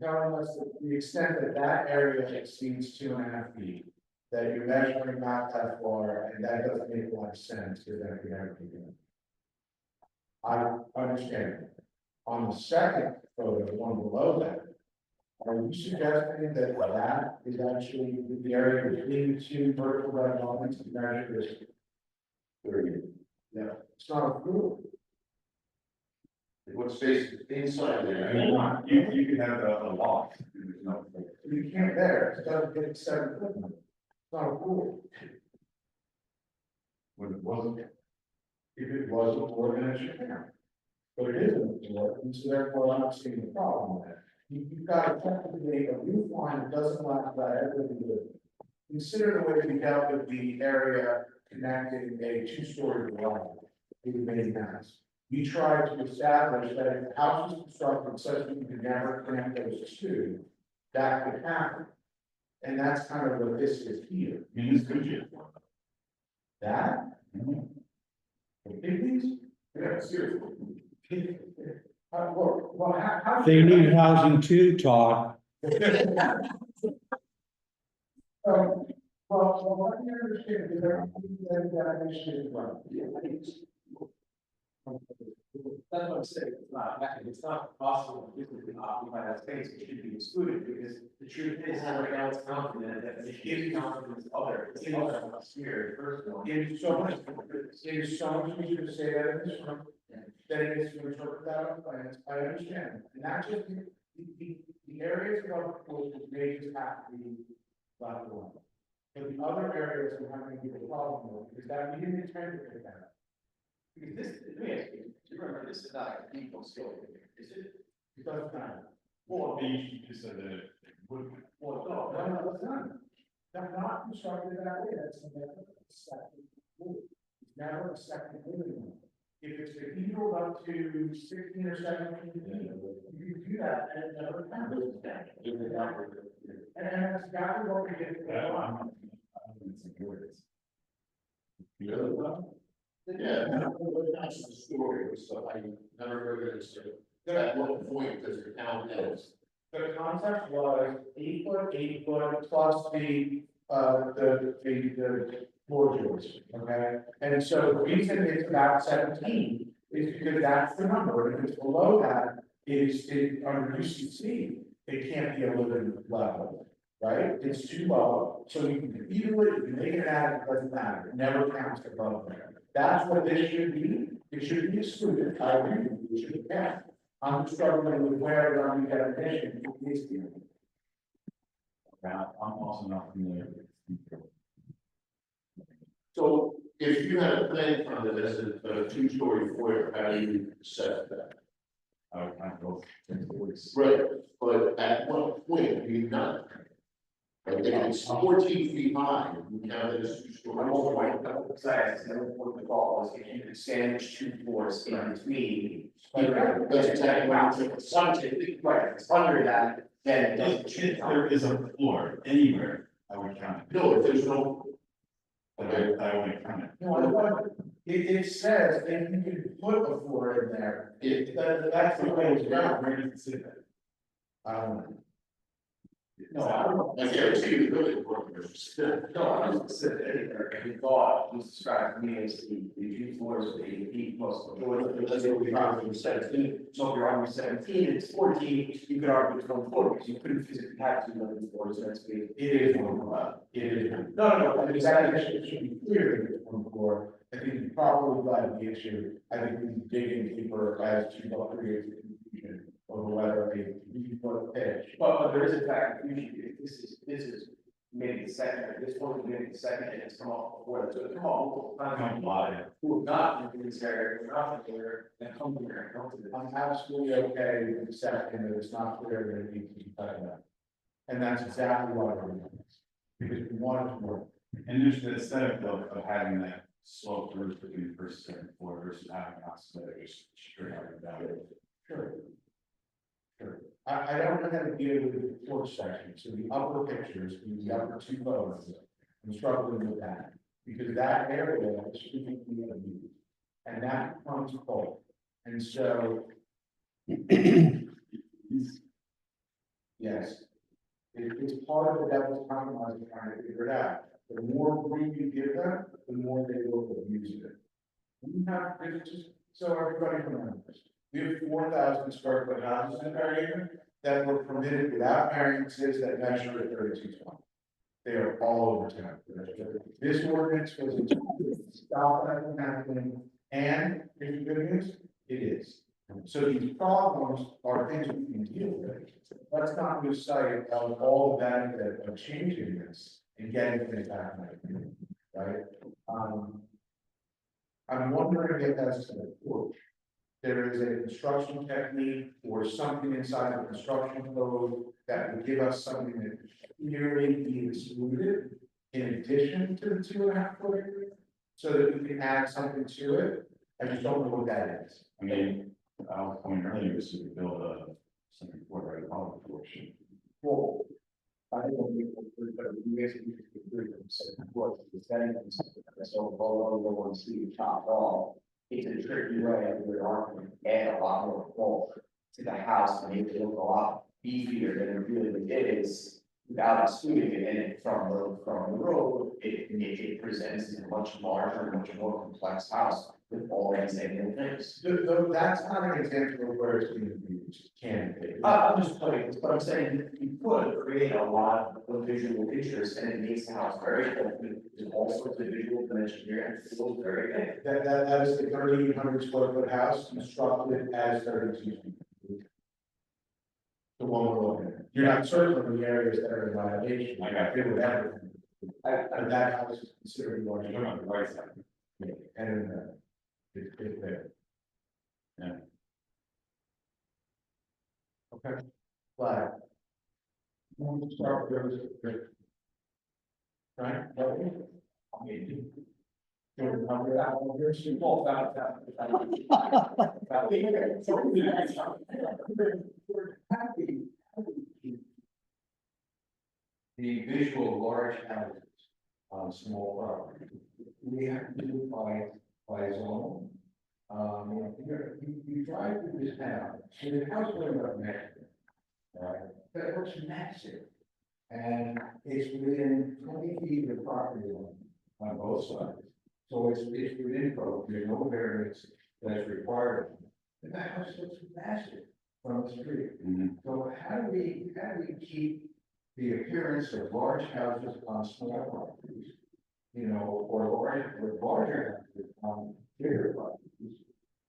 telling us that the extent that that area exceeds 2.5 feet, that you're measuring not that far, and that doesn't make a lot of sense, because that could never be done. I understand. On the second photo, the one below that, are you suggesting that that is actually the area between the two vertical red lines to measure this? Yeah, it's not a pool. What space inside there? You could have a loft. You can't there, it doesn't get 7 foot. It's not a pool. When it wasn't. If it wasn't more than it should have. But it isn't more, and so therefore I'm not seeing the problem with it. You've got effectively a roof line that doesn't last about everything to do. Consider the way we dealt with the area connecting a 2-story garage with the main house. We tried to establish that if the house was constructed such that you could never connect those two, that could happen. And that's kind of what this is here. That? The pygmies? Yeah, seriously. How? They need housing too, Todd. Well, let me understand, because that issue is right. That's what I'm saying, it's not possible, if we can occupy that space, it should be excluded, because the truth is, right now it's confident that it gives confidence other, it's in other sphere, personal. It is so much easier to say that in this room, than it is to interpret that on plans, I understand, and not just the areas of the pool that may just have to be black and white. But the other areas we're having a problem with, is that we didn't intend to pick that. Because this, let me ask you, do you remember, this is not a equal skill, is it? It doesn't matter. Or maybe you just said that it would, well, No, it's not. That's not constructed that way, that's never a second pool. It's never a second living room. If it's cathedral up to 16 or 17 feet, you can do that and it never happens. And that's exactly what we did. Yeah, that's the story, so I never heard it, so at what point does the town know? The concept was 8 foot plus the floor joists, okay? And so the reason it's about 17 is because that's the number, and if it's below that, under UCC, it can't be a living level, right? It's too low, so you can either way, you can make it out, it doesn't matter, it never counts above there. That's what this should be, it should be excluded, I agree, it should be count. I'm struggling with where on the definition it needs to be. I'm also not familiar with. So if you had a plan from it as a 2-story foyer, how do you set that? I would kind of go. Right, but at what point do you not? Like if it's 14 feet high, you count it as 2-story. I'm also like, besides, what the thought was, if you could sandwich 2 floors in between. That's exactly what I'm saying. Right, if it's under that, then it doesn't. If there is a floor anywhere, I would count it. No, if there's no. But I wouldn't count it. No, it says if you can put a floor in there, that's the way it's done. Where does it say that? No, I don't know. I guarantee you the building department. No, I was specific, the thought was described to me as the 2 floors of 8 feet plus the door, that's what we probably was 17. So if you're on 17, it's 14, you could argue it's 1 floor, because you couldn't physically have 2 living floors, so that's big. It is 1 floor. It is. No, I mean, that should be clear that it's 1 floor. I think you probably got the issue. I think we dig in deeper as to what creates the confusion over whether a 3-foot pitch. But there is a fact, usually, this is maybe the second, this one is maybe the second, and it's come off before, so it's come off. Who have not been in this area, who have not been there, and come here, and come to this. I'm absolutely okay with accepting that it's not clear that it needs to be cut out. And that's exactly why we're doing this, because we want it to work. And there's the aesthetic of having that sloped roof between the first and second floor versus having a house that is straight up and down. Sure. Sure. I don't know how to deal with the porch section, so the upper pictures, the upper 2 photos, I'm struggling with that. Because that area is strictly abused, and that becomes cold. And so. Yes. It's part of the devil's compromise of trying to figure it out. The more room you give them, the more they will abuse it. We have, it's just So everybody remembers, we have 4,000 square foot houses in our area that were permitted without variances that measure at 3220. They are all over town. This ordinance was intended to stop that from happening, and here's the good news, it is. So these problems are things we can deal with. Let's not lose sight of all the benefit of changing this and getting things happening, right? I'm wondering if that's the approach. There is a construction technique or something inside the construction code that would give us something that clearly be excluded in addition to the 2.5 foot area, so that we can add something to it. I just don't know what that is. I mean, I was pointing earlier, was to build a something for right above the portion. Well, I don't think, but we basically agree with what the setting is, so below the one see top off. It's a tricky way of your argument, add a lot more bulk to the house and make it look a lot beefier than it really is. Without excluding it, and from the road, it presents a much larger, much more complex house with all these same things. Though that's not an example of where it's being used, can be. I'm just putting, but I'm saying you could create a lot of visual pictures and it makes the house very, there's all sorts of visual dimension here and it feels very big. That is the 3,800 square foot house constructed as 32 feet. The one we're looking at. You're not certain of the areas that are in violation. I got rid of everything. And that house is considered large. You're on the right side. Yeah, and it's there. Yeah. Okay. Flag. We want to start with this. Right? I mean, you want to cover that one here? So you both out that. The visual large houses on small property. We have to do it by zone. You drive through this town, and the house going up next to it, right? That looks massive. And it's within 20 feet of the property line on both sides. So it's within code, there's no variance that's required. And that house looks massive from the street. So how do we keep the appearance of large houses on small properties? You know, or larger houses on bigger properties.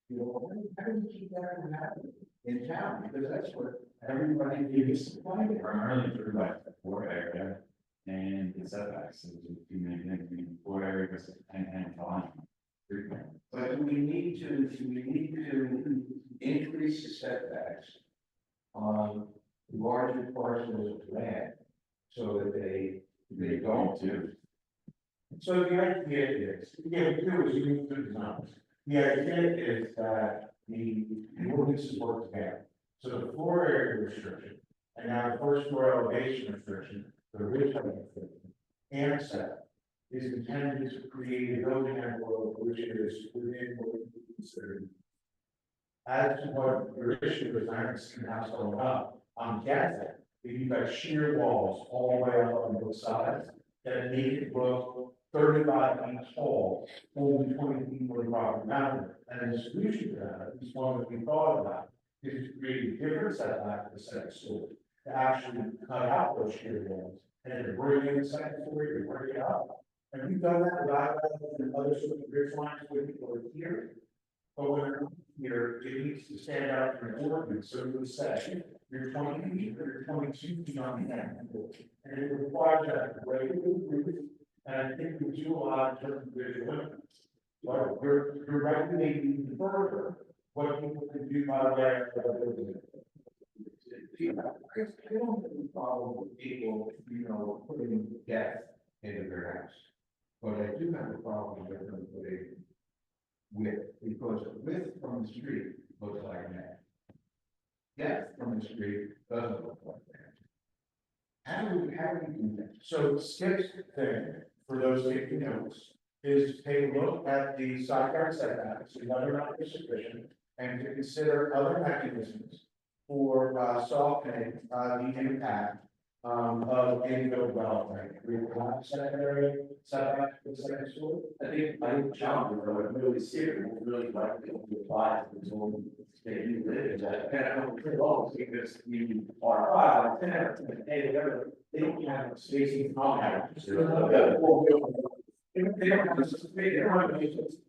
You know, how do we keep that from happening in town? Because that's what everybody is complaining. Primarily through like the floor area and the setbacks, so there's too many things, I mean, floor area was and volume. But we need to increase the setbacks on larger parcels of land so that they don't do. So the idea is, again, here is you good designs. The idea is that the ordinances work together. So the floor area restriction, and now the first floor elevation restriction, the ridge height restriction, and set is intended to create a building envelope which is within what we consider. As to what your issue is, I haven't seen the house going up, I'm guessing that you've got sheer walls all the way up on both sides that make it look 35 feet tall, only 20 feet from the property mountain. And the solution to that, at least one that we thought about, is to create a different setback for the second story, to actually cut out those sheer walls, and to bring in the second story, to bring it up. And we've done that with eyewalls and other sort of ridge lines with people here. But when you're here, it needs to stand out from the ordinance, so it would say, you're 20 feet, or you're 22 feet on the end. And it requires that great roof, and I think we do a lot in terms of visual impacts. But you're regulating even further what people can do by way of the building. I don't have a problem with people, you know, putting depth into their house. But I do have a problem with them putting width, because width from the street looks like that. Depth from the street doesn't look like that. How do we do that? So Skip's thing, for those taking notes, is to take a look at the side yard setbacks, whether or not they're sufficient, and to consider other mechanisms for softening the impact of any development, we will have secondary setback for the second story. I think John would really see it, would really like to apply to the zone that you live in, that, and I don't think all, because you are, they don't have spacing on that. They don't have,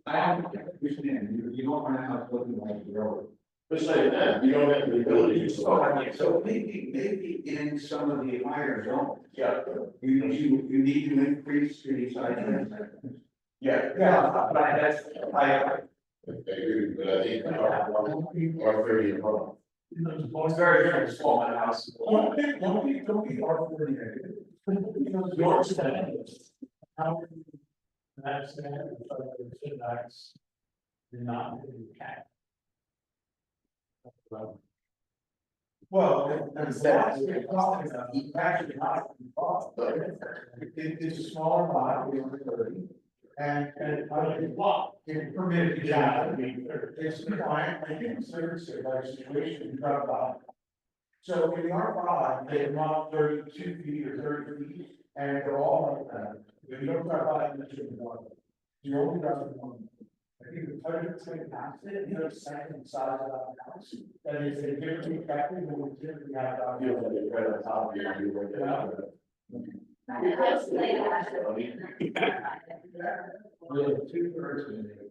I understand, you don't want to have looking like the road. But saying that, you don't have the ability to. So maybe in some of the higher zones. Yeah. You need to increase the size. Yeah, Yeah, but that's, I agree, but I think our 30 and above. it's very, very small in the house. don't be R40. Yours. How? That's setbacks. You're not in the cap. Well, that's actually not involved, but it's a smaller lot, we only 30. And I think it's permitted, yeah, it's compliant, I think it's a like situation you talk about. So in the R5, they want 32 feet or 30 feet, and they're all like that. If you don't talk about it, you only got one. I think the target is going to pass it, you know, second size of the house. That is a different factory than we typically have. You know, they right on top of you, you work it out. That's laid out. Really, 2/3 in there.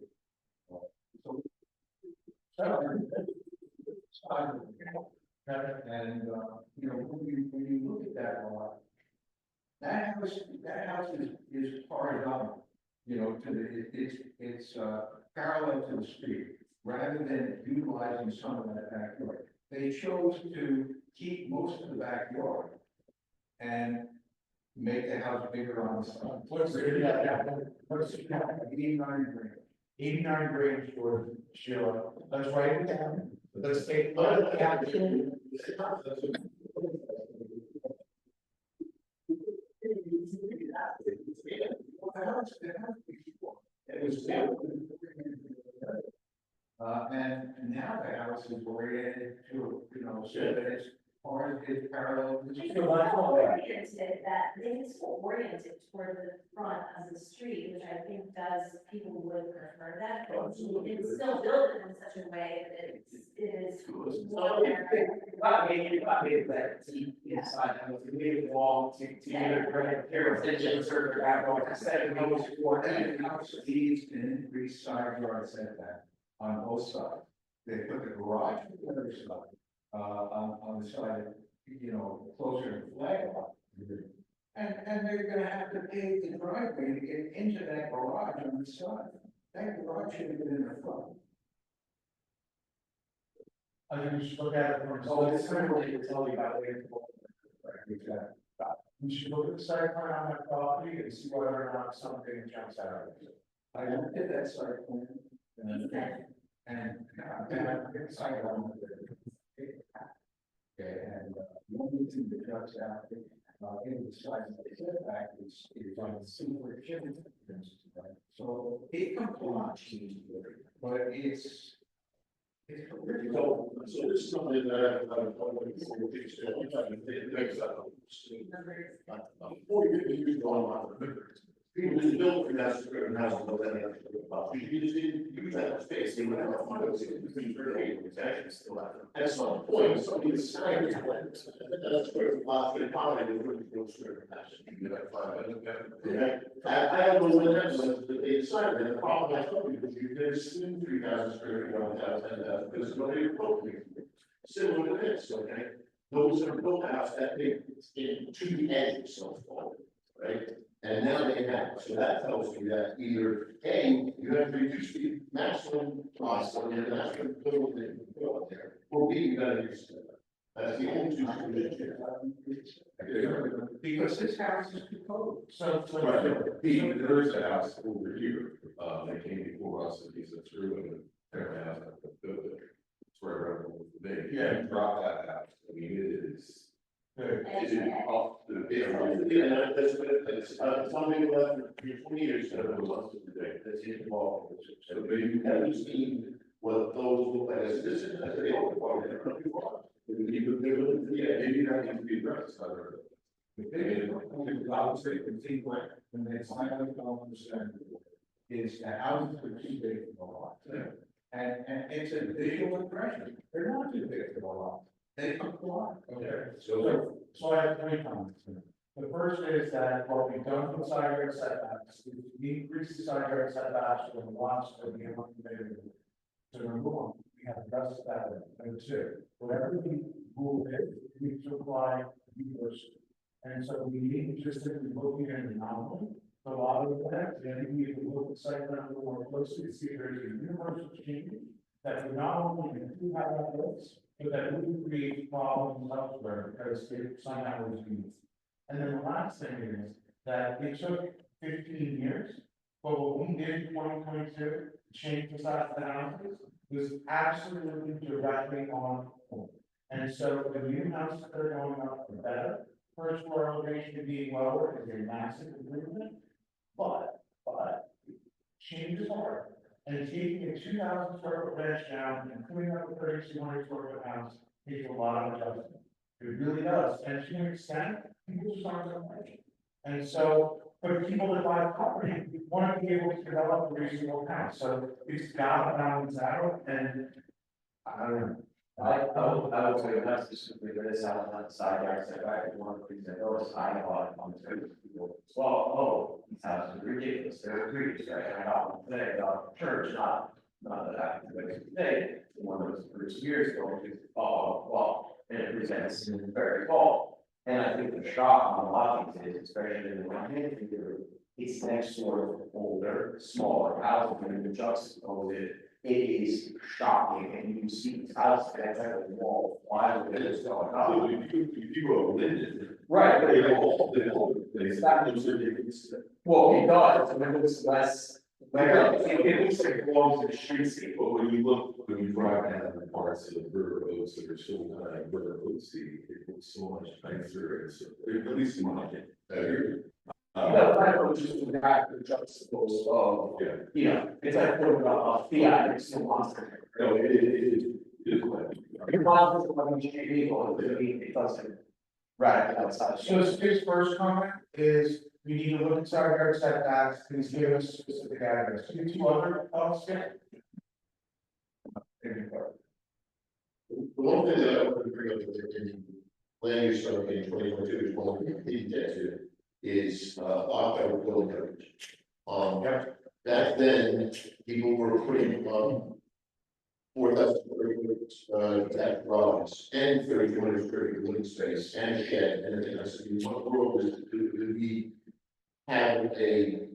And, you know, when you look at that lot, that house is horizontal, you know, to the, it's parallel to the street, rather than utilizing some of that backyard. They chose to keep most of the backyard and make the house bigger on the side. What's the 89 grand? 89 grand for Sheila. Let's write it down. Let's take. It was. And now the house is oriented to, you know, so that it's or it's parallel. To the street. Oriented, that it's oriented toward the front of the street, which I think people would prefer that. But it's still built in such a way that it is. Inside, and if you leave it long, to get a great care of attention, certain background, instead of those who are And house needs an increased side yard setback on both sides. They put the garage on the other side, on the side, you know, closer to the flag lot. And they're gonna have to pave the driveway to get into that garage on the side. That garage should have been in the front. I think we should look at it from. Oh, this is what they tell you about later. Exactly. We should look at the site plan on that property and see whether or not something jumps out of it. I looked at that site plan and I think the site plan. Okay, and the only thing that jumps out, in the side setback is on the super chicken. So it complies, but it's. So this is something that before you get to go on, people just build for that certain house, but then you just didn't use that space, they would have a fund, it was between 38, it's actually still out. At some point, somebody decided to plan, that's where the last bit of power, they wouldn't go straight from that. You have 5 minutes. I don't know when that was, but they decided, and the problem I told you, because you could assume 3,000 square feet on 10,000, because nobody appropriate. Similar to this, okay? Those that are built out that big to the edge, so far, right? And now they have, so that tells you that either, A, you have to reduce the maximum cost on the maximum building that you can put up there, or B, you gotta use that. That's the only two solutions. Because this house is proposed, so. Right, B, there's a house over here, they came before us, and he said, through and tear the house up, and build it. It's right around the bay. Yeah. Drop that house, I mean, it is. And- Is it off the, yeah, that's something left for 20 years, that it was lost today, that's involved. So you haven't seen what those look like, as this is, as they all part, they're not too far. Yeah, maybe that needs to be addressed, The thing is, I would say, the thing when they sign up, don't understand, is that houses are too big for the lot. And it's a visual impression, they're not too big for the lot, they comply, okay? So I have 3 comments. The first is that what we've done for the side yard setbacks, is we increased the side yard setbacks for the lots that we have permitted to remove them. We have addressed that. Number 2, whatever we rule is, we need to apply universally. And so we need to just simply looking at an anomaly. A lot of that, then we can look at the site plan a little more closely to see if there's a universal change that would not only improve how that looks, but that wouldn't create problems elsewhere because it somehow was used. And then the last thing is that it took 15 years, but what we did in 2022 to change the size of the houses was absolutely directly on point. And so the new houses that are going up are better. First floor elevation being lower is a massive improvement, but change is hard. And taking a 2,000 square foot ranch down and putting up a 3,200 square foot house takes a lot of adjustment. It really does, and to an extent, people just aren't going to like it. And so, but people that buy property want to be able to develop a reasonable house, so it's got to balance out, and I don't know. I would say that's just simply this out on the side yard setback, one of the things I noticed, I have a lot of comments, people, well, oh, these houses are ridiculous, they're egregious, right? I got one today about church, not that I can do it today, one of those first years ago, because, well, and it presents very tall. And I think the shock on a lot of these is, especially in the one hand figure, it's next door to older, smaller houses, and the juxtapose it. It is shocking, and you can see these houses, that's like a wall, why would it is going on? If you go to Linden. Right, but They it all, it's not just, well, it does, I mean, it's less, it looks like it belongs to the streetscape. But when you drive down the parts of the river roads that are still kind of river roads, it looks so much nicer, and so, at least in my opinion. No, I don't just do that, the juxtapose of, Yeah. you know, it's like putting a Fiat next to a monster. No, it is like. Your monster, when you street vehicle, it doesn't. Right, outside. So Steve's first comment is, we need to look at side yard setbacks, please give us specific address. You 2 other thoughts, yeah? The one thing that I want to bring up in land use study in 2022 is one we didn't get to is lot coverage, building coverage. Back then, people were putting 4,000 square foot detached garages and 3,200 square feet living space and a shed and everything else. What the world is to be have a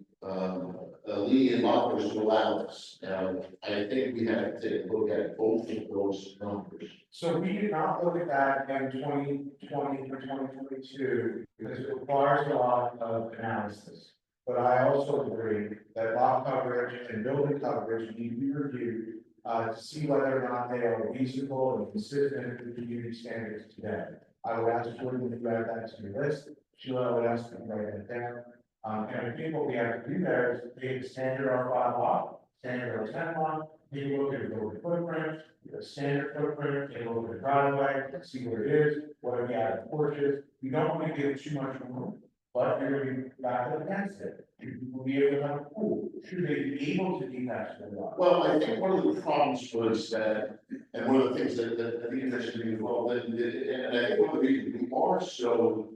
lead lot coverage to allow this. Now, I think we have to take a look at both of those numbers. So we did not look at that in 2020 or 2022 because it requires a lot of analysis. But I also agree that lot coverage and building coverage need to be reviewed to see whether or not they are reasonable and consistent with community standards today. I would ask Jordan to add that to your list. Sheila, I would ask you to write that down. And I think what we have to do there is take the standard R5 lot, standard R10 lot, take a look at the building footprint, the standard footprint, take a look at the driveway, see what it is, what are the added porches. We don't want to give too much room, but you're going to be back against it. People be able to have a pool. Should they be able to detach the lot? Well, I think one of the problems was that, and one of the things that the interested me as well, and I think one of the reasons we are so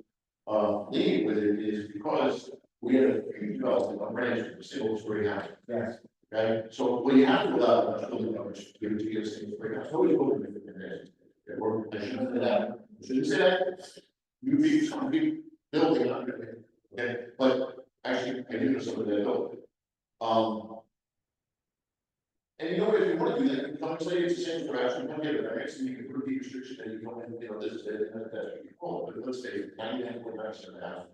lean with it is because we have a huge development of ranch with single story house. Yes. Okay, so what you have to allow the building coverage to give us single story house, always open to it. Or I shouldn't say that, shouldn't say that, you be building on it, okay, but actually, I do know somebody that built. And you know, if you want to do that, you come and say it's the same for actually, one give it, right, so you can put the restriction and you don't have, you know, this is it, and that's what you call it, but let's say 99.9% of the house.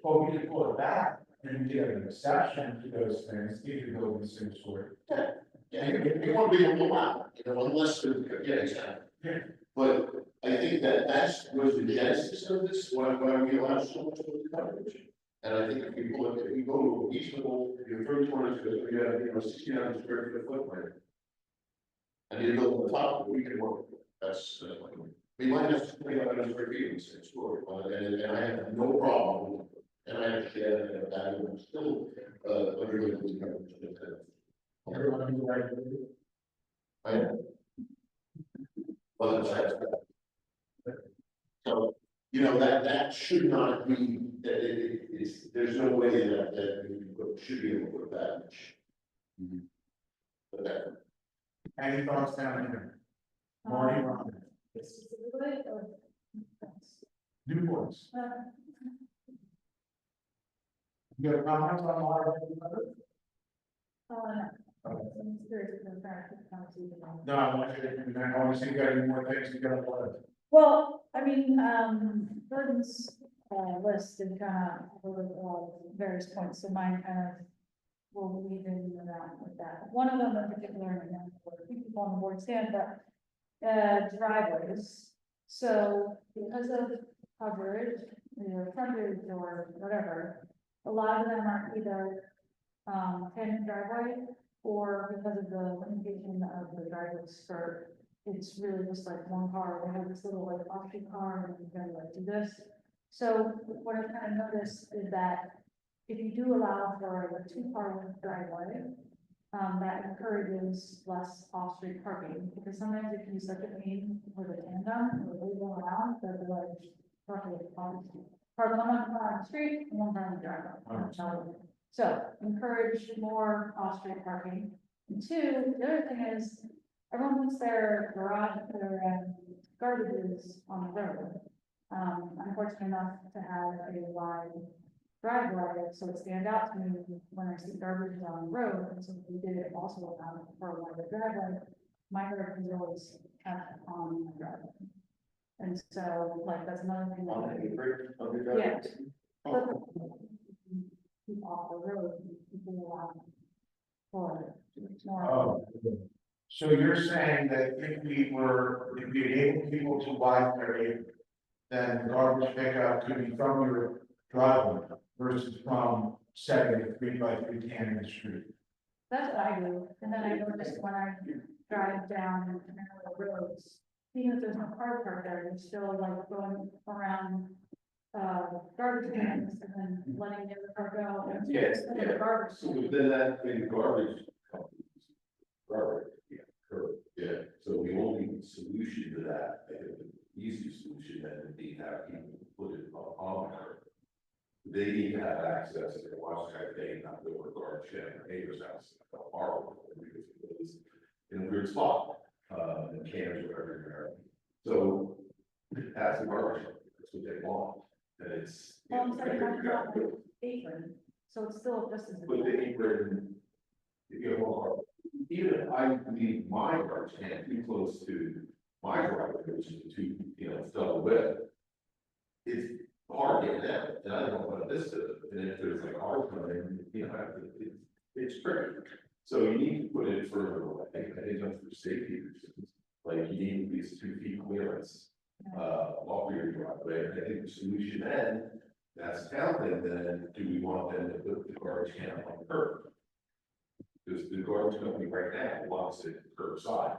Well, we can pull it back and give an exception to those things if you go in the same story. Yeah, you want to be able to allow, you know, unless, yeah, exactly. Yeah. But I think that was the genesis of this, why we allow so much of the coverage. And I think if you look, if you go to a reasonable, your 30-20 square foot, you have, you know, 1,600 square foot footprint. And you build on the top, we can work, that's, We might have to pay like square feet in the same story, and I have no problem with it. And I understand that I'm still, under the. I am. But so, you know, that should not be, that it's, there's no way that we should be able to put that much. But that, Any thoughts down here? Marty, Ron, Specifically, or? new voice. You have comments on water? No. I'm curious if we're trying to keep the conversation on. No, I want you to, I want to see if you got any more things you got to let. Well, I mean, Burton's, list and kind of, various points, so mine kind of will weave in around with that. One of them in particular, and then people on the board stand, but, driveways. So because of coverage, frontage or whatever, a lot of them are either, tandem driveway, or because of the limitation of the driveway skirt, it's really just like one car, they have this little like off-street car, and you can like do this. So what I've kind of noticed is that if you do allow for a two-car driveway, that encourages less off-street parking, because sometimes it can be such a pain with a tandem, or they go around, that they're like, park on the street, and one car on the driveway. So encourage more off-street parking. And two, the other thing is, everyone puts their garage, their garbages on the road. I'm fortunate enough to have a wide driveway, so it stands out to me when I see garbage on the road, and so we did it also for a wider driveway. My garbage is always kept on the driveway. And so, like, that's another thing. on the apron of the Yeah. driveway. But keep off the road, people allow for more. Oh, so you're saying that if we enable people to widen their apron, then garbage pickup could be from your driveway versus from setting a 3x3 can in the street? That's what I do, and then I notice when I drive down narrow roads, even if there's no car parked there, you're still like going around. Garbage cans and then letting the other car go. and Yes, then the yeah. Garbage. So then that thing garbage. Garbage, yeah, correct, yeah, so the only solution to that, I think the easy solution then would be have people put it on there. They need to have access to the wash side, they not go to garbage can or neighbor's house, horrible, because it was in a weird spot, and cans are everywhere. So that's the garbage, that's what they want, and it's. Well, I'm saying that's not my apron, so it's still just as. But the apron, if you have more, even if I leave my garbage can too close to my driveway, which is two, it's double width. It's hard to get out, and I don't know what this is, and if there's like cars coming, it's tricky. So you need to put it further away, I think that's for safety reasons, like you need at least 2 feet clearance. Off your driveway, and I think the solution then, that's town thing, then do we want them to put the garbage can on the curb? Because the garbage company right now wants it curbside.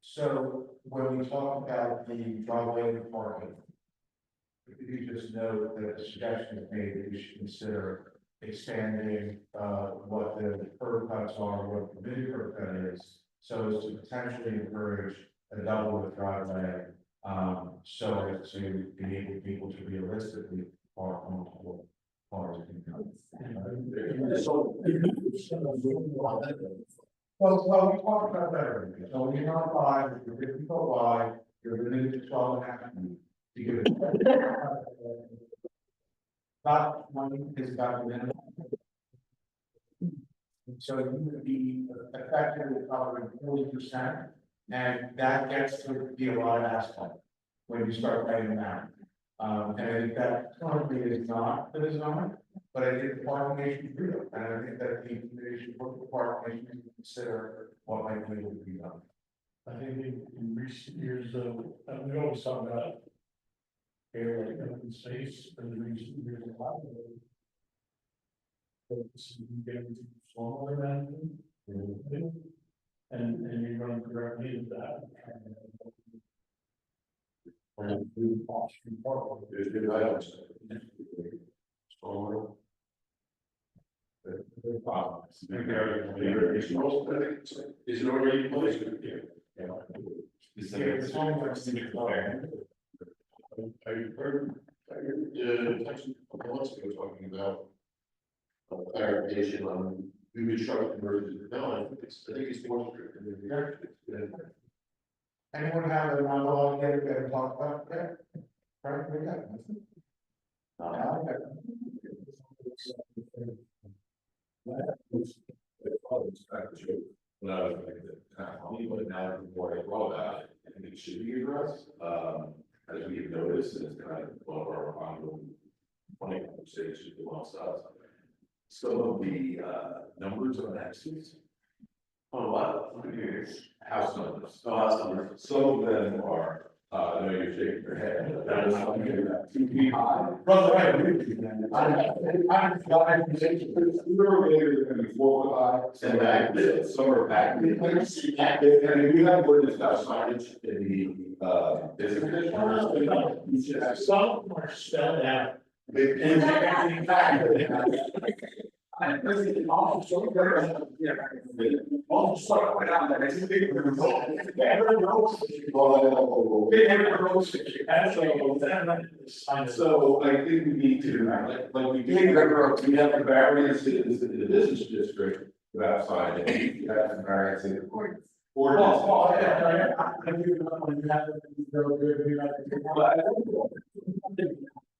So when we talk about the driveway and parking, if you just note that the suggestion is made that we should consider expanding, what the curb cuts are, what the mini curb cut is, so as to potentially encourage a double width driveway. So as to be able people to realistically park multiple cars. Well, we talked about that earlier, so you're not wide, you're 50 foot wide, you're limited to 12.5 feet. You give it. About one is about the minimum. So you would be effectively covering 40%, and that gets to be a lot of asphalt when you start writing them out. And I think that currently is not the design, but I think the parking issue is real, and I think that the committee should look at the parking issue and consider what might be able to be done. I think in recent years, we always talk about area like open space, and in recent years, a lot of it. Getting stormwater management. And you run directly into that. There's good items. So. Is it already placed? Is there a time for us to declare? I heard, text a couple months ago talking about. Clarification on who would shut conversions, no, I think it's more strict. Anyone have a monologue here we can talk about that? Right, we got. When I was like the town, but now the more I thought about it, I think it should be addressed, as we have noticed, and it's kind of one of our ongoing funny conversations amongst us. Some of the, numbers on exits. On a lot of house numbers, some of them are, I know you're shaking your head, that is not good enough. Too high. Brother, I agree with you, man. Literally, gonna be 4 foot high. And back, some are back. I can see that, and we have ordinance about signage. In the, business. You should have some of them are spelled out. So I think we need to, like we did, remember, we have the variance in the business district about signage, you have the variance in the ordinance.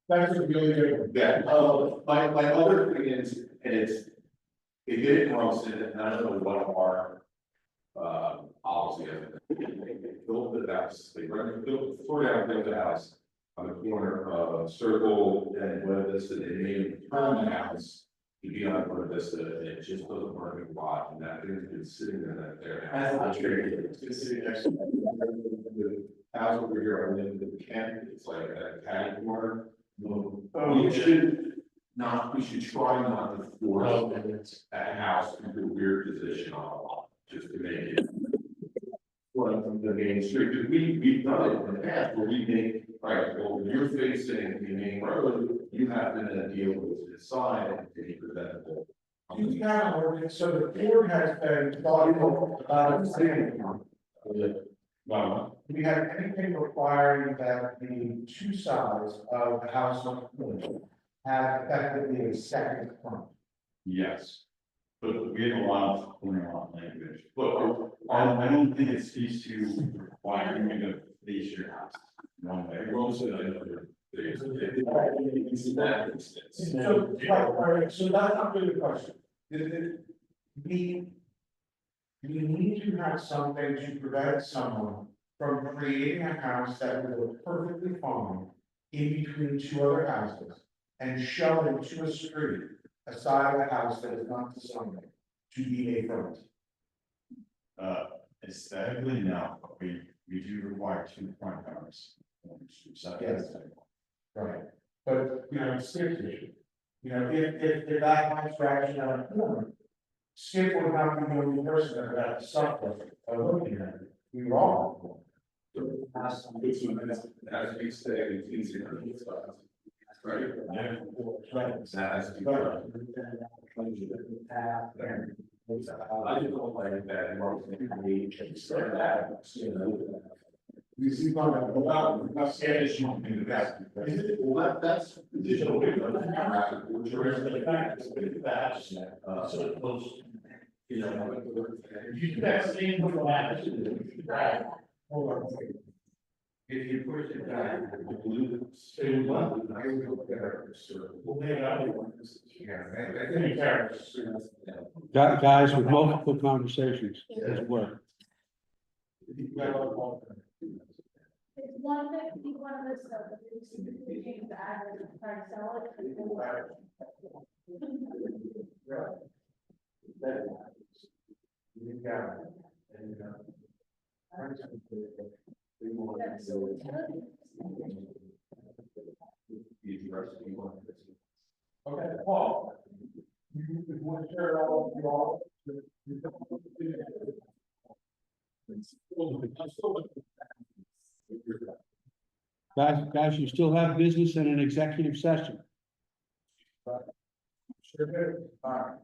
That's a really good. Yeah, my other thing is, and it's, it did come up, and I don't know what our, policy is. They built the house, they built, tore down, built the house on the corner of Circle and Buena Vista, they made turn the house to be on Buena Vista, and it just doesn't work in lot, and that thing's been sitting there. That's not true. It's been sitting next to The house over here, I live in the camp, it's like a catty corner. Oh, We should not, we should try not to force that house into a weird position on a lot, just to make it. Run from the main street, because we've done it in the past, where we make, right, well, when you're facing the main road, you have to then deal with the side and be presentable. You have an ordinance, so the board has been thoughtful about saying, Wow. do we have anything requiring that the two sides of the house on the corner have effectively a second front? Yes. But we have a lot of corner lot language, but I don't think it speaks to requiring you to face your house one way. Most of the So, all right, so that's not really the question. We need to have something to prevent someone from creating a house that will look perfectly fine in between two other houses and showing to a street a side of the house that is not designed to be a front. Aesthetically, no, but we do require 2 front yards. Yes. Right, but, you know, Skip's issue. You know, if that house were actually on a corner, Skip would not be the only person that would have to suffer looking at it. We were all. As we say, it's easy for these guys. Right? As we go. I just don't like that, more than we can start that, you know. We see about Spanish in the back. Well, that's digital. Which the fact is that, so close. You know. You do that same with the last. Right. Hold on. If you push it down, the blue, Say what? I will better, so. We'll make it out. Yeah, I think carrots. Guys with multiple conversations, doesn't work. It's 151 of this stuff, it's change the address, try to sell it. You got it. And, okay, Paul. You want to share all of you all? Guys, you still have business in an executive session. Sure do. All right.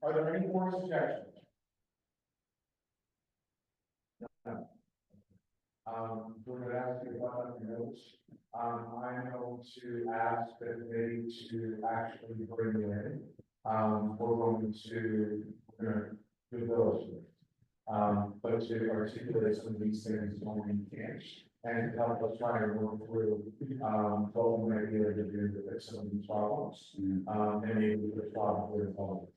Are there any more suggestions? No. We're gonna ask you about the notes. I'm going to ask that they to actually bring you in. We're going to, do those. But to articulate some of these things when we can, and help us try and work through, what we might be able to do to fix some of these problems. And maybe we could solve with all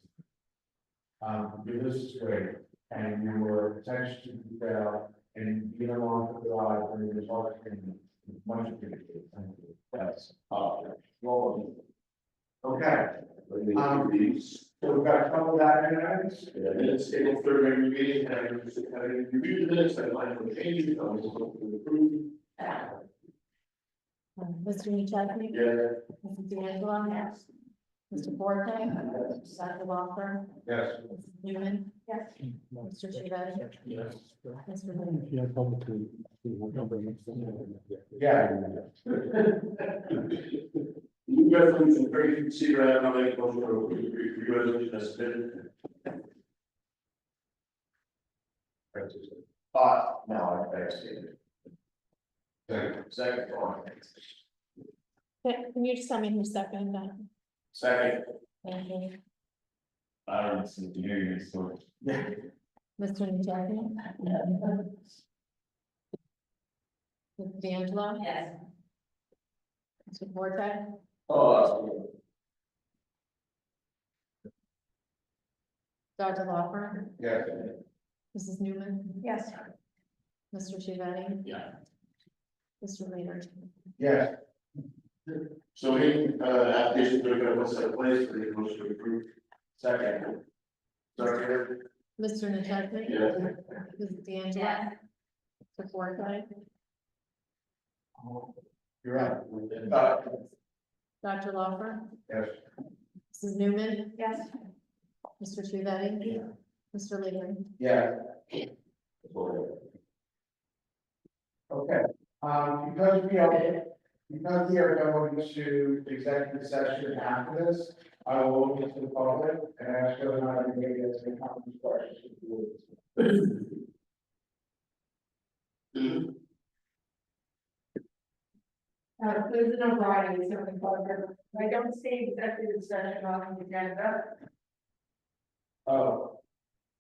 your list is great, and your attention to detail, and being along for the ride, and your heart, and much appreciated. Thank you. That's, well, okay. So we've got a couple of items. Minutes, April 3rd, regular meeting, having reviewed the minutes, I'd like to change it, I'm going to approve. Mr. Nuchesny? Yeah. Mrs. D'Angelo? Yes. Mr. Forte? Yes. Dr. Walker? Yes. Mrs. Newman? Yes. Mr. Chiavetti? Yes. Mr. Moon? Yeah, publicly. Yeah. New resolution 32C, right, I'm making a motion to approve the resolution as submitted. No, I see. Second. Can you just tell me who's second that? Second. Thank you. I don't see the hearing this sort. Mr. Nuchesny? Mrs. D'Angelo? Yes. Mr. Forte? Oh, Dr. Walker? Yes. Mrs. Newman? Yes. Mr. Chiavetti? yeah. Mr. Leader? Yes. So any, applications are going to set a place for the motion to approve. Second. Sorry. Mr. Nuchesny? Yes. Mrs. D'Angelo? Yes. Mr. Forte? You're right. Dr. Walker? Yes. Mrs. Newman? Yes. Mr. Chiavetti? Yeah. Mr. Leader? Yeah. Okay, because we are going to executive session after this, I will open to the public and ask whether or not anybody has any comments or questions. There's no writing, so I don't see executive session on the agenda. Oh.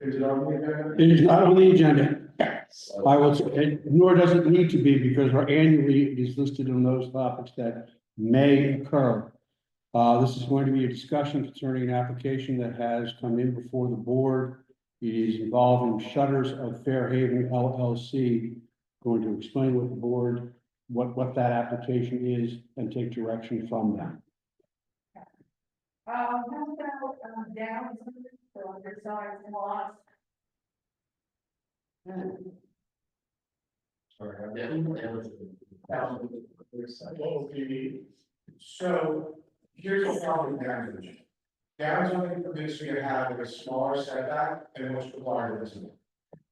Is it on the agenda? It is not on the agenda. I will, nor does it need to be, because our annually it is listed on those topics that may occur. This is going to be a discussion concerning an application that has come in before the board. It is involving Shutters of Fairhaven LLC. Going to explain what the board, what that application is, and take direction from them. How about, down, so undersized lots? So here's the problem with downtown. Downtown permits me to have a smaller setback than what's required of this.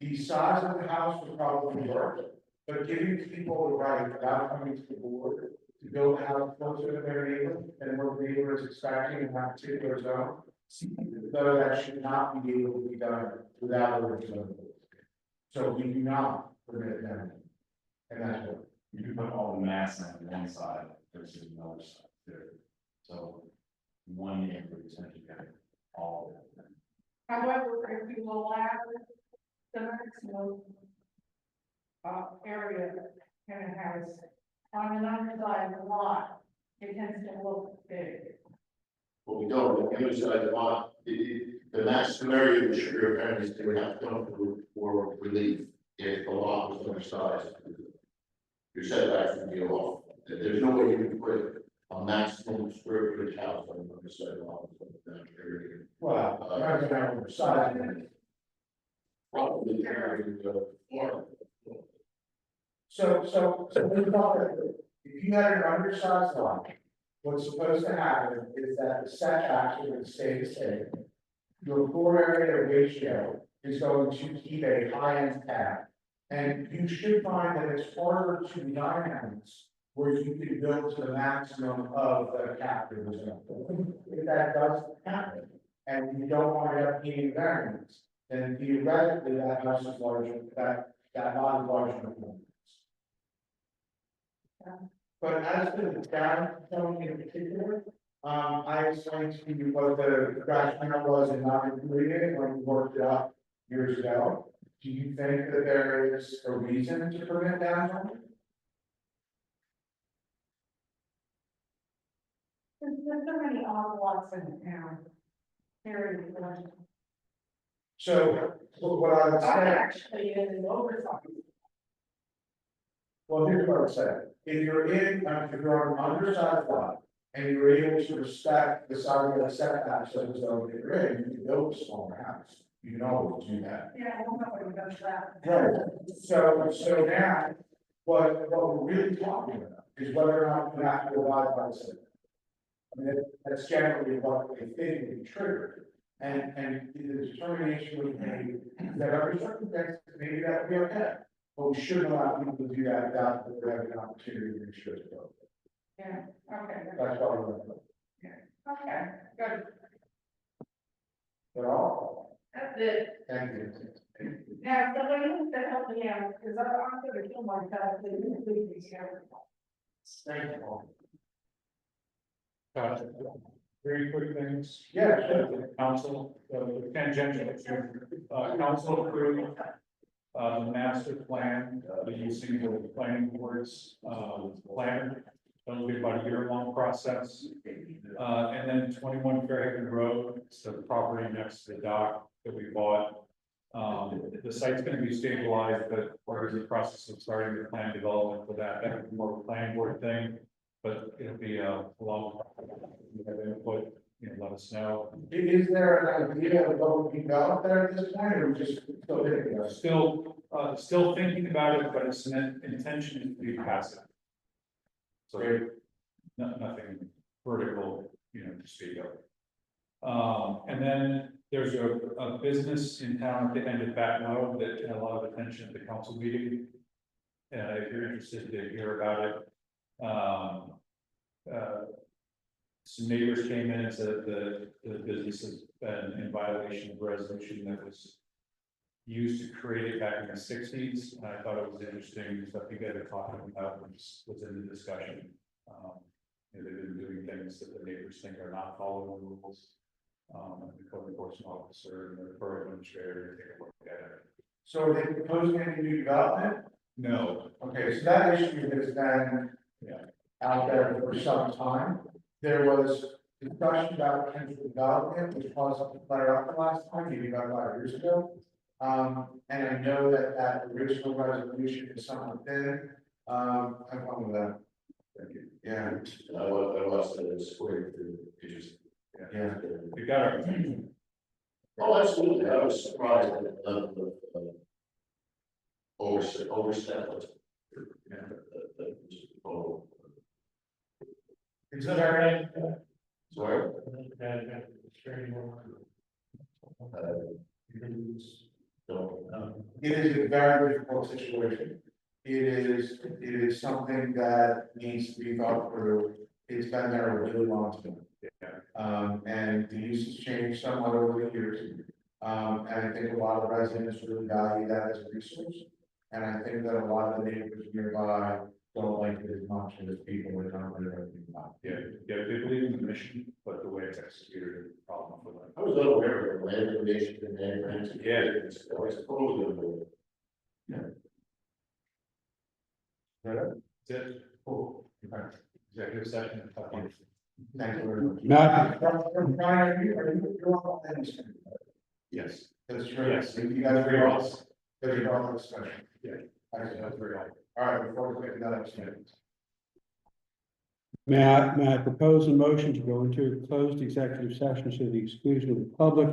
The size of the house would probably work, but giving people the right without coming to the board to build a house closer to their neighbor and what the neighbor is expecting in that particular zone, though that should not be able to be done without a zone. So we do not permit them. And that's what. You can put all the mass on one side versus another side there. So one neighbor essentially got all of them. However, if you allow the maximum area in a house on an undersized lot, it tends to look big. Well, we don't, the other side of the lot, the maximum area which your parents they would have to come for relief if the lot was undersized. Your setbacks would be off, there's no way you can put a maximum square footage house on the other side of the lot. Well, I'm not gonna decide. Probably carrying the water. So we thought that if you had an undersized lot, what's supposed to happen is that the setbacks are going to stay the same. Your floor area ratio is going to keep a high end cap, And you should find that it's harder to design homes where you can build to the maximum of the captive zone. If that does happen, and you don't want to have needing variance, then theoretically that house is larger, that lot is larger than one. But as to the downtown in particular, I explained to you what the rationale was in not including it when we worked it up years ago. Do you think that there is a reason to permit downtown? There's so many odd lots in the town. Very good. So what I would say. Actually, in an oversight. Well, here's what I would say, if you're on an undersized lot, and you're able to respect the side of the setbacks of the zone that you're in, you can build a smaller house, you can always do that. Yeah, I don't know what does that. Right, so now, what we're really talking about is whether or not you have to abide by the setback. I mean, that's generally what they think would be triggered, and the determination would be that under circumstances, maybe that would be okay. But we shouldn't allow people to do that without having an opportunity to make sure it's built. Yeah, okay, That's why we're going to. okay, good. But all, That's it. thank you. Now, somebody needs to help me out, because I'm gonna kill myself, they didn't leave me here. Thank you all. Very quick things. Yeah, sure. Council, tangential, council approved the master plan, using the planning board's, plan. That'll be about a year-long process. And then 21 Fairhaven Road, it's the property next to the dock that we bought. The site's gonna be stabilized, but we're in the process of starting the plan development for that. That would be more of a planning board thing, but it'll be a long. You have input, let us know. Is there an idea of what would be developed there at this point, or just still thinking about it? Still thinking about it, but its intention is to be passive. So nothing vertical, to speak of. And then there's a business in town at the end of Baton Rouge that had a lot of attention at the council meeting. And if you're interested to hear about it, some neighbors came in and said that the business has been in violation of a resolution that was used to create it back in the 60s. And I thought it was interesting stuff you guys are talking about was in the discussion. They've been doing things that the neighbors think are not following the rules. And the code enforcement officer and the borough administrator take a look at it. So are they proposing any new development? No. Okay, so that issue has been out there for some time. There was discussion about potential development, which caused us to flare up the last time, maybe about 5 years ago. And I know that original resolution is somewhat thin. I'm fine with that. Thank you. Yeah. I lost the square through pages. Yeah. We got our. Oh, absolutely, I was surprised at the level of overstep. Oh. It's very. Sorry? It is a very difficult situation. It is something that needs to be thought through. It's been there a really long time. And the use has changed somewhat over the years. And I think a lot of residents really value that as a resource. And I think that a lot of the neighbors nearby don't like it as much as people that don't really like it. They believe in the mission, but the way it's executed is a problem for them. I was unaware of the land donation and land grants. Yeah. It's totally unbelievable. That's it. Cool. Executive session. Thank you very much. Matt, Brian, you're all in this. Yes. That's true. Yes. You guys are all, that's your own discussion. Yeah. Excellent. That's very helpful. All right, before we get to that, statement. may I propose a motion to go into a closed executive session to the exclusion of the public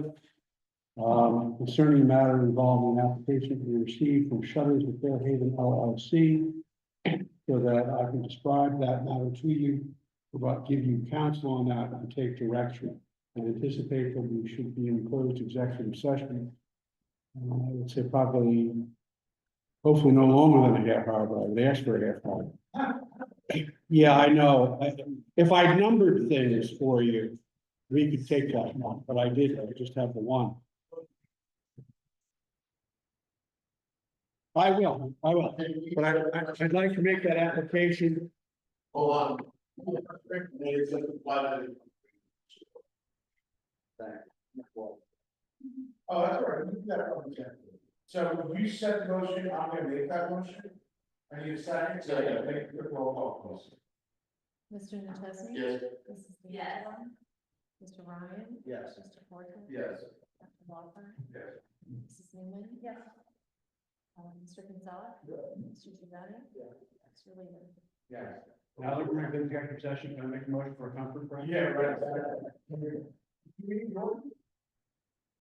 concerning a matter involving an application to be received from Shutters of Fairhaven LLC, so that I can describe that matter to you, give you counsel on that and take direction. I anticipate that we should be in closed executive session. I would say probably hopefully no longer than a half hour, but I would ask for a half hour. Yeah, I know. If I numbered things for you, we could take that one, but I didn't. I just have the one. I will, but I'd like to make that application. Hold on. Oh, that's all right. You got it. So you set the motion, I'm gonna make that motion. I need a second, so yeah, make a quick roll call, please. Mr. Natesi? Yes. Mrs. Yes. D'Angelo? Mr. Ryan? Yes. Mr. Porter? Yes. Dr. Walker? Yes. Mrs. Newman? Yes. Mr. Gonzalez? Mr. Giovanni? Mr. Lehman? Yes. Now that we're in executive session, can I make a motion for a conference break? Yeah, right.